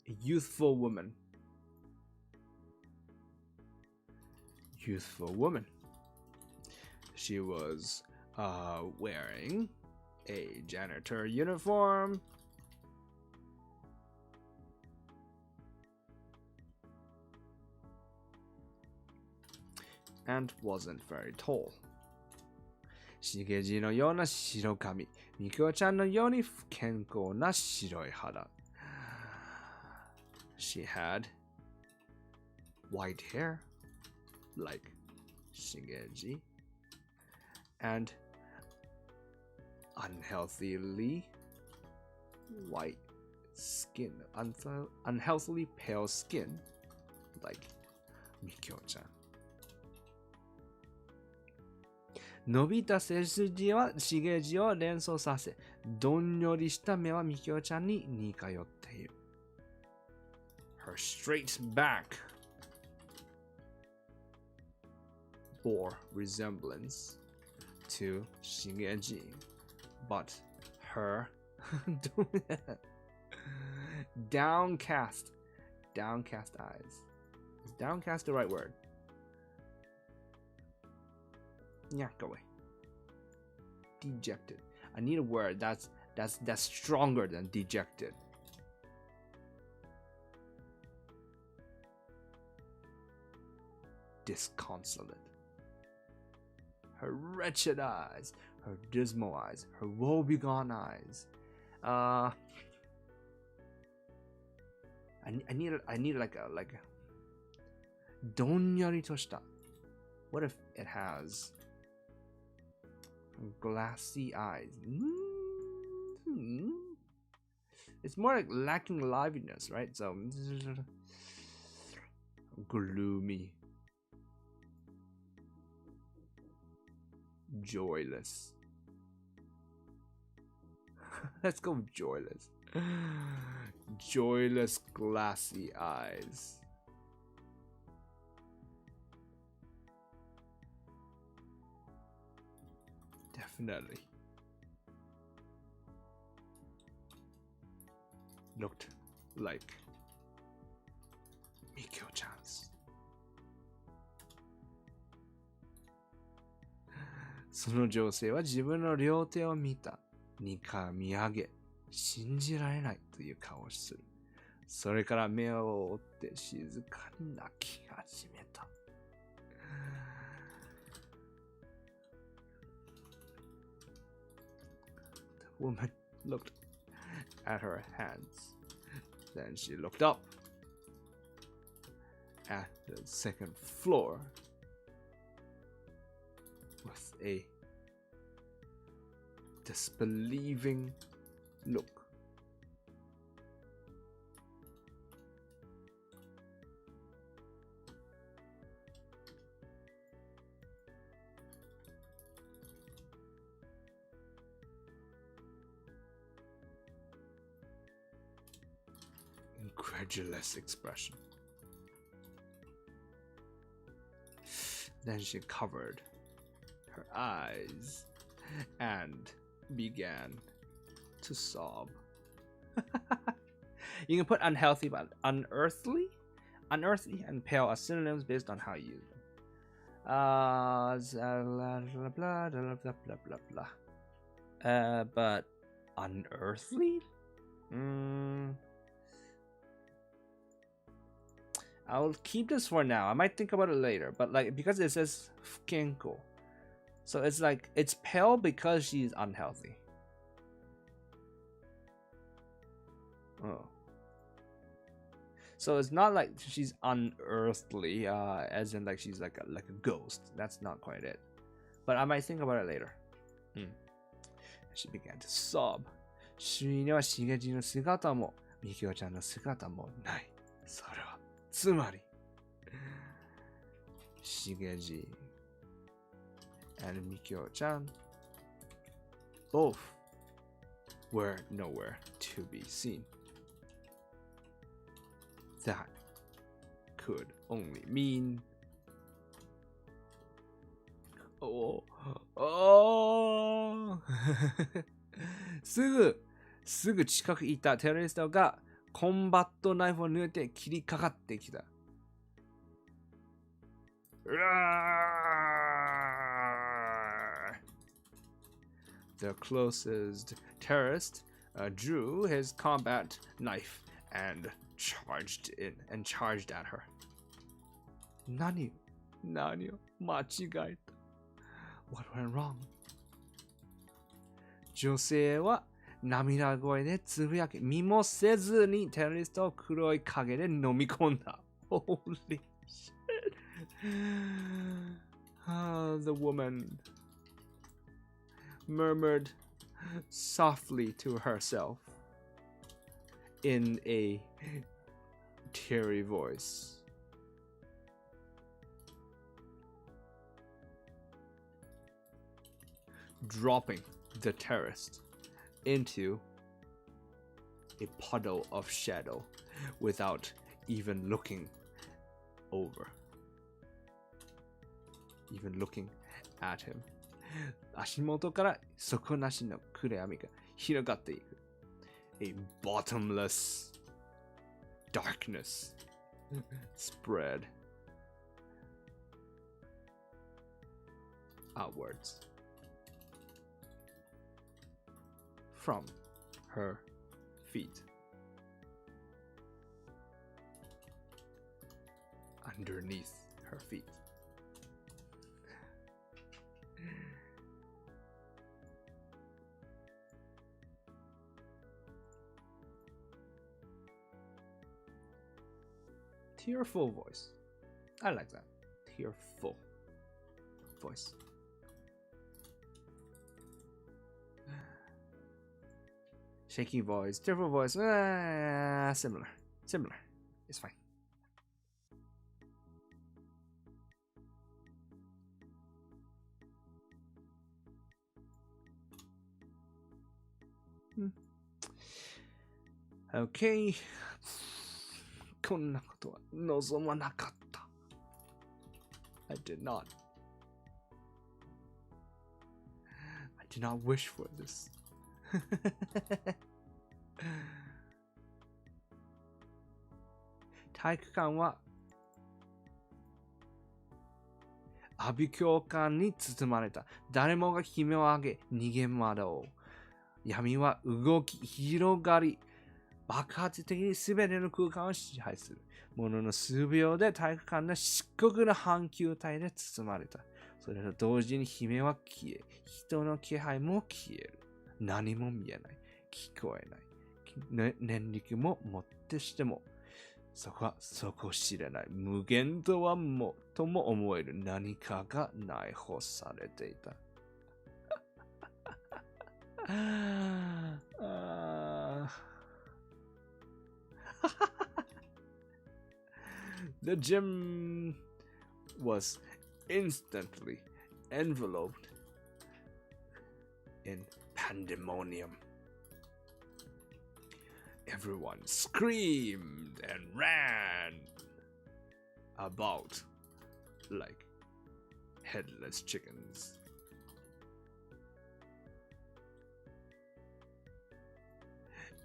A youthful woman. Youthful woman. She was wearing a janitor uniform and wasn't very tall. しげじのような白髪、みきおちゃんのように不健康な白い肌。She had white hair like Shigeji and unhealthily white skin, unhealthily pale skin like Mikyo-chan. 伸びた背筋はShigejiを連想させ、どんよりした目はMikyo-chanに似通っている。Her straight back bore resemblance to Shigeji, but her downcast eyes. Is downcast the right word? Yeah, go away. Dejected. I need a word that's stronger than dejected. Disconsolate. Her wretched eyes, her dismal eyes, her woebegone eyes. I need like a donyari toshita. What if it has glassy eyes? It's more like lacking liveliness, right? So gloomy, joyless. Let's go with joyless. Joyless, glassy eyes. Definitely. Looked like Mikyo-chan's. その女性は自分の両手を見た。2回見上げ、信じられないという顔をする。それから目を覆って静かに泣き始めた。The woman looked at her hands. Then she looked up at the second floor with a disbelieving look. Incredulous expression. Then she covered her eyes and began to sob. You can put unhealthy but unearthly. Unearthly and pale are synonyms based on how you use them. But unearthly? I'll keep this for now. I might think about it later. But like because it says fukenko, so it's like it's pale because she's unhealthy. Oh. So it's not like she's unearthly, as in like she's like a ghost. That's not quite it. But I might think about it later. She began to sob. 周囲にはしげじの姿もみきおちゃんの姿もない。それはつまりしげじ and Mikio-chan both were nowhere to be seen. That could only meanすぐ近くいたテロリストがコンバットナイフを抜いて切りかかってきた。The closest terrorist drew his combat knife and charged at her. 何を間違えた。What went wrong? 女性は涙声でつぶやき、見もせずにテロリストを黒い影で飲み込んだ。Holy shit. The woman murmured softly to herself in a teary voice. Dropping the terrorist into a puddle of shadow without even looking over, even looking at him. 足元から底なしの暗闇が広がっていく。A bottomless darkness spread outwards. from her feet. Underneath her feet. Tearful voice. I like that. Tearful voice. Shaky voice, tearful voice. Similar. It's fine. Okay. こんなことは望まなかった。I did not. I did not wish for this. 体育館は阿鼻教官に包まれた。誰もが悲鳴を上げ逃げ惑う。闇は動き広がり、爆発的に全ての空間を支配する。ものの数秒で体育館の漆黒の半球体で包まれた。それと同時に悲鳴は消え、人の気配も消える。何も見えない。聞こえない。念力ももってしても、そこは底知れない。無限とはもとも思える何かが内包されていた。The gym was instantly enveloped in pandemonium. Everyone screamed and ran about like headless chickens.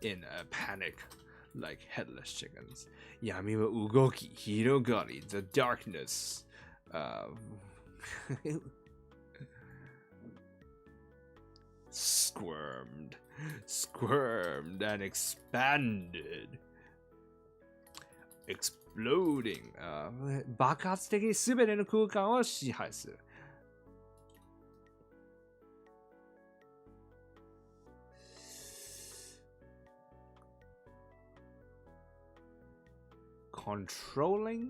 In a panic, like headless chickens. 闇は動き、広がり、the darkness. Squirmed and expanded. Exploding. 爆発的に全ての空間を支配する。Controlling?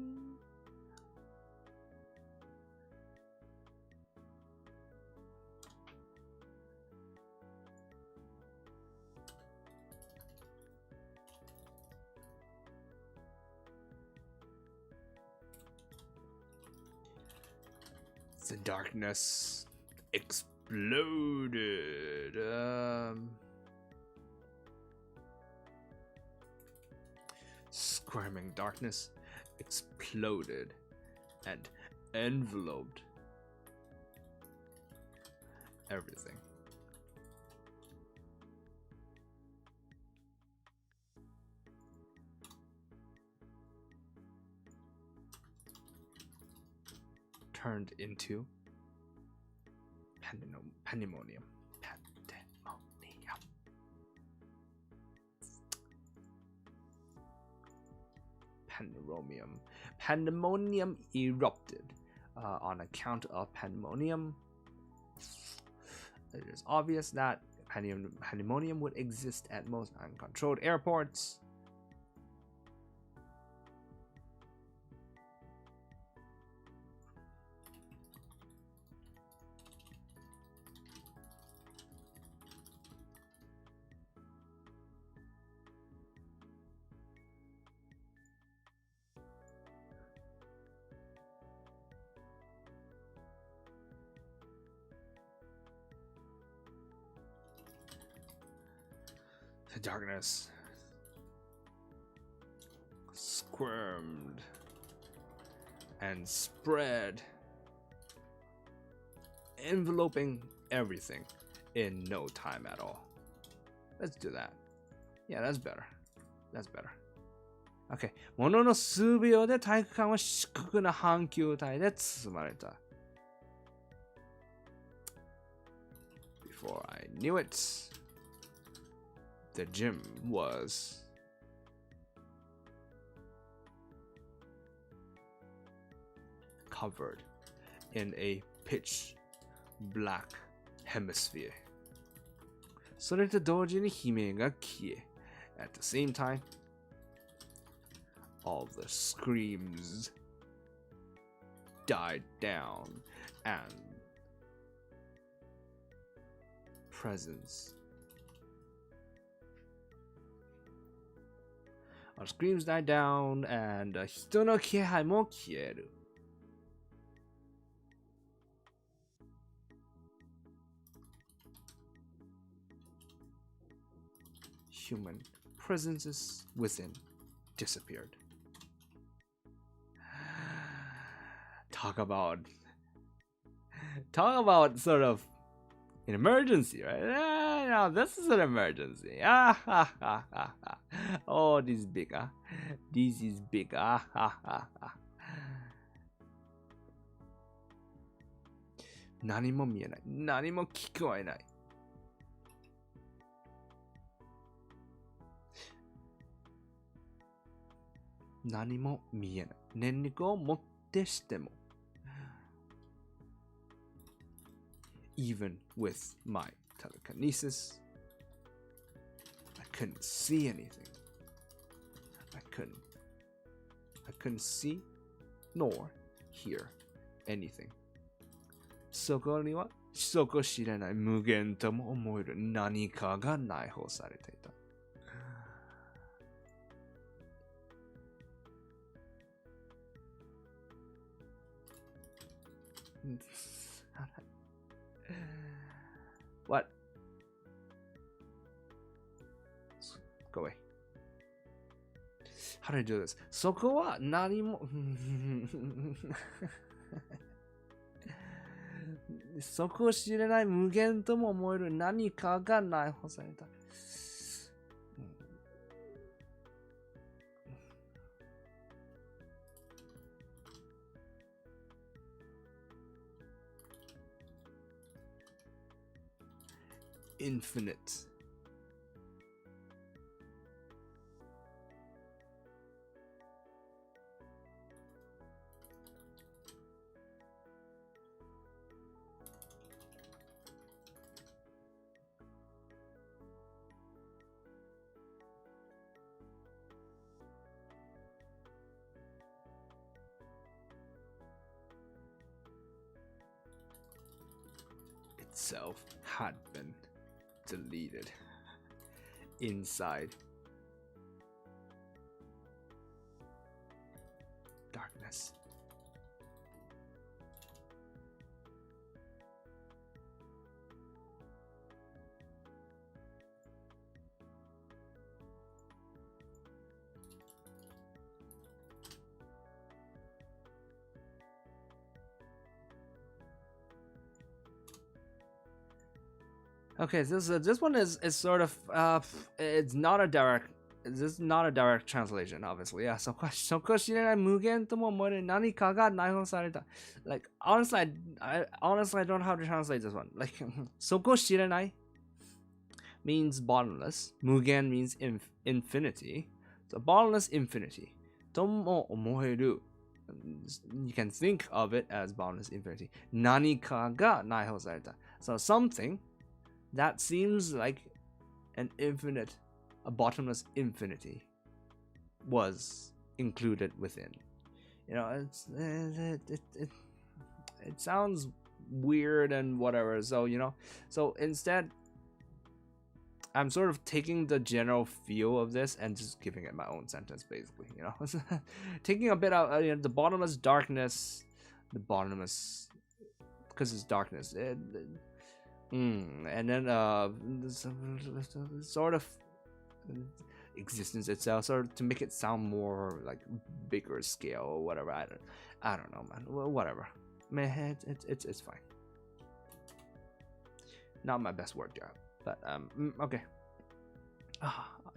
The darkness exploded. Squirming darkness exploded and enveloped everything. Turned into pandemonium. Pandemonium erupted on account of pandemonium. It is obvious that pandemonium would exist at most uncontrolled airports. The darkness squirmed and spread, enveloping everything in no time at all. Let's do that. Yeah, that's better. That's better. Okay. ものの数秒で体育館は漆黒な半球体で包まれた。Before I knew it, The gym was covered in a pitch black hemisphere. それと同時に悲鳴が消え。At the same time, all the screams died down and presence. Our screams died down and 人の気配も消える。Human presences within disappeared. Talk about sort of an emergency, right? No, this is an emergency. Oh, this is big. This is big. 何も見えない。何も聞こえない。何も見えない。念力をもってしても。Even with my telekinesis, I couldn't see anything. I couldn't see nor hear anything. そこには底知れない無限とも思える何かが内包されていた。What? Go away. How do I do this? そこは何もそこを知れない無限とも思える何かが内包された。Infinite. Itself had been deleted inside darkness. Okay, this one is sort of it's not a direct. This is not a direct translation, obviously. Yeah, そこ知れない無限とも思える何かが内包された。Like honestly, I don't know how to translate this one. Like そこ知れない means bottomless. 無限 means infinity. So bottomless infinity. とも思える。You can think of it as bottomless infinity. 何かが内包された。So something that seems like a bottomless infinity was included within. You know, it sounds weird and whatever. So, you know, so instead, I'm sort of taking the general feel of this and just giving it my own sentence, basically, you know. Taking a bit out, you know, the bottomless darkness, the bottomless, because it's darkness. And then sort of existence itself, sort of to make it sound more like bigger scale or whatever. I don't know, man. Whatever, man. It's fine. Not my best work job, but okay.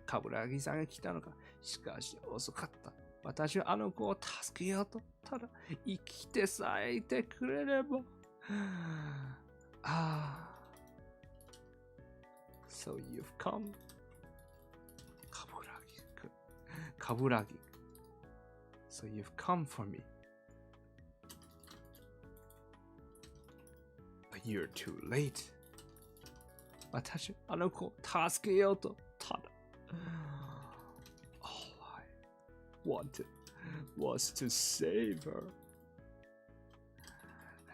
カブラギさんが来たのか。しかし遅かった。私はあの子を助けようと。ただ生きてさえいてくれれば。So you've come. Kaburagi. So you've come for me. But you're too late. 私、あの子を助けようと、ただ。All I wanted was to save her.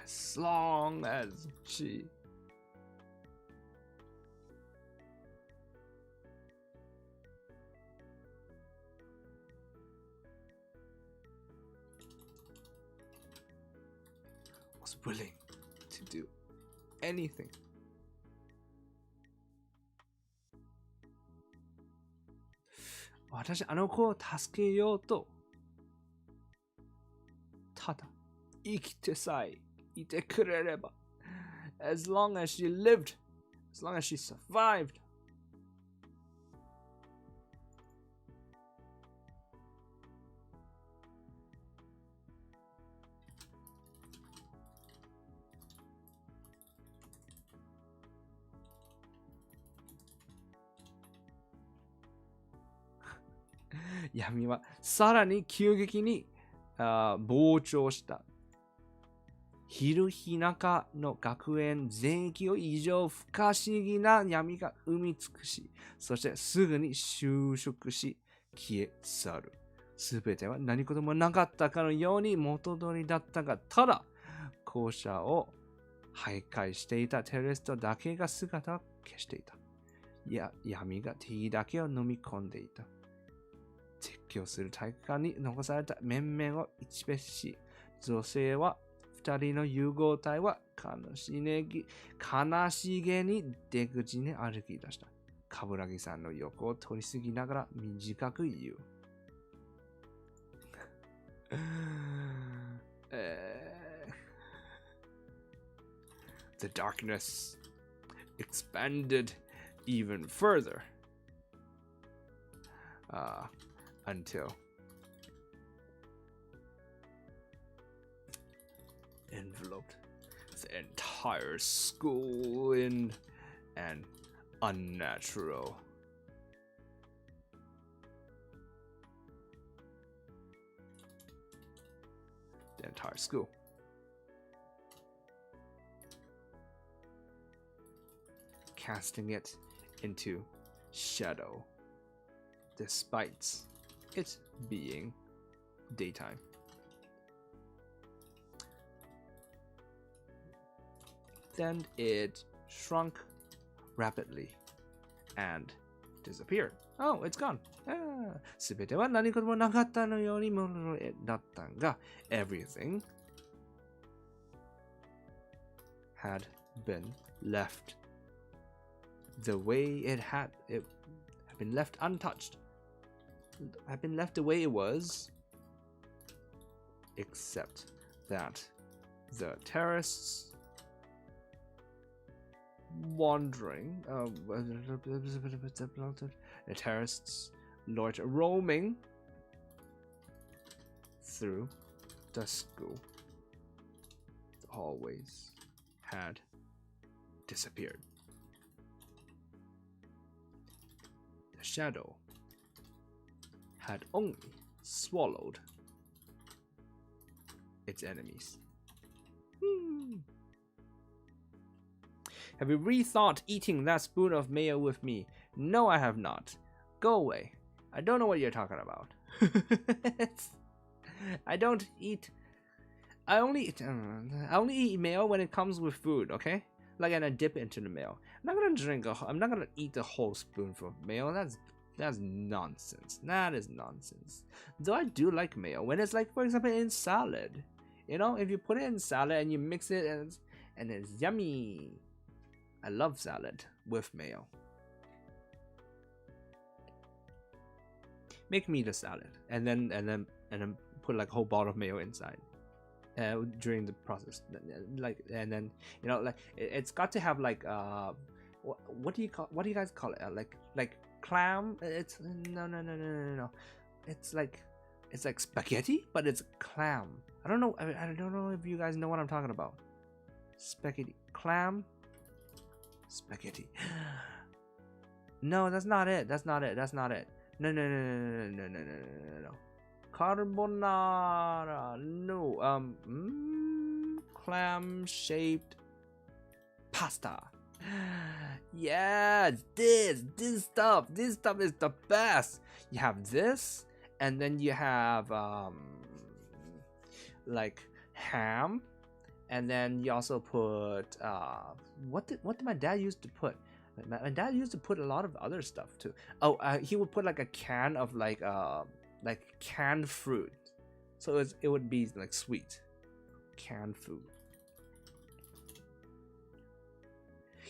As long as she was willing to do anything. 私、あの子を助けようと、ただ、生きてさえいてくれれば。As long as she lived, as long as she survived. 闇はさらに急激に膨張した。昼日中の学園全域を以上不可思議な闇が生み尽くし、そしてすぐに収縮し消え去る。すべては何事もなかったかのように元通りだったが、ただ校舎を徘徊していたテレストだけが姿を消していた。闇が敵だけを飲み込んでいた。絶叫する体育館に残された面々を一別し、女性は二人の融合体は悲しげに出口に歩き出した。冠城さんの横を通り過ぎながら短く言う。The darkness expanded even further. Until enveloped the entire school in an unnatural the entire school. Casting it into shadow despite it being daytime. Then it shrunk rapidly and disappeared. Oh, it's gone. すべては何事もなかったのようにものだったが、everything had been left the way it had been left untouched. Had been left the way it was, except that the terrorists wandering, the terrorists roaming through the school, the hallways had disappeared. The shadow had only swallowed its enemies. Have you rethought eating that spoon of mayo with me? No, I have not. Go away. I don't know what you're talking about. I only eat mayo when it comes with food, okay? Like, and I dip it into the mayo. I'm not gonna eat the whole spoonful of mayo. That's nonsense. That is nonsense. Though I do like mayo when it's like, for example, in salad. You know, if you put it in salad and you mix it and it's yummy. I love salad with mayo. Make me the salad and then put like a whole bottle of mayo inside during the process. Like, and then, you know, like it's got to have like what do you guys call it? Like clam. It's no. It's like spaghetti, but it's clam. I don't know if you guys know what I'm talking about. Spaghetti, clam, spaghetti. No, that's not it. No, no, no, no, no, no, no, no, no, no. Carbonara. No. Clam-shaped pasta. Yeah, this stuff is the best. You have this, and then you have like ham, and then you also put what did my dad used to put? My dad used to put a lot of other stuff too. Oh, he would put like a can of like canned fruit, so it would be like sweet canned food.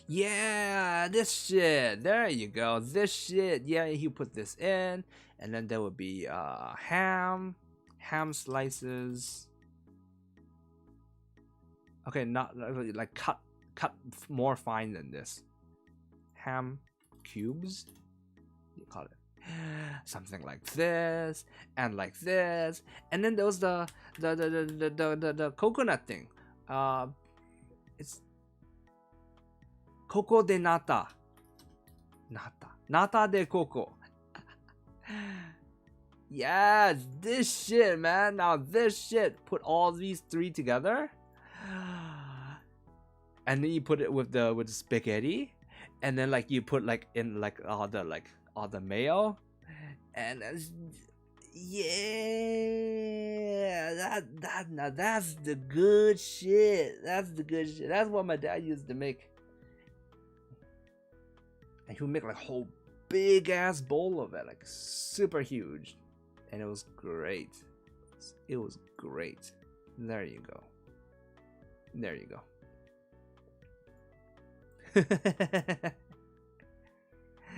Yeah, this shit. There you go. This shit. Yeah, he put this in, and then there would be ham slices. Okay, not like cut more fine than this. Ham cubes. You call it something like this and like this, and then there was the coconut thing. It's Coco de nata. Nata de coco. Yes, this shit, man. Now this shit. Put all these three together. And then you put it with the spaghetti. And then like you put like in like all the mayo. And yeah, that's the good shit. That's the good shit. That's what my dad used to make. And he would make like a whole big ass bowl of it, like super huge, and it was great. It was great. There you go. There you go.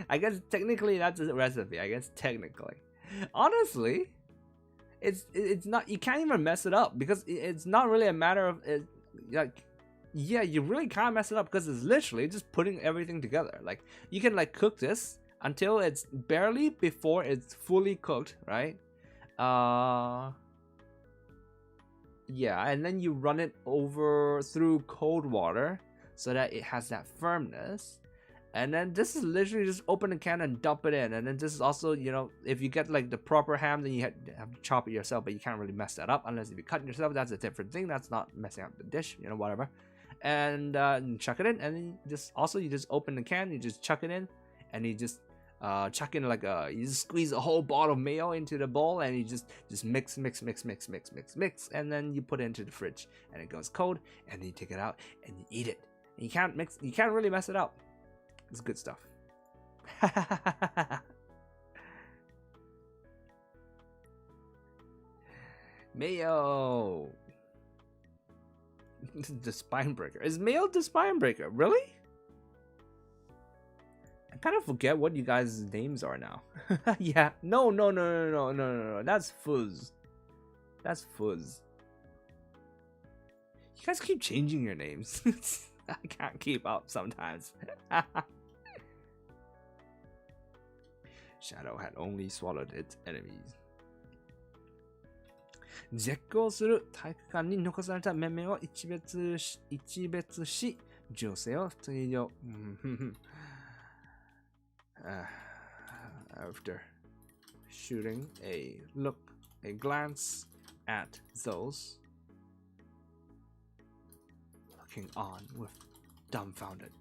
I guess technically that's a recipe. I guess technically, honestly, it's not. You can't even mess it up because it's not really a matter of like. Yeah, you really can't mess it up because it's literally just putting everything together. Like you can like cook this until it's barely before it's fully cooked, right? Yeah, and then you run it over through cold water so that it has that firmness. And then this is literally just open the can and dump it in. And then this is also, you know, if you get like the proper ham, then you have to chop it yourself, but you can't really mess that up unless if you cut it yourself. That's a different thing. That's not messing up the dish, you know, whatever. And chuck it in, and then you just open the can, you just chuck it in, and you just chuck in like you just squeeze a whole bottle of mayo into the bowl, and you just mix, and then you put it into the fridge, and it goes cold, and then you take it out and you eat it. And you can't really mess it up. It's good stuff. Mayo. The spine breaker. Is mayo the spine breaker? Really? I kind of forget what you guys' names are now. Yeah. No. That's fuzz. That's fuzz. You guys keep changing your names. I can't keep up sometimes. Shadow had only swallowed its enemies. 絶叫する体育館に残された面々を一別し、女性を追上。After shooting a glance at those looking on with dumbfounded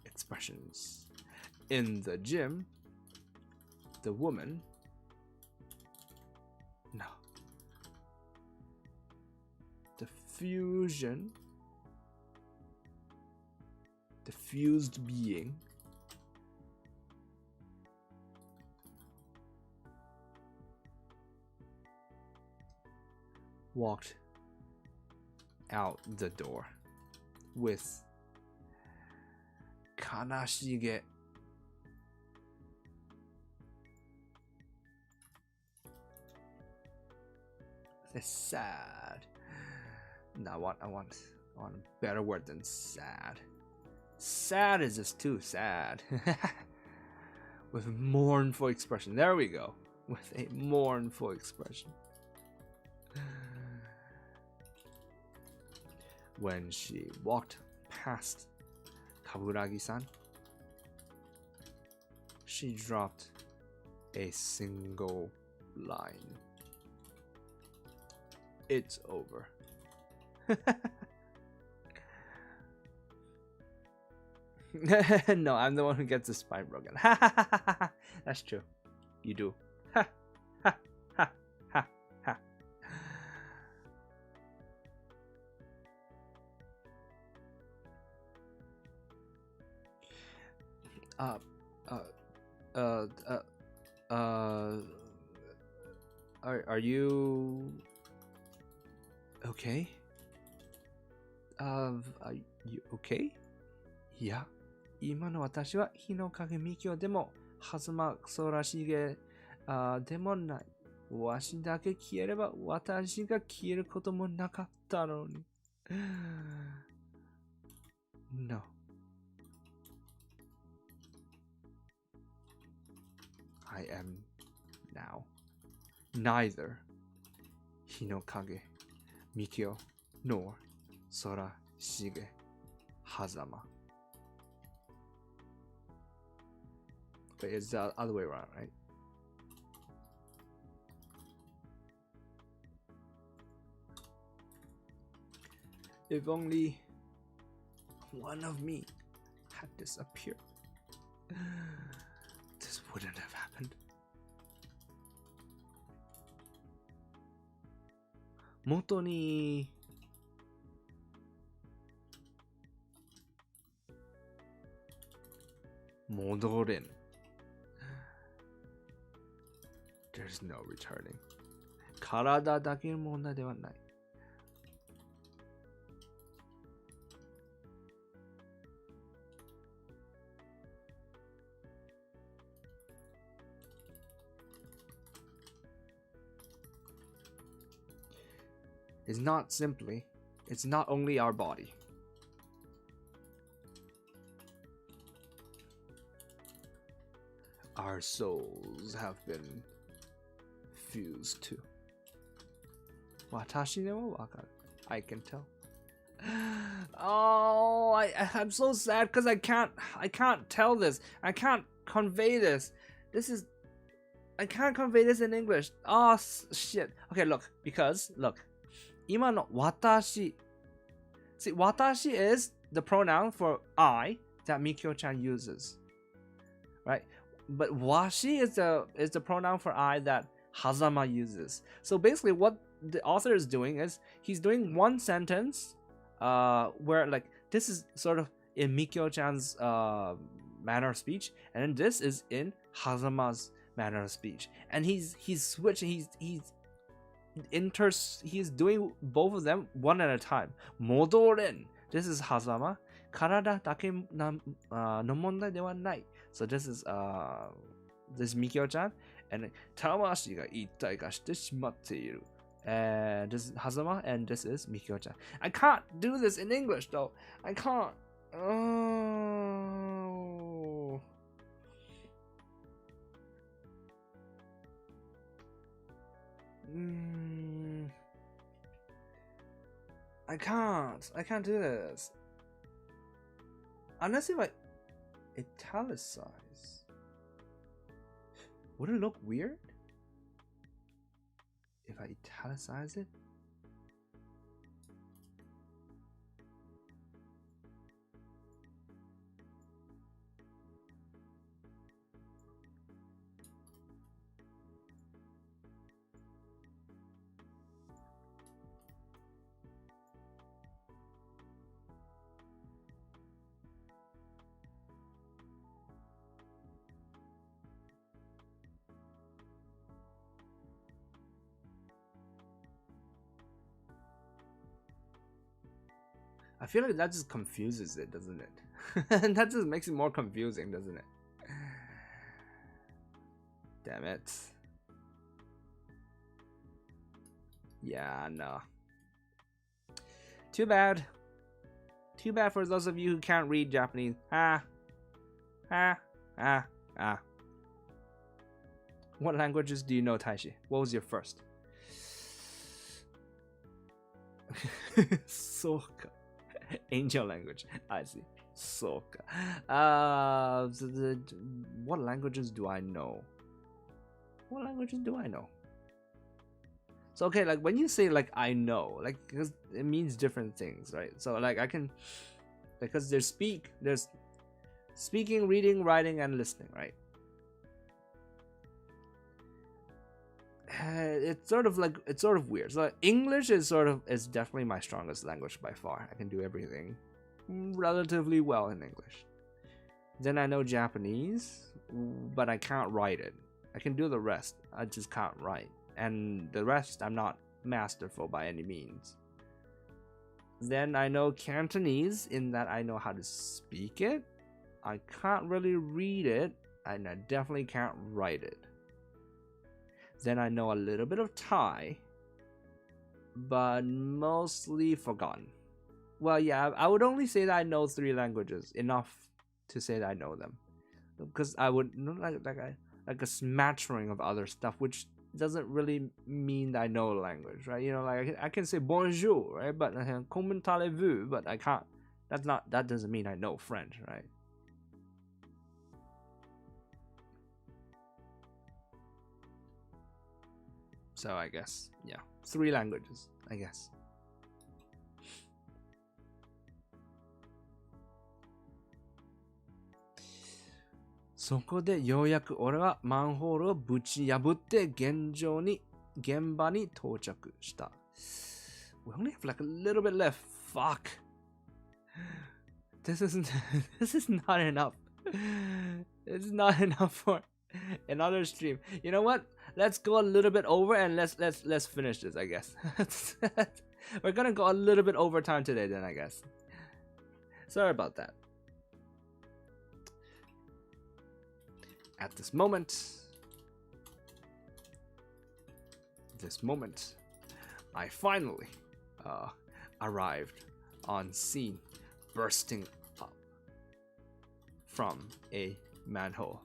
expressions in the gym, the woman the fused being walked out the door with kanashige sad. No, I want a better word than sad. Sad is just too sad. With mournful expression. There we go. With a mournful expression. When she walked past Kaburagi-san, she dropped a single line. It's over. No, I'm the one who gets the spine broken. That's true. You do. Are you okay? Are you okay? いや、今の私は日の影みきょでも、はまそらしげでもない。わしだけ消えれば私が消えることもなかったのに。No. I am now neither 日の影、みきょ、nor 空しげ、はざま。But it's the other way around, right? If only one of me had disappeared, this wouldn't have happened. 元に戻れん。There's no returning. 体だけの問題ではない。It's not simply, it's not only our body. Our souls have been fused too. 私でもわかる。I can tell. Oh, I'm so sad because I can't tell this. I can't convey this. I can't convey this in English. Oh, shit. Okay, look. Look. 今の私. See, 私 is the pronoun for I that Mikyo-chan uses. Right? But washi is the pronoun for I that Hazama uses. So basically what the author is doing is he's doing one sentence where like this is sort of in Mikyo-chan's manner of speech, and then this is in Hazama's manner of speech. And he's switching, he's doing both of them one at a time. Modoren. This is Hazama. Karada dake no mondai dewa nai. So this is Mikyo-chan. And Tamashi ga ittai ga shite shimatte iru. This is Hazama, and this is Mikyo-chan. I can't do this in English though. I can't. Oh. I can't do this. Unless if I italicize. Would it look weird? If I italicize it? I feel like that just confuses it, doesn't it? That just makes it more confusing, doesn't it? Damn it. Yeah, no. Too bad. Too bad for those of you who can't read Japanese. What languages do you know, Taishi? What was your first? Soka. Angel language. I see. Soka. What languages do I know? What languages do I know? So okay, like when you say like I know, like because it means different things, right? So like I can, because there's speaking, reading, writing, and listening, right? It's sort of weird. So English is definitely my strongest language by far. I can do everything relatively well in English. Then I know Japanese, but I can't write it. I can do the rest. I just can't write. And the rest I'm not masterful by any means. Then I know Cantonese in that I know how to speak it. I can't really read it, and I definitely can't write it. Then I know a little bit of Thai, but mostly forgotten. Well, yeah, I would only say that I know 3 languages, enough to say that I know them. Because I would like a smattering of other stuff, which doesn't really mean that I know a language, right? You know, like I can say bonjour, right? But comment allez-vous, but I can't. That doesn't mean I know French, right? So I guess, yeah, 3 languages, I guess. そこでようやく俺はマンホールをぶち破って現場に到着した。We only have like a little bit left. Fuck. This is not enough. It's not enough for another stream. You know what? Let's go a little bit over and let's finish this, I guess. We're gonna go a little bit over time today then, I guess. Sorry about that. At this moment, I finally arrived on scene, bursting up from a manhole.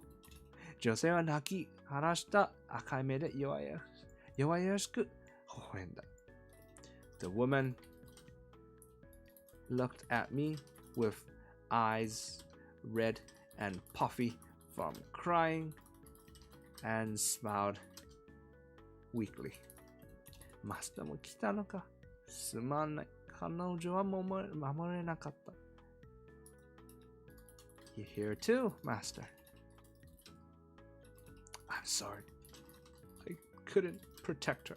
女性は泣き晴らした赤い目で弱々しく微笑んだ。The woman looked at me with eyes red and puffy from crying and smiled weakly. マスターも来たのか。すまない。彼女は守れなかった。You're here too, Master. I'm sorry. I couldn't protect her.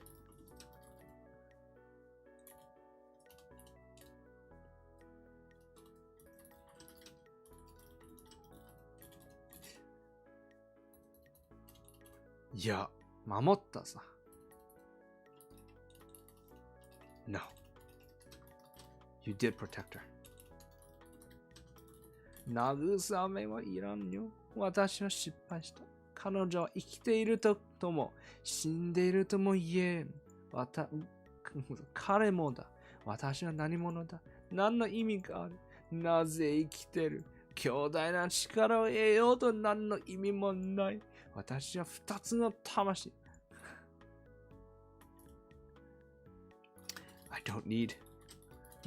Yeah, 守ったさ。No. You did protect her. 慰めはいらんよ。私は失敗した。彼女は生きているとも死んでいるとも言えん。彼もだ。私は何者だ。何の意味がある。なぜ生きてる。強大な力を得ようと何の意味もない。私は2つの魂。I don't need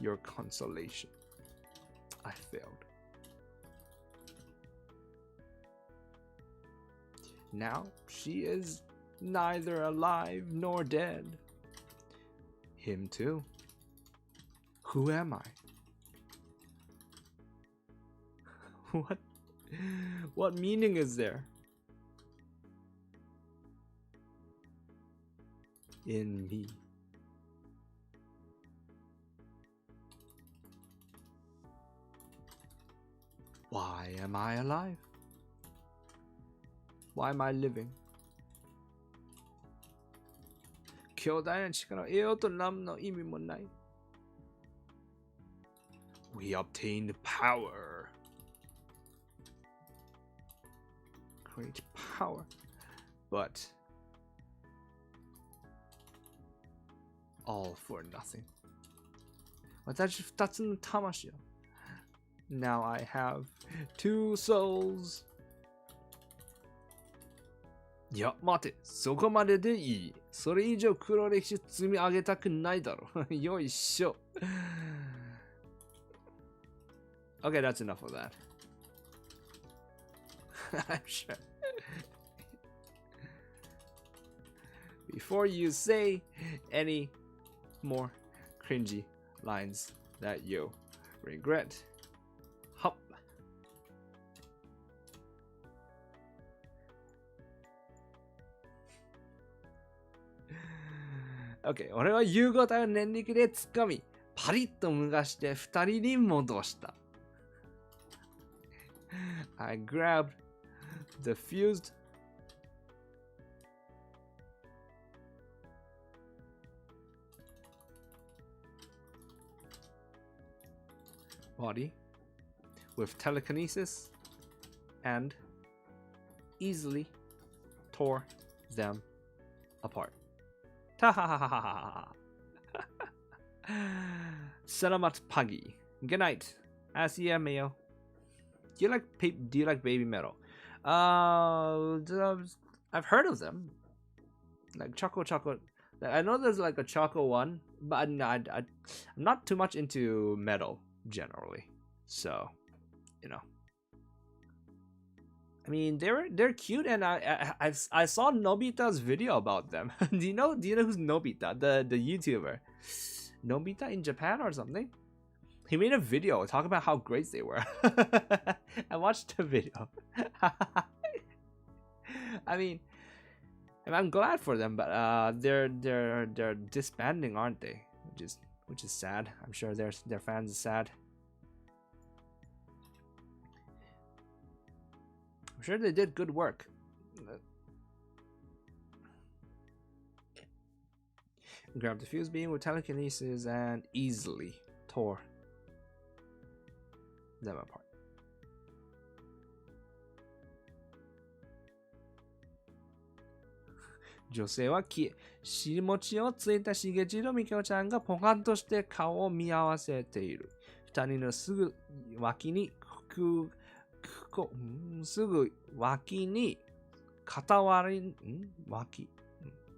your consolation. I failed. Now she is neither alive nor dead. Him too. Who am I? What meaning is there in me? Why am I alive? Why am I living? 強大な力を得ようと何の意味もない。We obtained power. Great power. But all for nothing. 私2つの魂よ。Now I have 2 souls. いや、待て。そこまででいい。それ以上黒歴史積み上げたくないだろ。よいしょ。Okay, that's enough of that. I'm sure. before you say any more cringy lines that you regret. Hop. OK、俺は夕方の念力でつかみ、パリッと脱がして二人に戻した。I grabbed the fused body with telekinesis and easily tore them apart. Selamat pagi. Good night. Asia Mayo. Do you like baby metal? I've heard of them. Like Choco. I know there's like a Choco one, but I'm not too much into metal generally. So, you know. I mean, they're cute, and I saw Nobita's video about them. do you know who's Nobita, the YouTuber? Nobita in Japan or something? He made a video talking about how great they were. I watched the video. I mean, I'm glad for them, but they're disbanding, aren't they? Which is sad. I'm sure their fans are sad. I'm sure they did good work. Grabbed the fuse beam with telekinesis and easily tore them apart. Jose wa shimochiをついたしげちのみきょちゃんがポカンとして顔を見合わせている。二人のすぐ脇に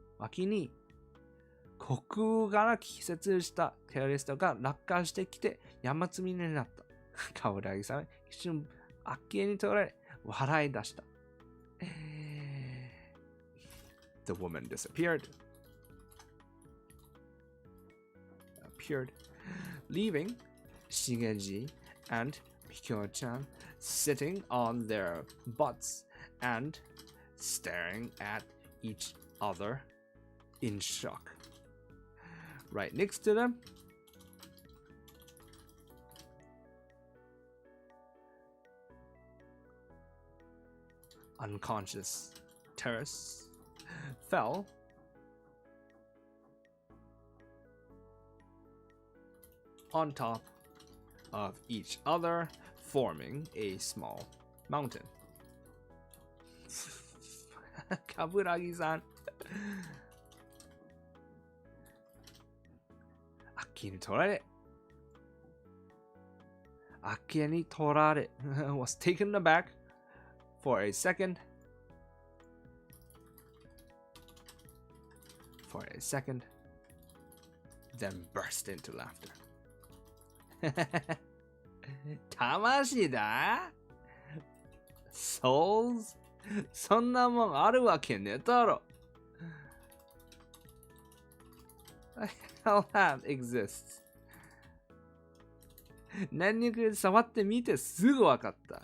脇に虚空から季節したテロリストが落下してきて山積みになった。顔だけさめ、一瞬あっけに取られ笑い出した。The woman disappeared, leaving Shigeji and Mikyo-chan sitting on their butts and staring at each other in shock. Right next to them, unconscious Terrace fell on top of each other, forming a small mountain. Kaburagi-san. あっけに取られ was taken aback for a second, then burst into laughter. 魂だ Souls? そんなもんあるわけねえだろ。Hell that exists. 何にく触ってみてすぐわかった。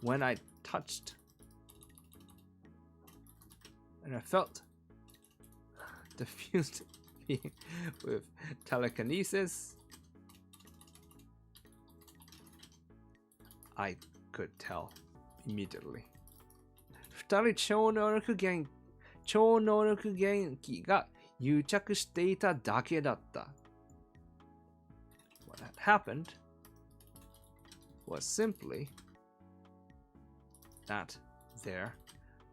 When I touched and I felt the fused being with telekinesis, I could tell immediately. 二人超能力元気が癒着していただけだった。What had happened was simply that their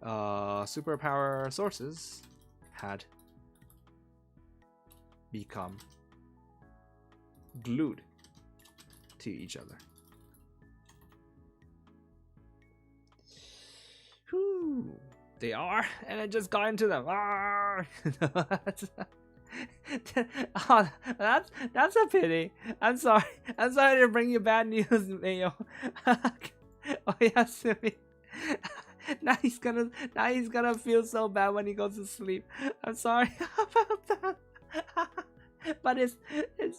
superpower sources had become glued to each other. Whew, they are, and I just got into them. Oh, that's a pity. I'm sorry to bring you bad news, Mayo. Oyasumi. now he's gonna feel so bad when he goes to sleep. I'm sorry about that. But it's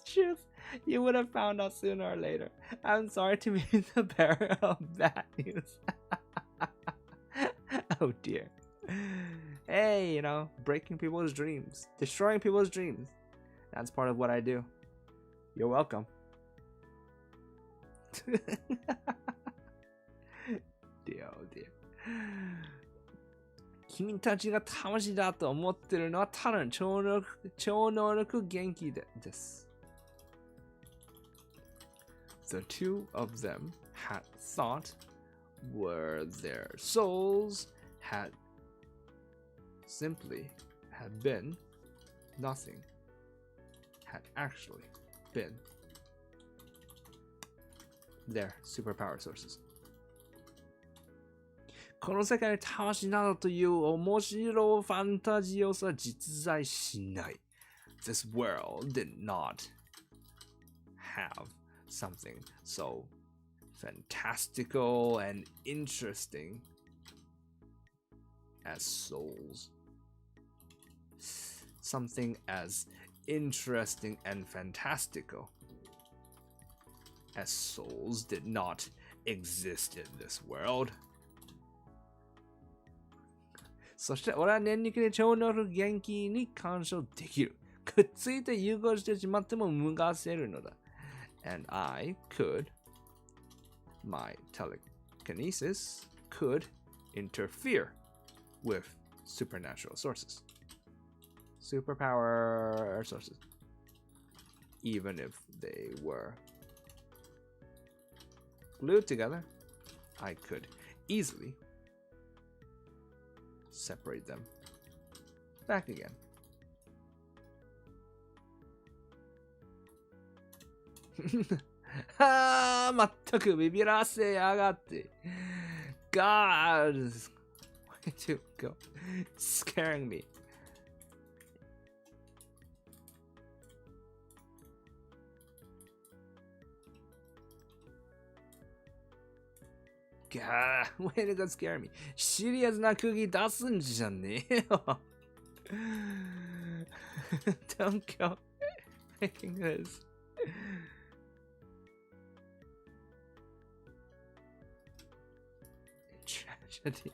truth. You would have found out sooner or later. I'm sorry to be the bearer of bad news. Oh dear. Hey, you know, breaking people's dreams, destroying people's dreams. That's part of what I do. You're welcome. Dear, oh dear. 君たちが魂だと思ってるのはただの超能力元気です。The two of them had thought where their souls had simply had been nothing, had actually been their superpower sources. この世界に魂などという面白ファンタジー要素は実在しない。This world did not have something so fantastical and interesting as souls. Something as interesting and fantastical as souls did not exist in this world. そして俺は念力で超能力元気に干渉できる。くっついて融合してしまっても脱がせるのだ。And I could, my telekinesis could interfere with supernatural sources. Superpower sources. Even if they were glued together, I could easily separate them back again.全くビビらせやがって。God, why do you go scaring me? God, way to go scare me. シリアスな空気出すんじゃねえよ。Don't go making this. Tragedy.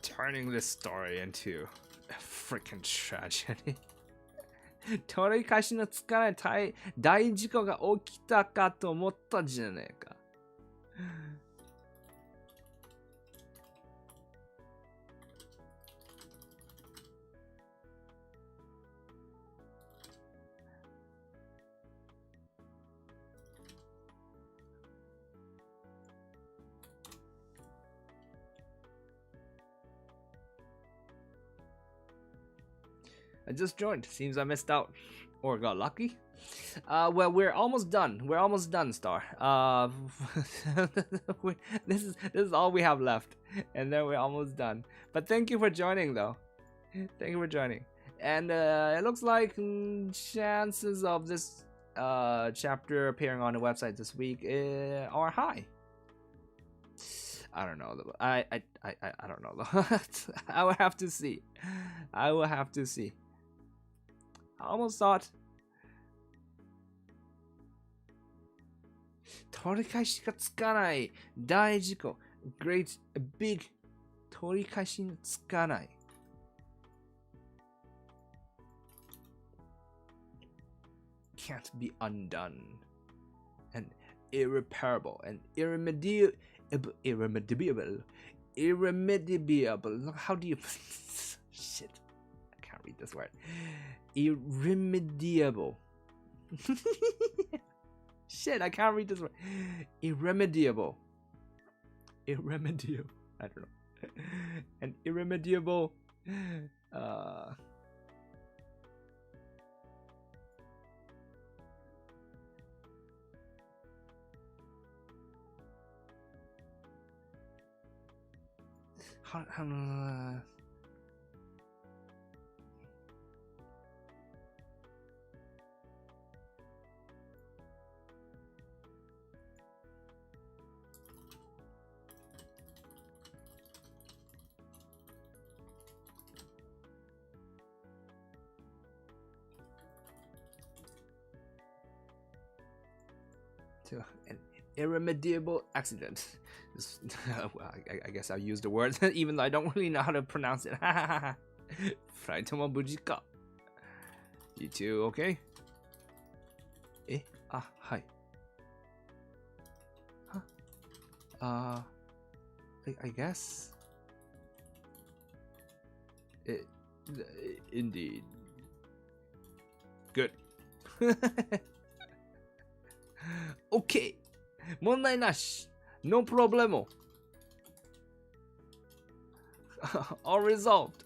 Turning this story into a freaking tragedy. 取り返しのつかない大事故が起きたかと思ったじゃねえか。I just joined. Seems I missed out. Or got lucky. Well, we're almost done. We're almost done, Star. This is all we have left. And then we're almost done. But thank you for joining, though. Thank you for joining. And it looks like chances of this chapter appearing on the website this week are high. I don't know. I don't know, though. I will have to see. I will have to see. I almost thought 取り返しがつかない大事故 Great big 取り返しがつかない Can't be undone and irreparable and irremediable. How do you shit, I can't read this word. Irremediable. Shit, I can't read this word. Irremediable. I don't know. An irremediable an irremediable accident. Well, I guess I'll use the word even though I don't really know how to pronounce it. 二人とも無事か You two okay? はい。I guess. Indeed. Good. Okay. 問題なし。No problemo. All resolved.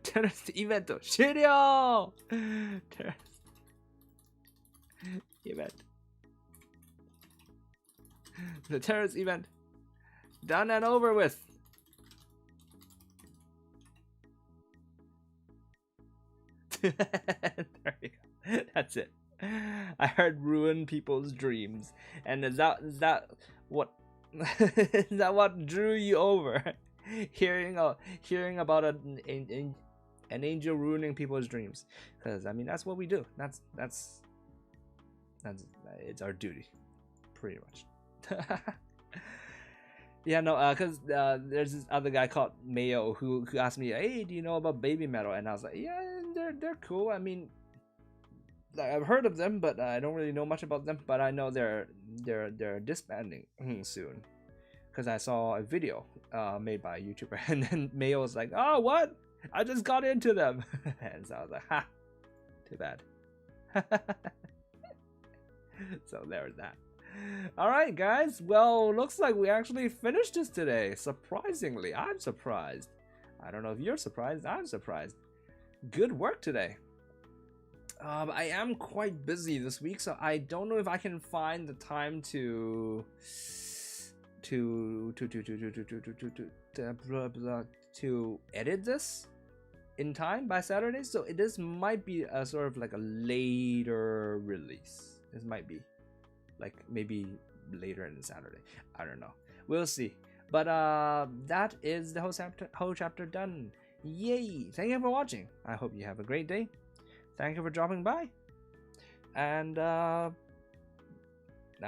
テラスイベント終了。テラスイベント。The terrorist event done and over with. There you go. That's it. I heard ruin people's dreams, and is that what is that what drew you over? hearing about an angel ruining people's dreams, because I mean that's what we do. That's it's our duty, pretty much. Yeah, no, because there's this other guy called Mayo who asked me, hey, do you know about Baby Metal? And I was like, yeah, they're cool. I mean, I've heard of them, but I don't really know much about them. But I know they're disbanding soon, because I saw a video made by a YouTuber, and then Mayo was like, oh, what? I just got into them. And so I was like, ha, too bad. So there's that. Alright guys, well, looks like we actually finished this today. Surprisingly, I'm surprised. I don't know if you're surprised, I'm surprised. Good work today. I am quite busy this week, so I don't know if I can find the time to edit this in time by Saturday. So this might be a sort of like a later release. This might be like maybe later in the Saturday. I don't know. We'll see. But that is the whole chapter done. Yay! Thank you for watching. I hope you have a great day. Thank you for dropping by. And now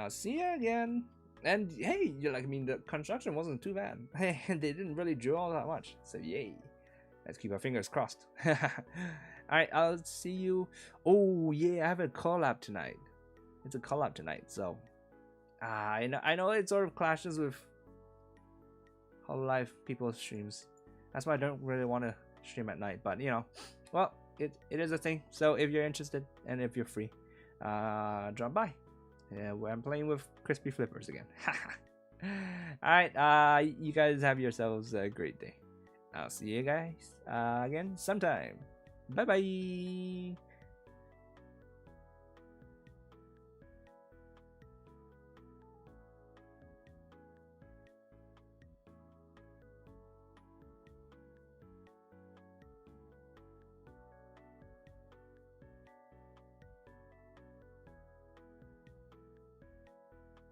see you again. And hey, you're like, I mean, the construction wasn't too bad. Hey, they didn't really drill all that much. So yay. Let's keep our fingers crossed. Alright, I'll see you. Oh yeah, I have a collab tonight. It's a collab tonight, so I know it sort of clashes with Hololive people's streams. That's why I don't really want to stream at night. But you know, well, it is a thing. So if you're interested and if you're free, drop by. Yeah, I'm playing with crispy flippers again. Alright, you guys have yourselves a great day. I'll see you guys again sometime. Bye bye.